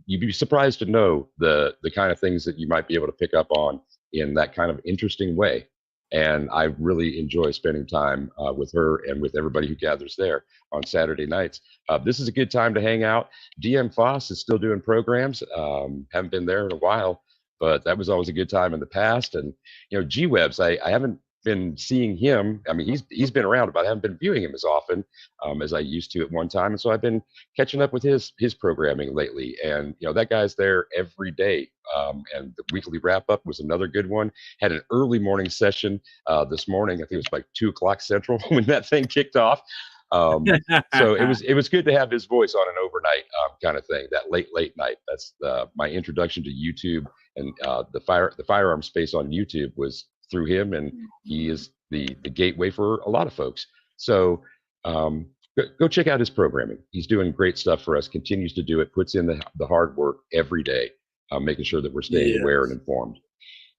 You'd be surprised to know the kind of things that you might be able to pick up on in that kind of interesting way. And I really enjoy spending time with her and with everybody who gathers there on Saturday nights. This is a good time to hang out. DM Foss is still doing programs. Haven't been there in a while, but that was always a good time in the past. And G-Webs, I haven't been seeing him. I mean, he's been around, but I haven't been viewing him as often as I used to at one time. And so I've been catching up with his programming lately. And that guy's there every day. And the weekly wrap up was another good one. Had an early morning session this morning. I think it was like 2:00 Central when that thing kicked off. So it was good to have his voice on an overnight kind of thing, that late night. That's my introduction to YouTube, and the firearm space on YouTube was through him, and he is the gateway for a lot of folks. So go check out his programming. He's doing great stuff for us, continues to do it, puts in the hard work every day, making sure that we're staying aware and informed.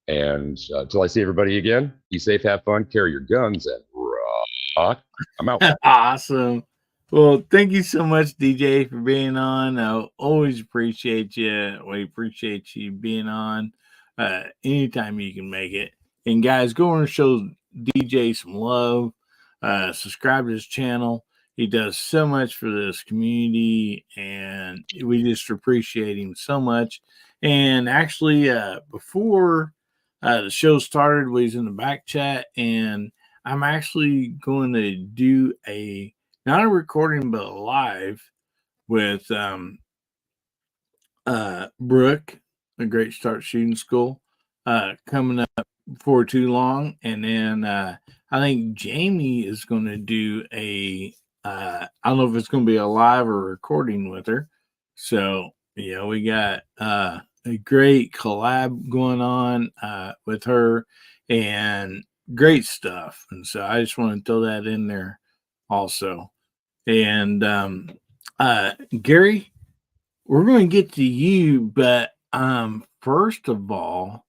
And until I see everybody again, be safe, have fun, carry your guns, and rock. I'm out. Awesome. Well, thank you so much, DJ, for being on. I always appreciate you. We appreciate you being on anytime you can make it. And guys, go over and show DJ some love. Subscribe to his channel. He does so much for this community, and we just appreciate him so much. And actually, before the show started, we was in the back chat, and I'm actually going to do not a recording but a live with Brooke, a Great Start Shooting School, coming up before too long. And then I think Jamie is going to do I don't know if it's going to be a live or recording with her. So, we got a great collab going on with her and great stuff. And so I just want to throw that in there also. And Gary, we're going to get to you, but first of all,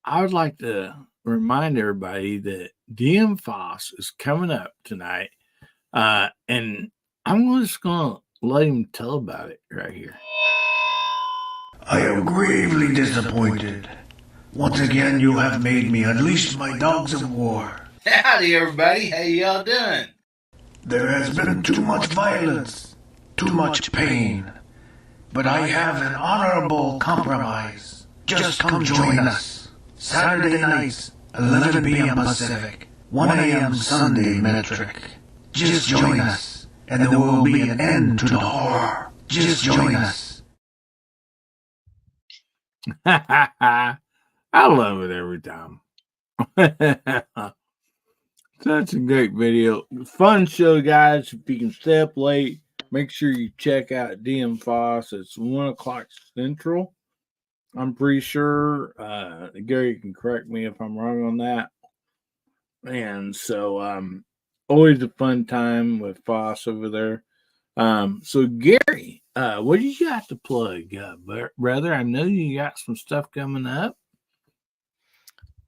I would like to remind everybody that DM Foss is coming up tonight, and I'm just going to let him tell about it right here. I am gravely disappointed. Once again, you have made me unleash my dogs of war. Howdy, everybody. How y'all doing? There has been too much violence, too much pain. But I have an honorable compromise. Just come join us. Saturday nights, 11 p.m. Pacific, 1 a.m. Sunday metric. Just join us, and there will be an end to the horror. Just join us. I love it every time. Such a great video. Fun show, guys. If you can stay up late, make sure you check out DM Foss. It's 1 o'clock Central. I'm pretty sure. Gary can correct me if I'm wrong on that. And so always a fun time with Foss over there. So Gary, what do you got to plug, brother? I know you got some stuff coming up.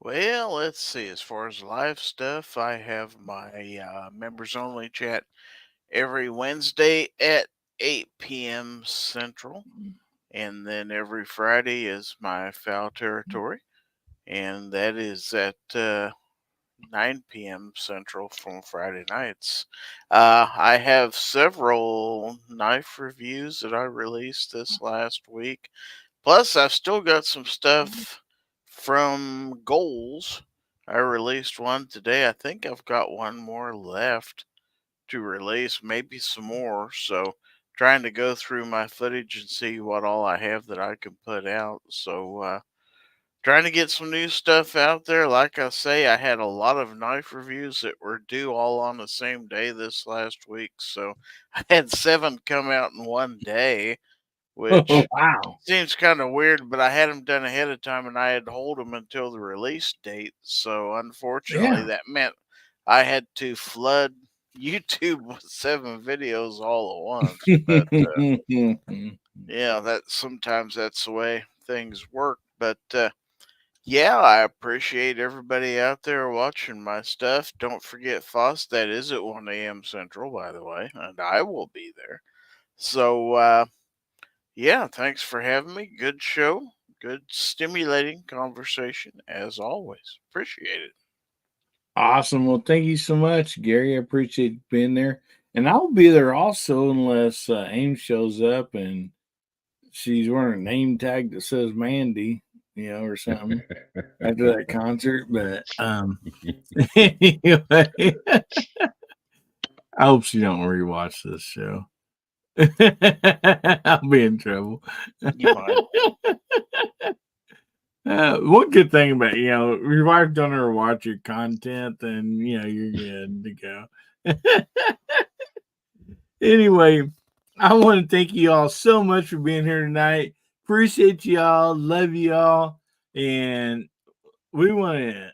Well, let's see. As far as live stuff, I have my members only chat every Wednesday at 8 p.m. Central. And then every Friday is my foul territory. And that is at 9 p.m. Central from Friday nights. I have several knife reviews that I released this last week. Plus, I've still got some stuff from Goals. I released one today. I think I've got one more left to release, maybe some more. So, trying to go through my footage and see what all I have that I can put out. So, trying to get some new stuff out there. Like I say, I had a lot of knife reviews that were due all on the same day this last week. So, I had 7 come out in one day, which wow, seems kind of weird, but I had them done ahead of time and I had to hold them until the release date. So, unfortunately, that meant I had to flood YouTube with 7 videos all at once. But yeah, sometimes that's the way things work. But yeah, I appreciate everybody out there watching my stuff. Don't forget Foss. That is at 1 a.m. Central, by the way, and I will be there. So yeah, thanks for having me. Good show. Good stimulating conversation as always. Appreciate it. Awesome. Well, thank you so much, Gary. I appreciate being there. And I'll be there also unless Ames shows up and she's wearing a name tag that says Mandy, or something after that concert. But anyway, I hope she don't rewatch this show. I'll be in trouble. You might. One good thing about your wife don't ever watch your content, then you're good to go. Anyway, I want to thank you all so much for being here tonight. Appreciate y'all, love y'all, and we want to